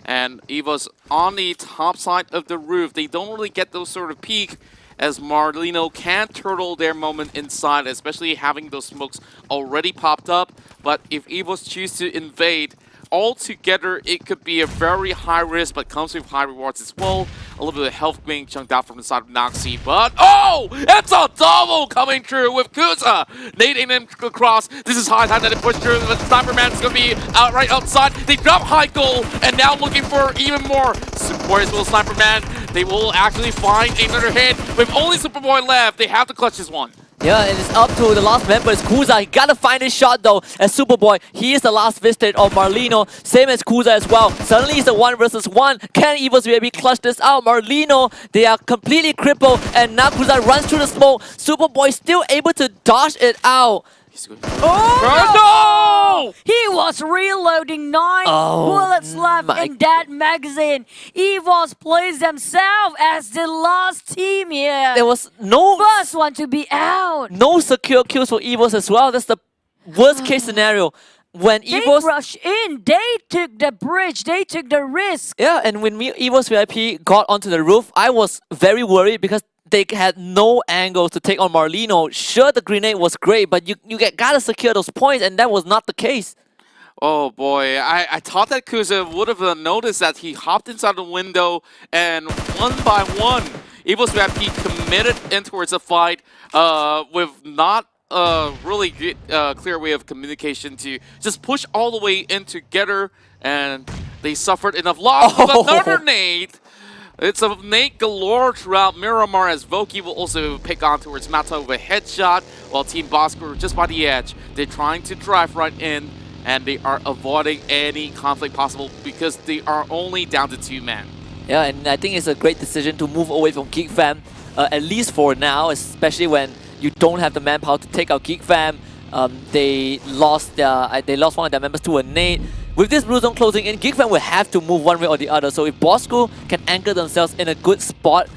And Evo's on the top side of the roof. They don't really get those sort of peak as Marlino can't turtle their moment inside, especially having those smokes already popped up. But if Evos choose to invade, altogether it could be a very high risk, but comes with high rewards as well. A little bit of health being chunked out from the side of Noxy, but oh! It's a double coming through with Kuza! Nading him across. This is high time that it pushed through, but Sniper Man's gonna be right outside. They drop high goal, and now looking for even more. Superboy as well, Sniper Man. They will actually find another hit. With only Superboy left, they have to clutch this one. Yeah, and it's up to the last member, it's Kuza. He gotta find his shot though. As Superboy, he is the last visitor of Marlino. Same as Kuza as well. Suddenly it's a 1 versus 1. Can Evos maybe clutch this out? Marlino, they are completely crippled. And now Kuza runs through the smoke. Superboy still able to dodge it out. Oh no! He was reloading 9 bullets left in that magazine. Evos plays themselves as the last team here. There was no first one to be out. No secure kills for Evos as well. That's the worst case scenario. When Evos rushed in, they took the bridge, they took the risk. Yeah, and when Evos VIP got onto the roof, I was very worried because they had no angles to take on Marlino. Sure, the grenade was great, but you gotta secure those points, and that was not the case. Oh boy, I thought that Kuza would have noticed that he hopped inside the window, and one by one, Evos VIP committed in towards the fight with not really clear way of communication to just push all the way in together, and they suffered enough loss with another nade. It's a nade galore throughout Miramar as Voki will also pick on towards Mata with a headshot, while Team Bosco just by the edge. They're trying to drive right in, and they are avoiding any conflict possible because they are only down to 2 men. Yeah, and I think it's a great decision to move away from Geek Fam, at least for now, especially when you don't have the manpower to take out Geek Fam. They lost one of their members to a nade. With this blue zone closing in, Geek Fam will have to move one way or the other. So if Bosco can anchor themselves in a good spot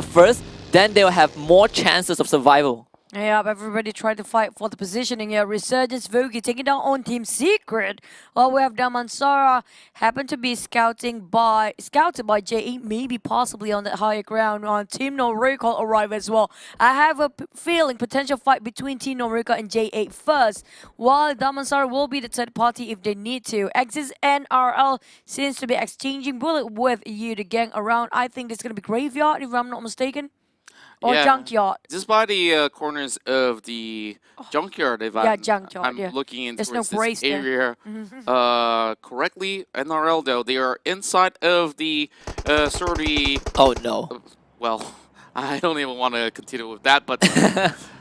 first, then they'll have more chances of survival. Yeah, everybody tried to fight for the positioning here. Resurgence Vogi taking down on Team Secret. Well, we have Damansara happened to be scouted by J8, maybe possibly on that higher ground. On Team Noriko arrive as well. I have a feeling potential fight between Team Noriko and J8 first, while Damansara will be the third party if they need to. Axis NRL seems to be exchanging bullet with you, the gang around. I think this is going to be Graveyard, if I'm not mistaken. Or Junkyard. Just by the corners of the Junkyard, if I'm looking into this area correctly. NRL, though, they are inside of the sort of the... Oh, no. Well, I don't even want to continue with that, but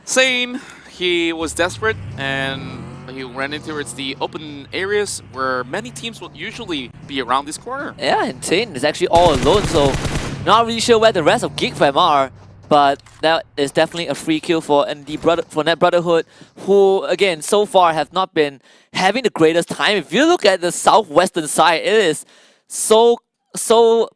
Sane, he was desperate, and he ran into towards the open areas where many teams would usually be around this corner. Yeah, and Sane is actually all alone, so not really sure where the rest of Geek Fam are. But that is definitely a free kill for Net Brotherhood, who, again, so far have not been having the greatest time. If you look at the southwestern side, it is so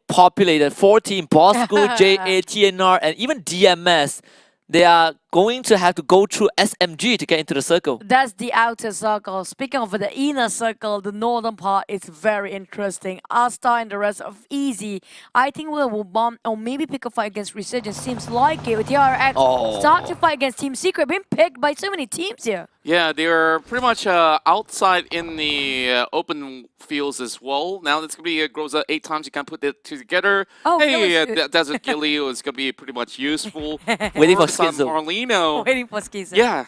populated. 14, Bosco, JA, TNR, and even DMS. They are going to have to go through SMG to get into the circle. That's the outer circle. Speaking of the inner circle, the northern part is very interesting. Asta and the rest of Easy, I think we will bomb or maybe pick a fight against Resurgence. Seems like it. With TRX start to fight against Team Secret, being picked by so many teams here. Yeah, they're pretty much outside in the open fields as well. Now it's going to be Groza 8 times. You can put the two together. Oh, hey, Desert Gilly is going to be pretty much useful. Waiting for Schizo. Marlino. Waiting for Schizo. Yeah,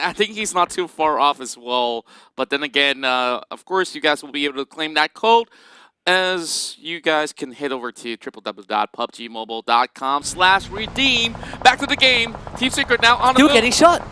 I think he's not too far off as well. But then again, of course, you guys will be able to claim that code, as you guys can head over to www.pubgmobile.com/redeem. Back to the game. Team Secret now on the move. Still getting shot.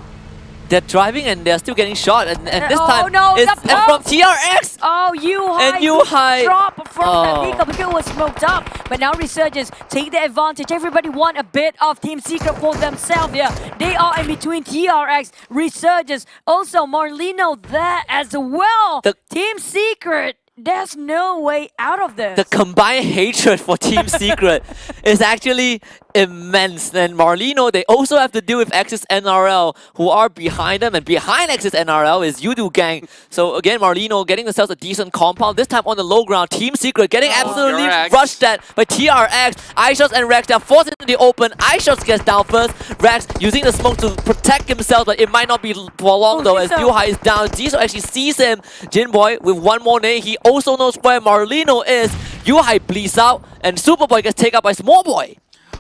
They're driving and they're still getting shot, and this time it's from TRX. Oh, U-High drop from the vehicle because it was smoked up. But now Resurgence take the advantage. Everybody want a bit of Team Secret for themselves here. They are in between TRX, Resurgence, also Marlino there as well. Team Secret, there's no way out of this. The combined hatred for Team Secret is actually immense. And Marlino, they also have to deal with Axis NRL, who are behind them. And behind Axis NRL is Yudu Gang. So again, Marlino getting themselves a decent compound. This time on the low ground, Team Secret getting absolutely TRX. rushed at by TRX. iShots and Rex, they're forced into the open. iShots gets down first. Rex using the smoke to protect himself, but it might not be for long though, as Yuhai is down. Jisoo actually sees him. Jinboy with one more nade. He also knows where Marlino is. Yuhai bleeds out, and Superboy gets taken out by Smallboy.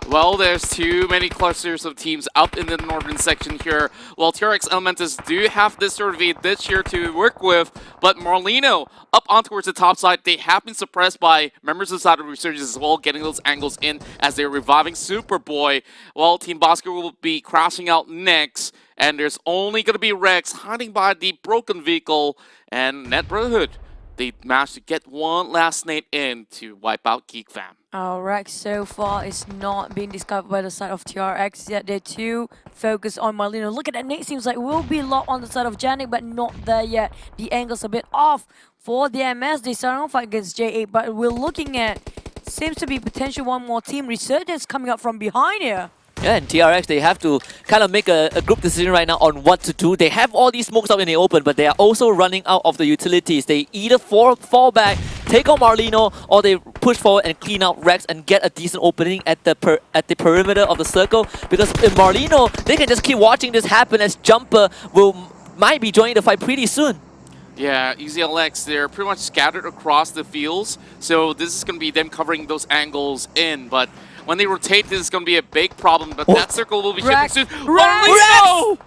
Well, there's too many clusters of teams up in the northern section here. Well, TRX Elementus do have this sort of a ditch here to work with, but Marlino up on towards the top side, they have been suppressed by members of the side of Resurgence as well, getting those angles in as they're reviving Superboy. Well, Team Bosco will be crashing out next, and there's only going to be Rex hiding by the broken vehicle, and Net Brotherhood, they managed to get one last nade in to wipe out Geek Fam. Rex so far is not being discovered by the side of TRX yet. They're too focused on Marlino. Look at that, Nate seems like will be locked on the side of Janik, but not there yet. The angle's a bit off for the MS. They start on fight against J8, but we're looking at, seems to be potential one more team. Resurgence coming up from behind here. Yeah, and TRX, they have to kind of make a group decision right now on what to do. They have all these smokes out in the open, but they are also running out of the utilities. They either fall back, take on Marlino, or they push forward and clean out Rex and get a decent opening at the perimeter of the circle. Because in Marlino, they can just keep watching this happen as Jumper might be joining the fight pretty soon. Yeah, EZLX, they're pretty much scattered across the fields, so this is going to be them covering those angles in, but when they rotate, this is going to be a big problem, but that circle will be shifting soon. Marlino!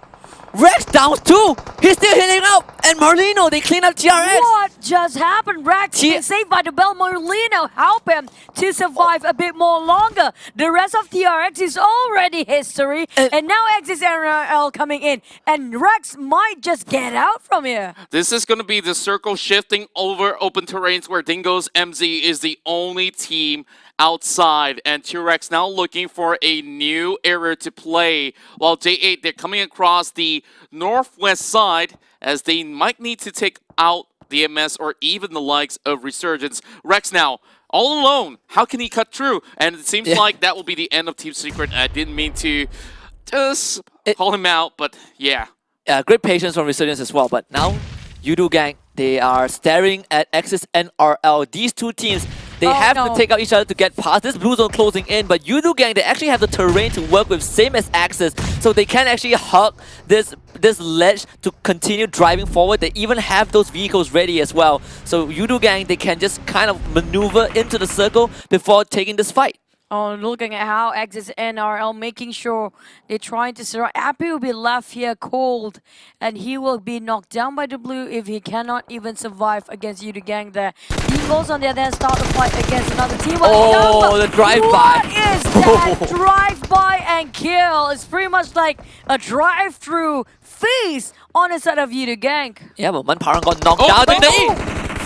Rex down too! He's still hitting up! And Marlino, they clean up TRX! What just happened? Rex being saved by the bell. Marlino help him to survive a bit more longer. The rest of TRX is already history, and now Axis NRL coming in, and Rex might just get out from here. This is going to be the circle shifting over open terrains where Dingo's MZ is the only team outside, and T-Rex now looking for a new area to play, while J8, they're coming across the northwest side as they might need to take out the MS or even the likes of Resurgence. Rex now all alone. How can he cut through? And it seems like that will be the end of Team Secret. I didn't mean to just call him out, but yeah. Yeah, great patience from Resurgence as well, but now Yudu Gang, they are staring at Axis NRL. These two teams, they have to take out each other to get past this blue zone closing in, but Yudu Gang, they actually have the terrain to work with, same as Axis, so they can actually hug this ledge to continue driving forward. They even have those vehicles ready as well. So Yudu Gang, they can just kind of maneuver into the circle before taking this fight. Looking at how Axis NRL making sure they're trying to surround. Appy will be left here cold, and he will be knocked down by the blue if he cannot even survive against Yudu Gang there. Eagles on the other hand start to fight against another team. Oh, the drive-by. What is that? Drive-by and kill. It's pretty much like a drive-through feast on the side of Yudu Gang. Yeah, but Manparang got knocked down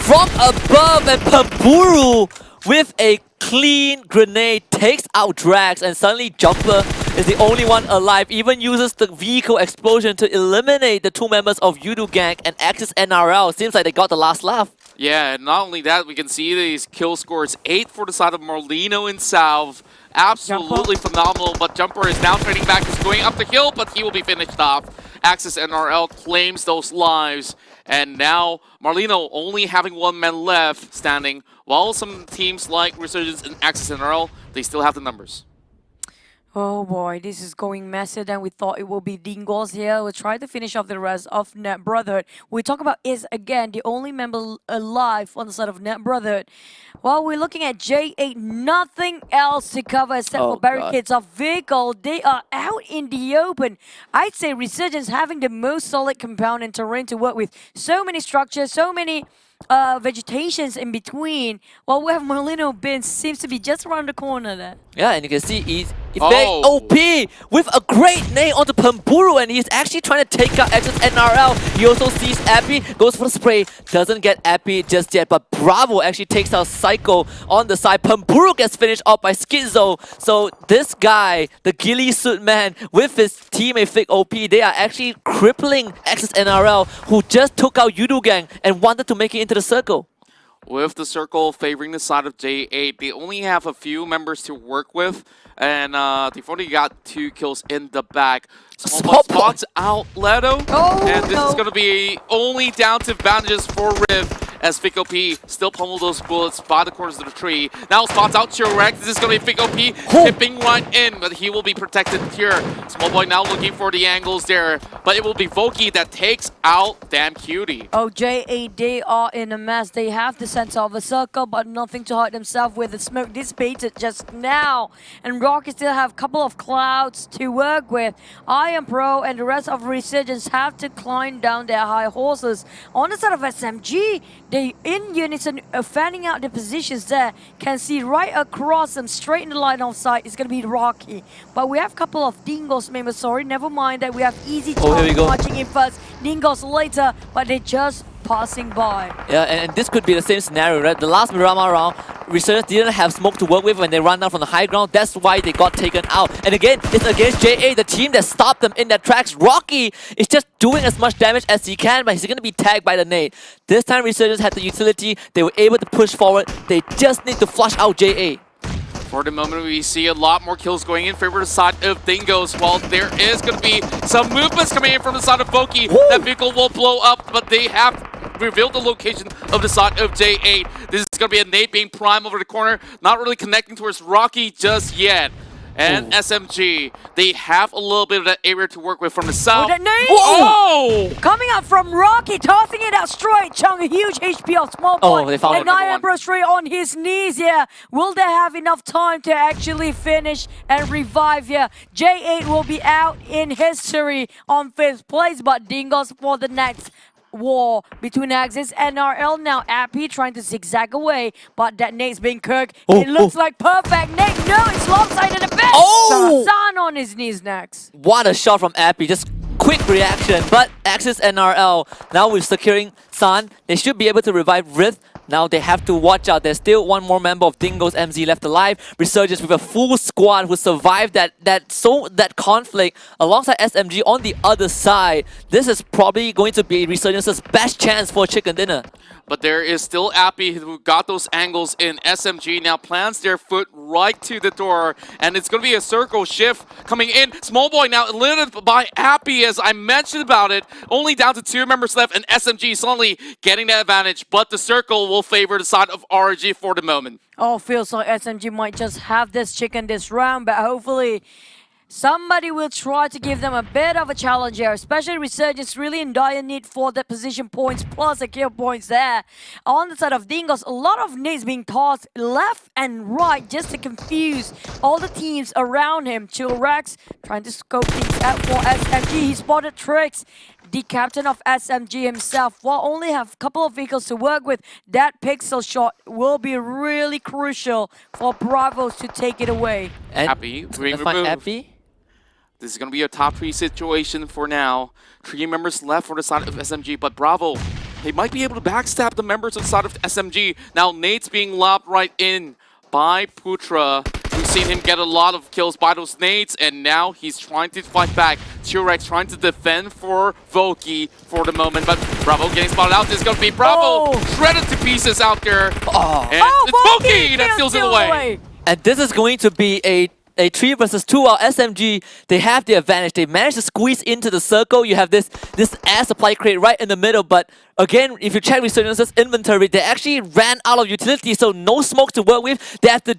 from above, and Pamburu with a clean grenade takes out Drax, and suddenly Jumper is the only one alive, even uses the vehicle explosion to eliminate the two members of Yudu Gang and Axis NRL. Seems like they got the last laugh. Yeah, and not only that, we can see these kill scores. 8 for the side of Marlino in South. Absolutely phenomenal, but Jumper is now turning back. He's going up the hill, but he will be finished off. Axis NRL claims those lives, and now Marlino only having one man left standing, while some teams like Resurgence and Axis NRL, they still have the numbers. Oh boy, this is going messier than we thought it will be. Dingles here will try to finish off the rest of Net Brotherhood. We talk about is again the only member alive on the side of Net Brotherhood. While we're looking at J8, nothing else to cover except for barricades of vehicle. They are out in the open. I'd say Resurgence having the most solid compound and terrain to work with. So many structures, so many vegetations in between, while we have Marlino Bin seems to be just around the corner there. Yeah, and you can see he's very OP with a great nade onto Pamburu, and he's actually trying to take out Axis NRL. He also sees Appy, goes for the spray, doesn't get Appy just yet, but Bravo actually takes out Psycho on the side. Pamburu gets finished off by Schizo. So this guy, the ghillie suit man, with his teammate Fig OP, they are actually crippling Axis NRL, who just took out Yudu Gang and wanted to make it into the circle. With the circle favoring the side of J8, they only have a few members to work with, and they've only got 2 kills in the back. Small spots out Leto, and this is going to be only down to bandages for Riv, as Fico P still pummel those bullets by the corners of the tree. Now spots out Chirek. This is going to be Fico P tipping right in, but he will be protected here. Small Boy now looking for the angles there, but it will be Voki that takes out Damn Cutie. Oh, J8, they are in a mess. They have the center of a circle, but nothing to hurt themselves with. The smoke dissipated just now, and Rocky still have a couple of clouds to work with. Iron Pro and the rest of Resurgence have to climb down their high horses. On the side of SMG, they in unison fanning out the positions there. Can see right across them, straight in the line of sight. It's going to be Rocky. But we have a couple of Dingos members. Sorry, never mind that we have Easy Chance marching in first. Dingos later, but they just passing by. Yeah, and this could be the same scenario, right? The last Mirama round, Resurgence didn't have smoke to work with when they run down from the high ground. That's why they got taken out. And again, it's against JA, the team that stopped them in their tracks. Rocky is just doing as much damage as he can, but he's going to be tagged by the nade. This time Resurgence had the utility. They were able to push forward. They just need to flush out JA. For the moment, we see a lot more kills going in favor of the side of Dingos, while there is going to be some movements coming in from the side of Voki. That vehicle will blow up, but they have revealed the location of the side of J8. This is going to be a nade being prime over the corner, not really connecting towards Rocky just yet. And SMG, they have a little bit of that area to work with from the south. That nade! Coming up from Rocky, tossing it out straight. Chung, a huge HP of Small Boy. They found and Iron Bro straight on his knees here. Will they have enough time to actually finish and revive here? J8 will be out in history on 5th place, but Dingos for the next war between Axis and RL. Now Appy trying to zigzag away, but that nade's being cooked. It looks like perfect nade. No, it's lopsided a bit. San on his knees next. What a shot from Appy. Just quick reaction. But Axis and RL, now with securing San, they should be able to revive Rift. Now they have to watch out. There's still one more member of Dingo's MZ left alive. Resurgence with a full squad who survived that conflict alongside SMG on the other side. This is probably going to be Resurgence's best chance for chicken dinner. But there is still Appy who got those angles in. SMG now plants their foot right to the door, and it's going to be a circle shift coming in. Small Boy now eliminated by Appy, as I mentioned about it. Only down to 2 members left, and SMG suddenly getting that advantage, but the circle will favor the side of RG for the moment. Oh, feels like SMG might just have this chicken this round, but hopefully somebody will try to give them a bit of a challenge here, especially Resurgence really in dire need for the position points plus the kill points there. On the side of Dingos, a lot of nades being tossed left and right just to confuse all the teams around him. Chillrax trying to scope things out for SMG. He spotted Tricks, the captain of SMG himself. While only have a couple of vehicles to work with, that pixel shot will be really crucial for Bravos to take it away. And Appy being removed. This is going to be a top 3 situation for now. 3 members left for the side of SMG, but Bravo, they might be able to backstab the members on the side of SMG. Now nade's being lobbed right in by Putra. We've seen him get a lot of kills by those nades, and now he's trying to fight back. T-Rex trying to defend for Voki for the moment, but Bravo getting spotted out. This is going to be Bravo shredded to pieces out there. And it's Voki that steals it away. And this is going to be a 3 versus 2 while SMG, they have the advantage. They managed to squeeze into the circle. You have this air supply crate right in the middle, but again, if you check Resurgence's inventory, they actually ran out of utility, so no smoke to work with. They have to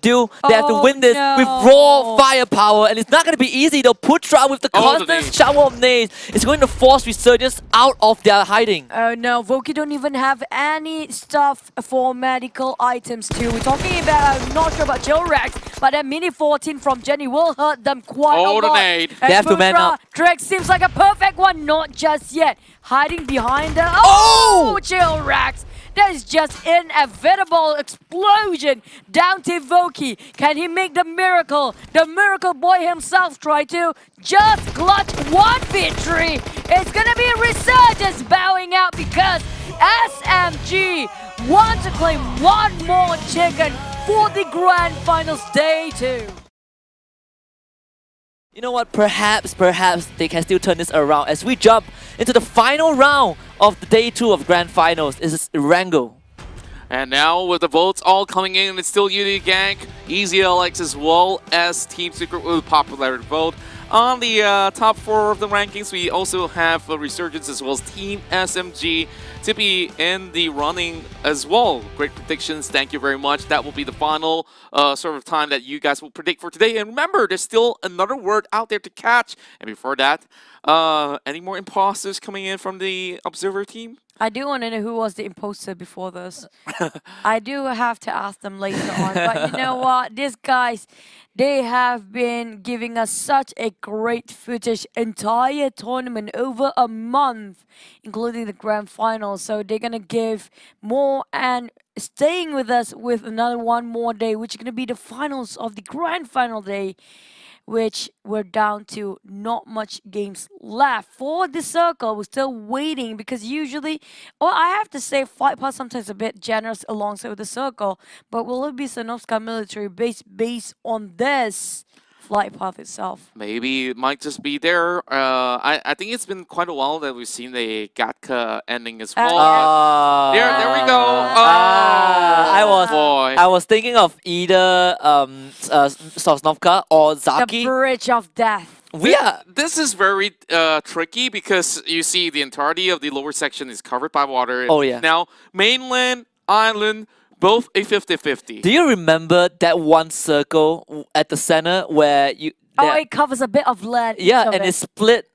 win this with raw firepower, and it's not going to be easy. They'll Putra with the constant shower of nades. It's going to force Resurgence out of their hiding. Oh no, Voki don't even have any stuff for medical items too. We're talking about, I'm not sure about Chillrax, but that mini 14 from Jenny will hurt them quite a lot. They have to man up. Drex seems like a perfect one, not just yet. Hiding behind the... Chillrax! That is just inevitable explosion down to Voki. Can he make the miracle? The miracle boy himself tried to just clutch one victory. It's gonna be a Resurgence bowing out because SMG wants to claim one more chicken for the Grand Finals Day 2. You know what, perhaps they can still turn this around as we jump into the final round of the Day 2 of Grand Finals. This is Irango. And now with the votes all coming in, it's still Unity Gang, Easy LX as well as Team Secret with popularity vote. On the top 4 of the rankings, we also have Resurgence as well as Team SMG to be in the running as well. Great predictions, thank you very much. That will be the final sort of time that you guys will predict for today. And remember, there's still another word out there to catch. And before that, any more imposters coming in from the Observer team? I do want to know who was the imposter before this. I do have to ask them later on. But you know what? These guys, they have been giving us such a great footage entire tournament over a month, including the grand final. So they're going to give more and staying with us with another one more day, which is going to be the finals of the grand final day, which we're down to not much games left. For the circle, we're still waiting because usually, well, I have to say Flight Path sometimes a bit generous alongside with the circle, but will it be Sanovska military base based on this Flight Path itself? Maybe it might just be there. I think it's been quite a while that we've seen the Gatka ending as well. There we go. I was thinking of either Sosnovka or Zaki. The Bridge of Death. This is very tricky because you see the entirety of the lower section is covered by water. Oh yeah. Now mainland, island, both a 50-50. Do you remember that one circle at the center where you? It covers a bit of land. Yeah, and it's split.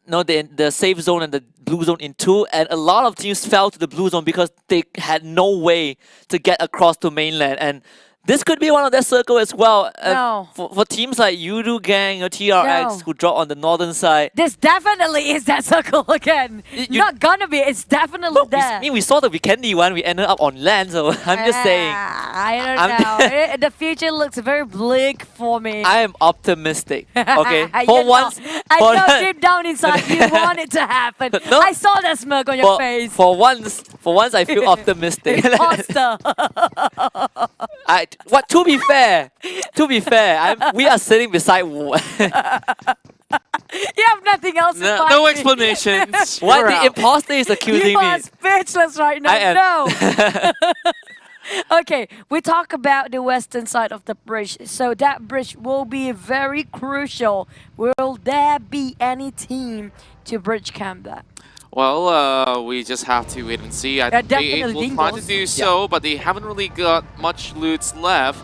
No, the safe zone and the blue zone in two, and a lot of teams fell to the blue zone because they had no way to get across to mainland. And this could be one of their circle as well. No. For teams like Yudu Gang or TRX who drop on the northern side. This definitely is that circle again. Not gonna be, it's definitely there. We saw the Vikendi one, we ended up on land, so I'm just saying. I don't know. The future looks very bleak for me. I am optimistic, okay? For once. I know deep down inside you want it to happen. No, I saw that smirk on your face. For once I feel optimistic. Imposter. To be fair, we are sitting beside. You have nothing else to find. No explanations. What the imposter is accusing me? You are speechless right now. I am. No. Okay, we talk about the western side of the bridge. So that bridge will be very crucial. Will there be any team to bridge camp that? Well, we just have to wait and see. I think they will try to do so, but they haven't really got much loots left.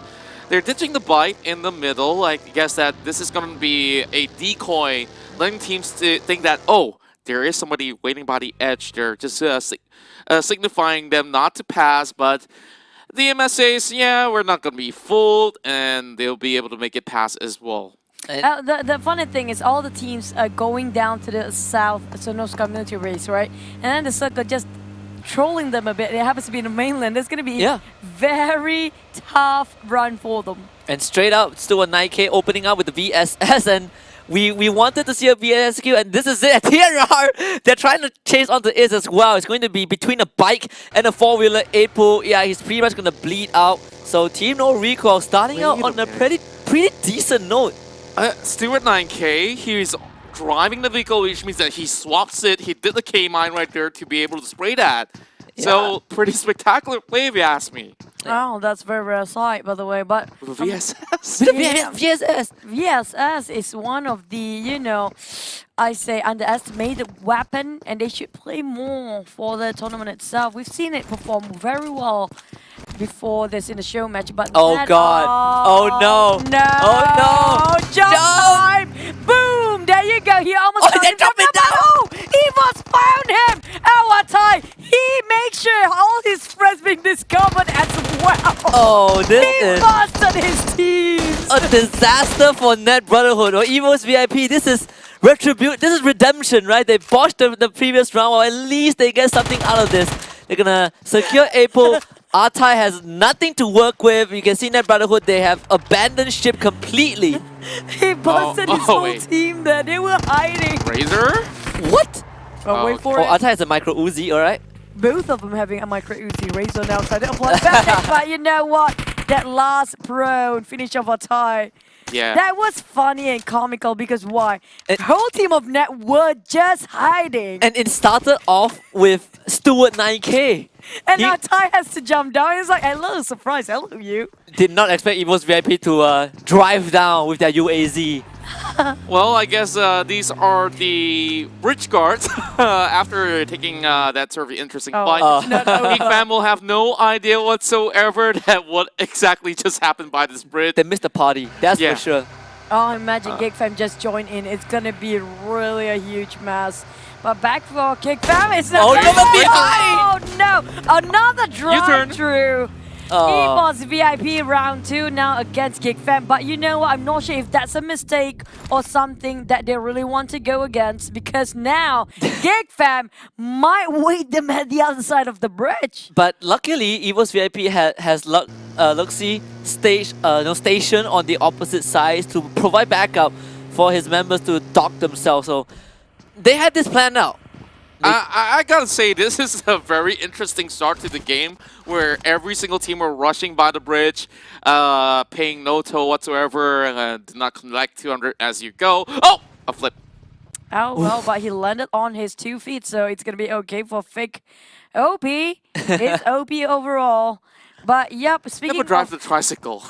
They're ditching the bite in the middle. I guess that this is going to be a decoy, letting teams to think that, oh, there is somebody waiting by the edge. They're just signifying them not to pass, but the MSAs, yeah, we're not going to be fooled, and they'll be able to make it pass as well. The funny thing is all the teams are going down to the south, Sonovska military base, right? And then the circle just trolling them a bit. It happens to be in the mainland. It's going to be very tough run for them. And straight up, still a 9K opening up with the VSS, and we wanted to see a VSQ, and this is it. TNR, they're trying to chase onto Iz as well. It's going to be between a bike and a 4-wheeler. 8-pool, yeah, he's pretty much going to bleed out. So Team No Recoil starting out on a pretty decent note. Stewart 9K, he's driving the vehicle, which means that he swaps it. He did the K-mine right there to be able to spray that. Yeah. So, pretty spectacular play if you ask me. Oh, that's very rare sight, by the way. But VSS? VSS is one of the, you know, I say underestimated weapon, and they should play more for the tournament itself. We've seen it perform very well before this in the show match, but oh god! Oh no! No! Oh no! Jump time! Boom! There you go. He almost they dropped it down. Oh, Evos found him. Awatai. He makes sure all his friends being discovered as well. Oh, this is busted his teams. A disaster for Net Brotherhood or Evos VIP. This is retribution. This is redemption, right? They botched the previous round, or at least they get something out of this. They're gonna secure April. Artai has nothing to work with. You can see Net Brotherhood, they have abandoned ship completely. He busted his whole team there. They were hiding. Razor? What? Wait for it. Artai has a micro Uzi, alright? Both of them having a micro Uzi. Razor now trying to apply bandage, but you know what? That last prone finish of Artai. Yeah. That was funny and comical because why? The whole team of Net were just hiding. And it started off with Stewart 9K. And He now Ty has to jump down. It's like, hello, surprise, hello, you. did not expect EVO's VIP to drive down with their UAZ. Well, I guess these are the bridge guards after taking that sort of interesting fight. Geek Fam will have no idea whatsoever that what exactly just happened by this bridge. They missed the party, that's for sure. Oh, imagine Geek Fam just joined in. It's gonna be really a huge mess. But back for Geek Fam, it's not. Oh, you're behind! Oh no! Another drive-through. EVO's VIP round 2 now against Geek Fam. But you know what? I'm not sure if that's a mistake or something that they really want to go against, because now Geek Fam might wait them at the other side of the bridge. But luckily, EVO's VIP has Luxie station on the opposite side to provide backup for his members to dock themselves. So they had this plan out. I gotta say, this is a very interesting start to the game where every single team were rushing by the bridge, paying no toll whatsoever, did not collect 200 as you go. Oh! A flip. Oh, well, but he landed on his 2 feet, so it's gonna be okay for fake OP. It's OP overall. But yep, speaking Never drive of... the tricycle.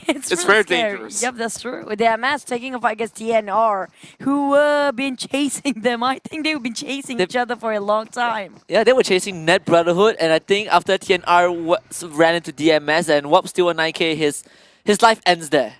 it's really very scary. dangerous. Yep, that's true. The MS taking off, I guess, TNR, who been chasing them. I think they've been chasing each other for a long time. Yeah, they were chasing Net Brotherhood, and I think after TNR ran into DMS and Wop still on 9K, his life ends there.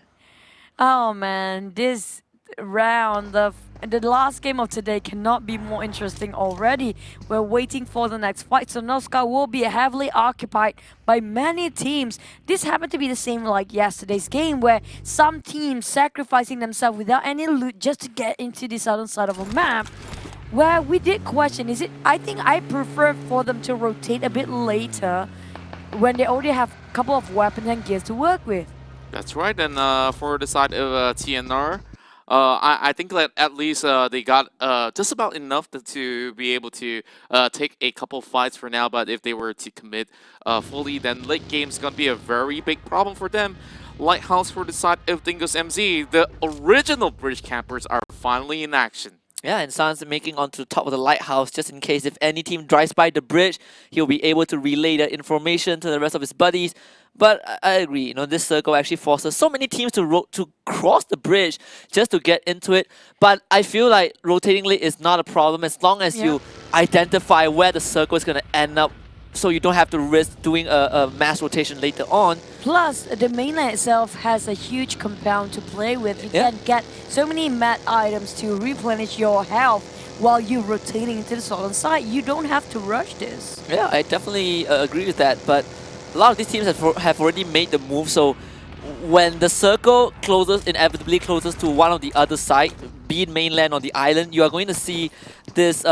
Oh man, this round of the last game of today cannot be more interesting already. We're waiting for the next fight, so Nosca will be heavily occupied by many teams. This happened to be the same like yesterday's game, where some teams sacrificing themselves without any loot just to get into the southern side of a map. Where we did question, is it? I think I prefer for them to rotate a bit later when they already have a couple of weapons and gears to work with. That's right, and for the side of TNR, I think that at least they got just about enough to be able to take a couple fights for now, but if they were to commit fully, then late game's gonna be a very big problem for them. Lighthouse for the side of Dingo's MZ, the original bridge campers are finally in action. Yeah, and San's making onto the top of the lighthouse just in case if any team drives by the bridge, he'll be able to relay that information to the rest of his buddies. But I agree, you know, this circle actually forces so many teams to cross the bridge just to get into it. But I feel like rotating late is not a problem as long as you identify where the circle is going to end up, so you don't have to risk doing a mass rotation later on. Plus, the mainland itself has a huge compound to play with. You can get so many mat items to replenish your health while you're rotating into the southern side. You don't have to rush this. Yeah, I definitely agree with that. But a lot of these teams have already made the move, so when the circle inevitably closes to one of the other side, be it mainland or the island, you are going to see this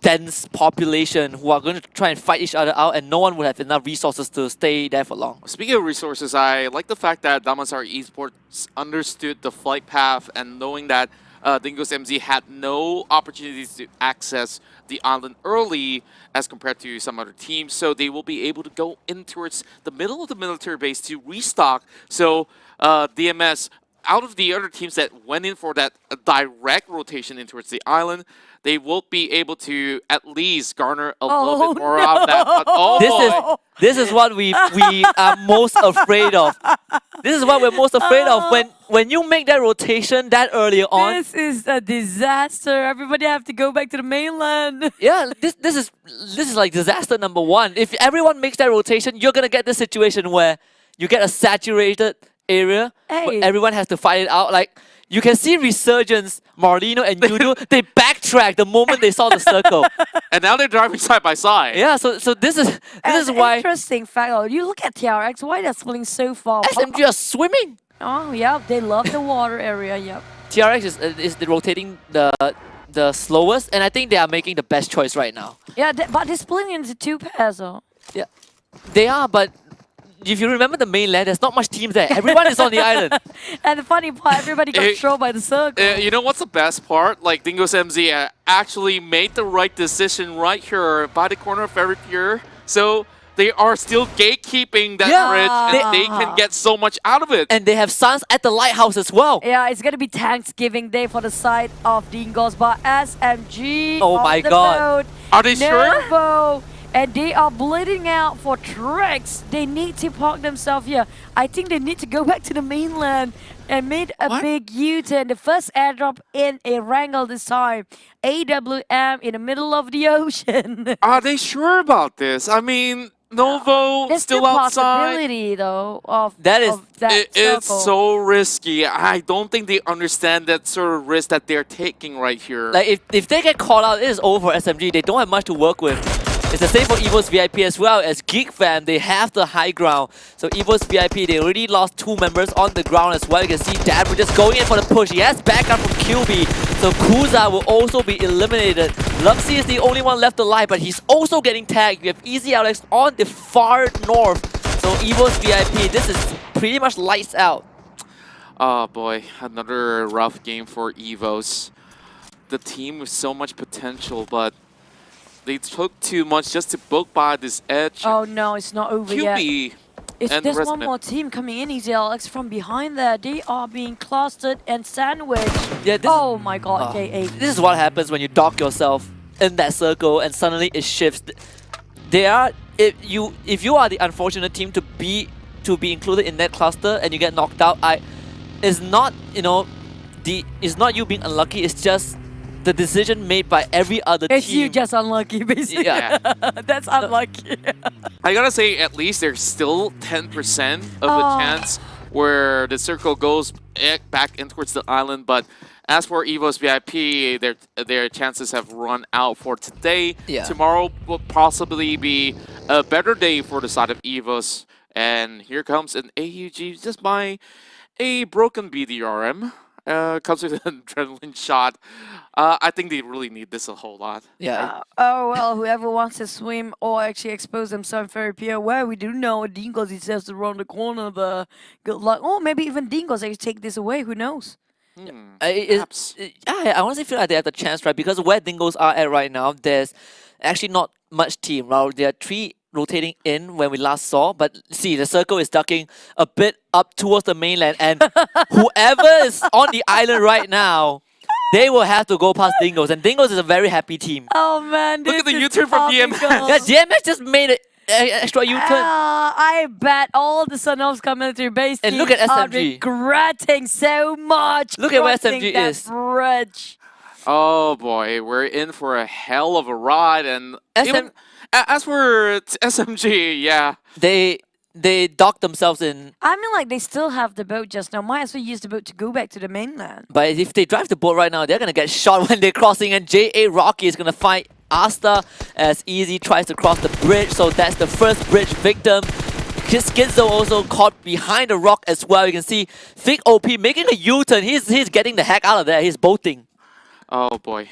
dense population who are going to try and fight each other out, and no one will have enough resources to stay there for long. Speaking of resources, I like the fact that Damansar Esports understood the flight path, and knowing that Dingo's MZ had no opportunities to access the island early as compared to some other teams, so they will be able to go in towards the middle of the military base to restock. So DMS, out of the other teams that went in for that direct rotation in towards the island, they will be able to at least garner a little bit more out of that. But, this is what we are most afraid of. This is what we're most afraid of. When you make that rotation that early on. This is a disaster. Everybody have to go back to the mainland. Yeah, this is like disaster number one. If everyone makes that rotation, you're gonna get the situation where you get a saturated area where everyone has to fight it out. Like, you can see Resurgence, Marlino, and Yudu, they backtrack the moment they saw the circle. And now they're driving side by side. Yeah, so this is why. Interesting fact. You look at TRX, why they're swimming so far. SMG are swimming. Oh yeah, they love the water area. Yep. TRX is rotating the slowest, and I think they are making the best choice right now. Yeah, but they're splitting into 2 pairs though. Yeah, they are, but if you remember the mainland, there's not much teams there. Everyone is on the island. And the funny part, everybody got controlled by the circle. You know what's the best part? Like, Dingo's MZ actually made the right decision right here by the corner of Very Pure. So they are still gatekeeping that Yeah. bridge, and they can get so much out of it. And they have Suns at the lighthouse as well. Yeah, it's gonna be Thanksgiving Day for the side of Dingos, but SMG Oh on my the God. boat, Are they sure? Novo, and they are bleeding out for tricks. They need to park themselves here. I think they need to go back to the mainland and made a What? big U-turn. The first airdrop in a wrangle this time. AWM in the middle of the ocean. Are they sure about this? I mean, Novo There's still still outside. possibility though of That is- of that It's circle. so risky. I don't think they understand that sort of risk that they're taking right here. Like if they get called out, it is over for SMG. They don't have much to work with. It's the same for Evo's VIP as well. As Geek Fam, they have the high ground. So Evo's VIP, they already lost 2 members on the ground as well. You can see Dabber just going in for the push. He has backup from QB. So Kuza will also be eliminated. Luxy is the only one left alive, but he's also getting tagged. You have Easy Alex on the far north. So Evo's VIP, this is pretty much lights out. Oh boy, another rough game for Evos. The team with so much potential, but they took too much just to book by this edge. Oh no, it's not over yet. QB It's, and there's rest one of more team coming in, EZLX from behind there. They are being clustered and sandwiched. Yeah, this, Oh my god, J8. this is what happens when you dock yourself in that circle and suddenly it shifts. They are if you are the unfortunate team to be included in that cluster and you get knocked out, it's not it's not you being unlucky. It's just the decision made by every other It's team. you just unlucky, basically. Yeah. That's unlucky. I gotta say, at least there's still 10% of the Oh. chance where the circle goes back in towards the island. But as for Evo's VIP, their chances have run out for today. Yeah. Tomorrow will possibly be a better day for the side of Evos. And here comes an AUG just by a broken BDRM. Comes with an adrenaline shot. I think they really need this a whole lot. Yeah. Oh well, whoever wants to swim or actually expose themselves very pure, well, we do know Dingos is just around the corner. The good luck. Oh, maybe even Dingos actually take this away. Who knows? Perhaps. I honestly feel like they have the chance, right? Because where Dingos are at right now, there's actually not much team. Well, there are 3 rotating in when we last saw, but see, the circle is ducking a bit up towards the mainland, and whoever is on the island right now, they will have to go past Dingos, and Dingos is a very happy team. Oh man, Look at this the is U-turn from DMS. topical. Yeah, GMS just made an extra U-turn. I bet all the Sunovs coming through base And look teams at are SMG. regretting so much. Look at where crossing SMG that is. bridge. Oh boy, we're in for a hell of a ride, and even as for SMG, yeah. They docked themselves in, I mean, like, they still have the boat just now. Might as well use the boat to go back to the mainland. but if they drive the boat right now, they're gonna get shot when they're crossing, and JA Rocky is gonna fight Asta as Easy tries to cross the bridge, so that's the first bridge victim. Skizzo also caught behind the rock as well. You can see Fig OP making a U-turn. He's getting the heck out of there. He's bolting. Oh boy.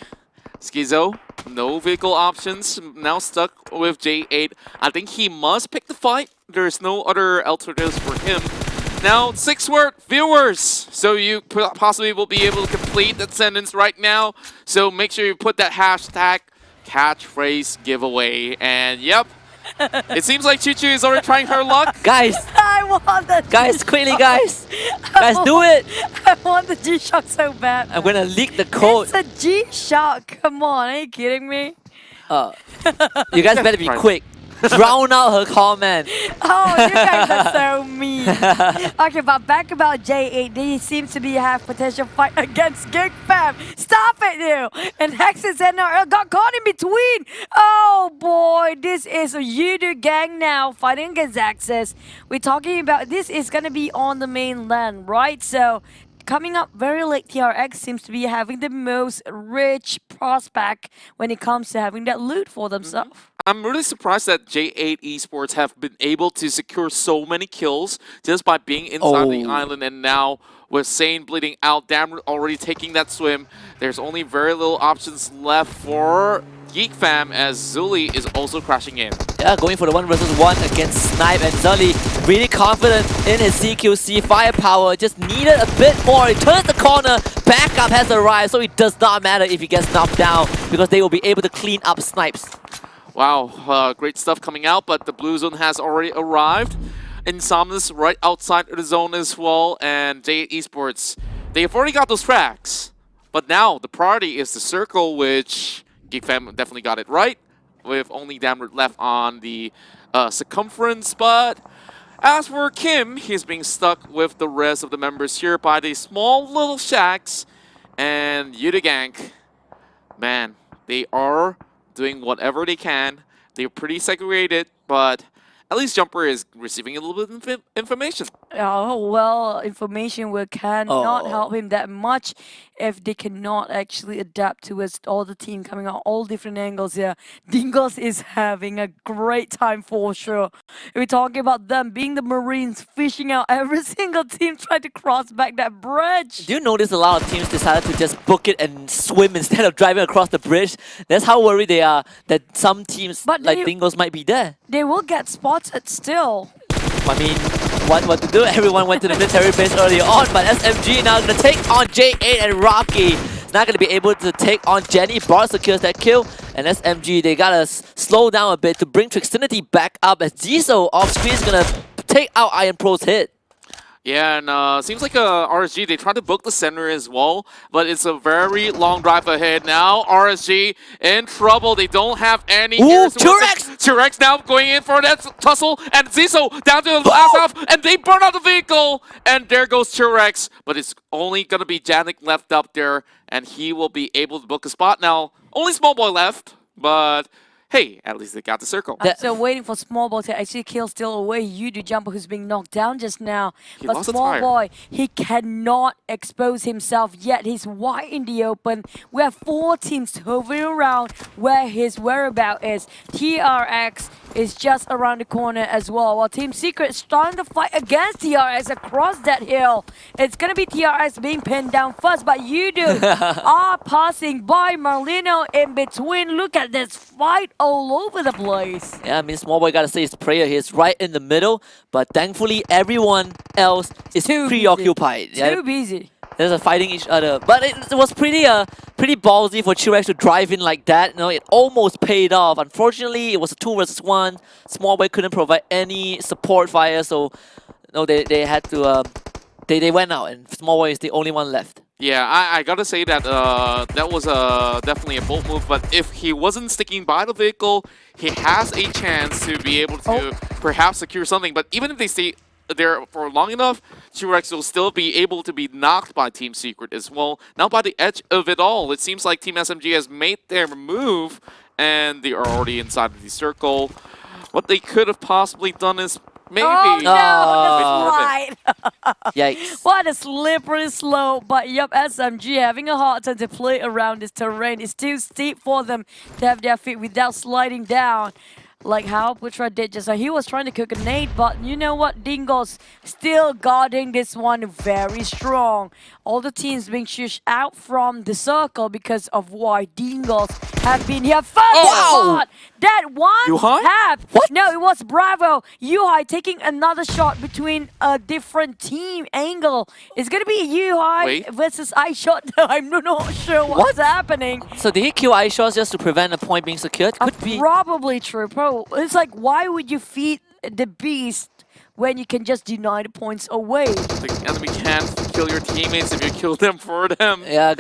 Skizzo, no vehicle options, now stuck with J8. I think he must pick the fight. There's no other alternatives for him. Now, 6-word viewers. So you possibly will be able to complete that sentence right now. So make sure you put that hashtag catchphrase giveaway. And yep, it seems like Choo Choo is already trying her luck. Guys, I want the guys, quickly, guys. Guys, do it. I want the G-Shock so bad. I'm gonna leak the code. It's a G-Shock. Come on, are you kidding me? You guys better be quick. Drown out her comment. Oh, you guys are so mean. Okay, but back about J8, they seem to have potential fight against Geek Fam. Stop it, you! And Hexes and got caught in between. Oh boy, this is a Yudu gang now fighting against Axis. We're talking about this is gonna be on the mainland, right? So coming up very late, TRX seems to be having the most rich prospect when it comes to having that loot for themselves. I'm really surprised that J8 Esports have been able to secure so many kills just by being inside the island, and now with Sane bleeding out, Damn already taking that swim, there's only very little options left for Geek Fam as Zuli is also crashing in. Yeah, going for the 1 versus 1 against Snipe, and Zully really confident in his CQC firepower, just needed a bit more. He turns the corner, backup has arrived, so it does not matter if he gets knocked down because they will be able to clean up Snipes. Wow, great stuff coming out, but the blue zone has already arrived. Insomnus right outside of the zone as well, and J8 Esports, they've already got those tracks. But now the priority is the circle, which GeekFam definitely got it right, with only Damrit left on the circumference. But as for Kim, he's being stuck with the rest of the members here by the small little shacks. And Udigank, man, they are doing whatever they can. They're pretty segregated, but at least Jumper is receiving a little bit of information. Oh, well, information cannot help him that much if they cannot actually adapt to all the team coming out, all different angles here. Dingles is having a great time for sure. We're talking about them being the Marines, fishing out every single team trying to cross back that bridge. Do you notice a lot of teams decided to just book it and swim instead of driving across the bridge? That's how worried they are that some teams like Dingles might be there. They will get spotted still. I mean, what to do? Everyone went to the military base early on, but SMG now going to take on J8 and Rocky. It's not going to be able to take on Jenny. Bar secures that kill, and SMG, they got to slow down a bit to bring Trixtinity back up as Zizo off screen is going to take out Iron Pro's hit. Yeah, and seems like RSG, they tried to book the center as well, but it's a very long drive ahead now. RSG in trouble. They don't have any... Ooh, T-Rex now going in for that tussle, and Zizo down to the last half, and they burn out the vehicle, and there goes T-Rex, but it's only going to be Janik left up there, and he will be able to book a spot now. Only Small Boy left, but... hey, at least they got the circle. I'm still waiting for Small Boy to actually kill still away Yudu Jumper, who's being knocked down just now. But Small Boy, he cannot expose himself yet. He's wide in the open. We have 4 teams hovering around where his whereabouts is. TRX is just around the corner as well. While Team Secret is starting to fight against TRX across that hill. It's going to be TRX being pinned down first, but Yudu are passing by Marlino in between. Look at this fight all over the place. Yeah, I mean, Small Boy gotta say his prayer. He's right in the middle, but thankfully everyone else is preoccupied. Too busy. They're fighting each other, but it was pretty ballsy for T-Rex to drive in like that. You know, it almost paid off. Unfortunately, it was a 2 versus 1. Small Boy couldn't provide any support fire, so they had to they went out, and Small Boy is the only one left. Yeah, I gotta say that that was definitely a bold move, but if he wasn't sticking by the vehicle, he has a chance to be able to perhaps secure something. But even if they stay there for long enough, T-Rex will still be able to be knocked by Team Secret as well. Now by the edge of it all, it seems like Team SMG has made their move, and they are already inside of the circle. What they could have possibly done is maybe... oh no, that's right. Yikes. What a slippery slope. But yep, SMG having a hard time to play around this terrain. It's too steep for them to have their feet without sliding down. Like how Putra did just now. He was trying to cook a nade, but you know what? Dingles still guarding this one very strong. All the teams being shushed out from the circle because of why Dingles have been here first. Wow. That one Yuhai? What? No, it was Bravo. Yuhai taking another shot between a different team angle. It's going to be Yuhai versus iShot. I'm not sure what's happening. So did he kill iShots just to prevent a point being secured? Could be. Probably true. It's like, why would you feed the beast when you can just deny the points away? The enemy can't kill your teammates if you kill them for them. Yeah,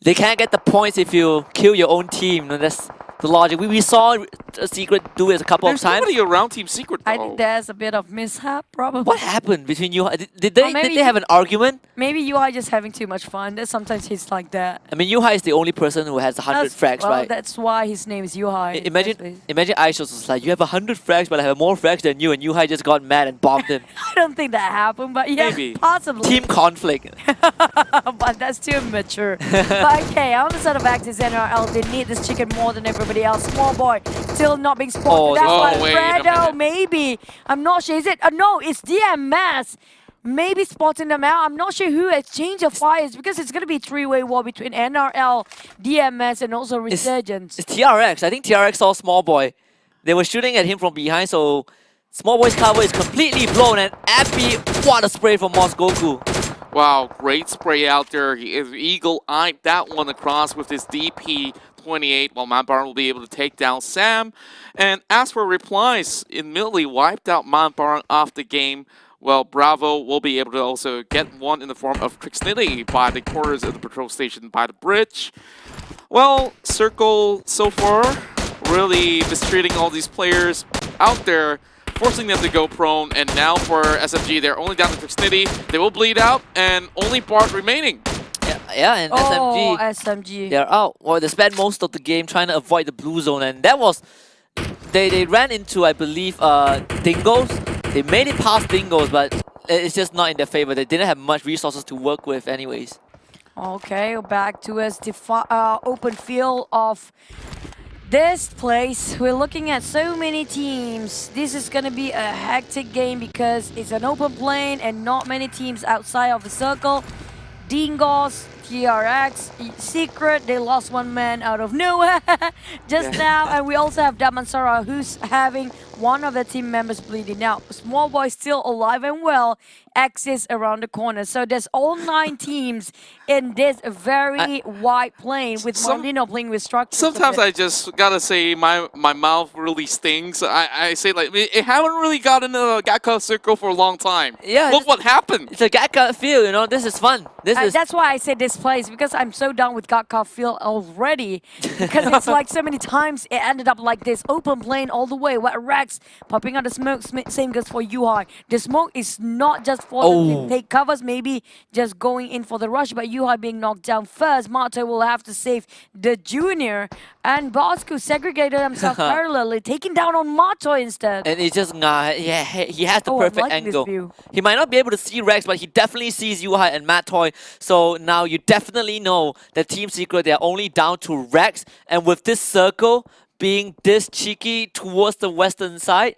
they can't get the points if you kill your own team. That's the logic. We saw Secret do it a couple of times. There's nobody around Team Secret, though. I think there's a bit of mishap, probably. What happened between you? Did they have an argument? Maybe Yuhai just having too much fun. Sometimes he's like that. I mean, Yuhai is the only person who has 100 frags, well, right? That's why his name is Yuhai. Imagine iShots was like, you have 100 frags, but I have more frags than you, and Yuhai just got mad and bombed him. I don't think that happened, but yeah, maybe. possibly. Team conflict. But that's too immature. But okay, on the side of Actis NRL, they need this chicken more than everybody else. Small Boy still not being spotted. That's why Fredo, maybe. I'm not sure. Is it? No, it's DMS. Maybe spotting them out. I'm not sure who exchange of fires because it's going to be a 3-way war between NRL, DMS, and also Resurgence. It's TRX. I think TRX saw Small Boy. They were shooting at him from behind, so Small Boy's cover is completely blown. And Appy, what a spray from Moss Goku. Wow, great spray out there. He is eagle-eyed that one across with his DP. 28, while Mount Baron will be able to take down Sam. And as for replies, immediately wiped out Mount Baron off the game. Well, Bravo will be able to also get one in the form of Trixnity by the quarters of the patrol station by the bridge. Well, Circle so far really mistreating all these players out there, forcing them to go prone. And now for SMG, they're only down to Trixnity. They will bleed out, and only Bart remaining. Yeah, and SMG. They're out. Well, they spent most of the game trying to avoid the blue zone, and that was... They ran into, I believe, Dingos. They made it past Dingos, but it's just not in their favor. They didn't have much resources to work with anyways. Okay, back to us, open field of this place. We're looking at so many teams. This is going to be a hectic game because it's an open plane and not many teams outside of the circle. Dingos, TRX, Secret, they lost one man out of nowhere just now. And we also have Damansara, who's having one of the team members bleeding out. Small Boy still alive and well, Axis around the corner. So there's all 9 teams in this very wide plane with Marlino playing with structure. Sometimes I just gotta say my mouth really stings. I say like, it haven't really gotten a Gatka circle for a long time. Yeah, look what happened. It's a Gatka field, you know, this is fun. That's why I said this place, because I'm so done with Gatka field already. Because it's like so many times it ended up like this, open plane all the way, where Rex popping out the smoke, same goes for Yuhai. The smoke is not just for them to take covers, maybe just going in for the rush, but Yuhai being knocked down first. Mato will have to save the junior, and Bosku segregated himself parallelly, taking down on Mato instead. And it's just, yeah, he has the perfect angle. He might not be able to see Rex, but he definitely sees Yuhai and Matoy. So now you definitely know that Team Secret, they're only down to Rex, and with this circle being this cheeky towards the western side,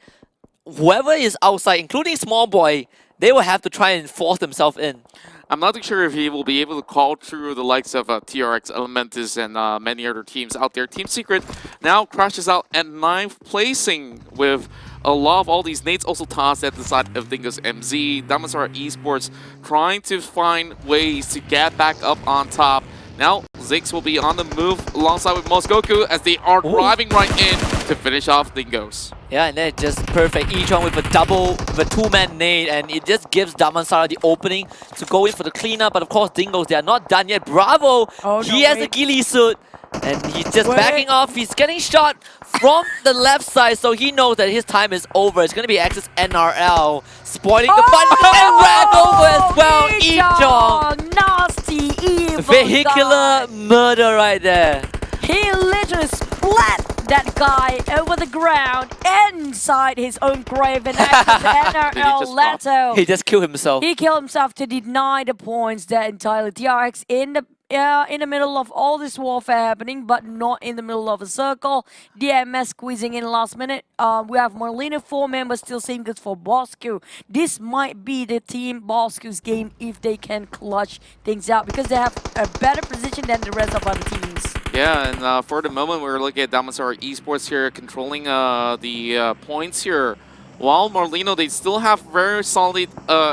whoever is outside, including Small Boy, they will have to try and force themselves in. I'm not too sure if he will be able to call through the likes of TRX, Elementus, and many other teams out there. Team Secret now crashes out at 9th placing with a lot of all these nades also tossed at the side of Dingo's MZ. Damansara Esports trying to find ways to get back up on top. Now, Ziggs will be on the move alongside with Mosgoku as they are driving right in to finish off Dingos. Yeah, and then just perfect. Ichong with a two-man nade, and it just gives Damansara the opening to go in for the cleanup. But of course, Dingos, they are not done yet. Bravo! He has a ghillie suit, and he's just backing off. He's getting shot from the left side, so he knows that his time is over. It's going to be Axis NRL spoiling the fun and ran over as well. Ichong! Nasty, evil Vehicular murder right there. He literally splat that guy over the ground inside his own grave, and NRL Leto. He just killed himself. He killed himself to deny the points that entirely. TRX in the middle of all this warfare happening, but not in the middle of a circle. DMS squeezing in last minute. We have Marlena, 4 members, still same good for Bosku. This might be the team Bosku's game if they can clutch things out, because they have a better position than the rest of other teams. Yeah, and for the moment, we're looking at Damansara Esports here controlling the points here. While Marlino, they still have very solid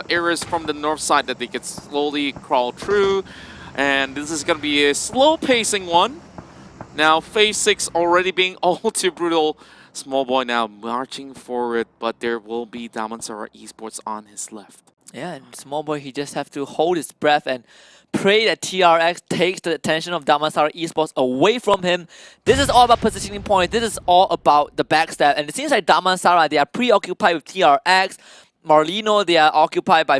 areas from the north side that they could slowly crawl through. And this is going to be a slow-pacing one. Now, Phase 6 already being all too brutal. Small Boy now marching forward, but there will be Damansara Esports on his left. Yeah, and Small Boy, he just have to hold his breath and pray that TRX takes the attention of Damansara Esports away from him. This is all about positioning points. This is all about the backstab. And it seems like Damansara, they are preoccupied with TRX. Marlino, they are occupied by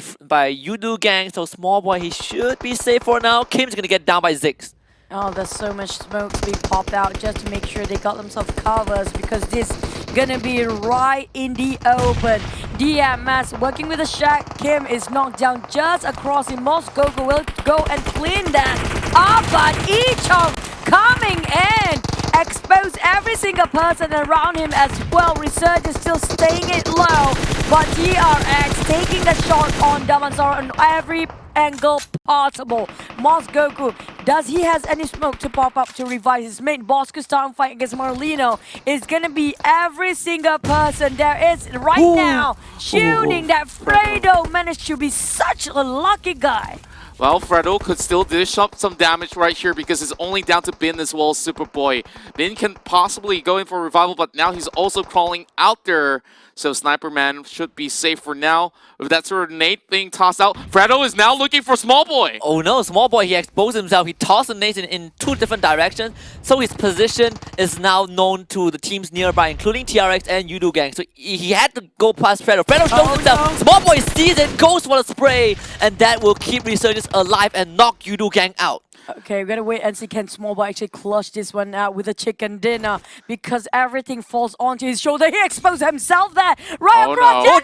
Yudu gang, so Small Boy, he should be safe for now. Kim's gonna get down by Ziggs. Oh, there's so much smoke being popped out just to make sure they got themselves covers, because this gonna be right in the open. DMS working with the Shack. Kim is knocked down just across the Moscow. Will go and clean that up, but Ichong coming in, expose every single person around him as well. Resurge is still staying it low, but TRX taking the shot on Damansara on every angle possible. Mosgoku, does he has any smoke to pop up to revive his mate? Bosku starting fight against Marlino is gonna be every single person there is right now shooting. That Fredo managed to be such a lucky guy. Well, Fredo could still dish up some damage right here because it's only down to Bin as well as Superboy. Bin can possibly go in for revival, but now he's also crawling out there. So Sniper Man should be safe for now. With that sort of nade being tossed out, Fredo is now looking for Small Boy. Oh no, Small Boy, he exposed himself. He tossed the nades in two different directions. So his position is now known to the teams nearby, including TRX and Yudu Gang. So he had to go past Fredo. Fredo shows himself. No. Small Boy sees it, goes for the spray, and that will keep Resurgence alive and knock Yudu Gang out. Okay, we're gonna wait and see can Small Boy actually clutch this one out with a chicken dinner because everything falls onto his shoulder. He exposed himself there. Right across. No.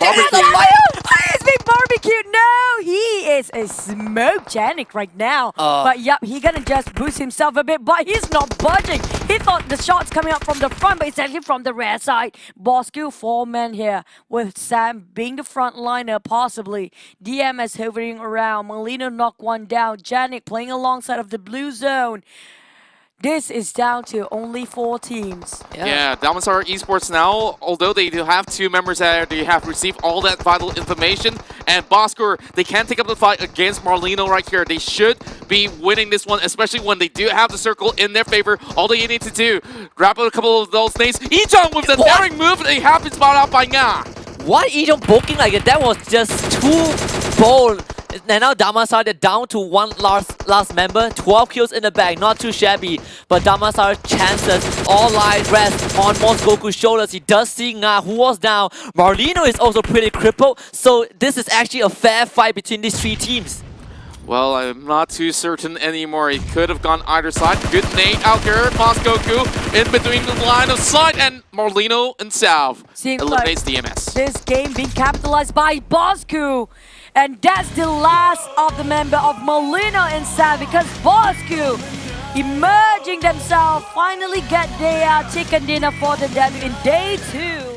He's being barbecued. No, he is a smoke-genic right now. But yep, he's gonna just boost himself a bit, but he's not budging. He thought the shot's coming up from the front, but it's actually from the rear side. Bosku 4-man here with Sam being the front liner, possibly. DMS hovering around. Molino knocked one down. Janik playing alongside of the blue zone. This is down to only 4 teams. Yeah, Damansara Esports now, although they do have 2 members there, they have received all that vital information. And Bosker, they can take up the fight against Marlino right here. They should be winning this one, especially when they do have the circle in their favor. All they need to do, grab a couple of those nades. Ijong with the daring move, they have been spotted out by Nga. Why Ijong poking like that? That was just too bold. And now Damansara, they're down to one last member. 12 kills in the bag, not too shabby. But Damansara's chances all lie rest on Goku's shoulders. He does see Nga, who was down. Marlino is also pretty crippled. So this is actually a fair fight between these 3 teams. Well, I'm not too certain anymore. It could have gone either side. Good nade out there. Goku in between the line of sight, and Marlino and Salve eliminates DMS. This game being capitalized by Bosku. And that's the last of the member of Molino and Salve because Bosku emerging themselves finally get their chicken dinner for the debut in day 2.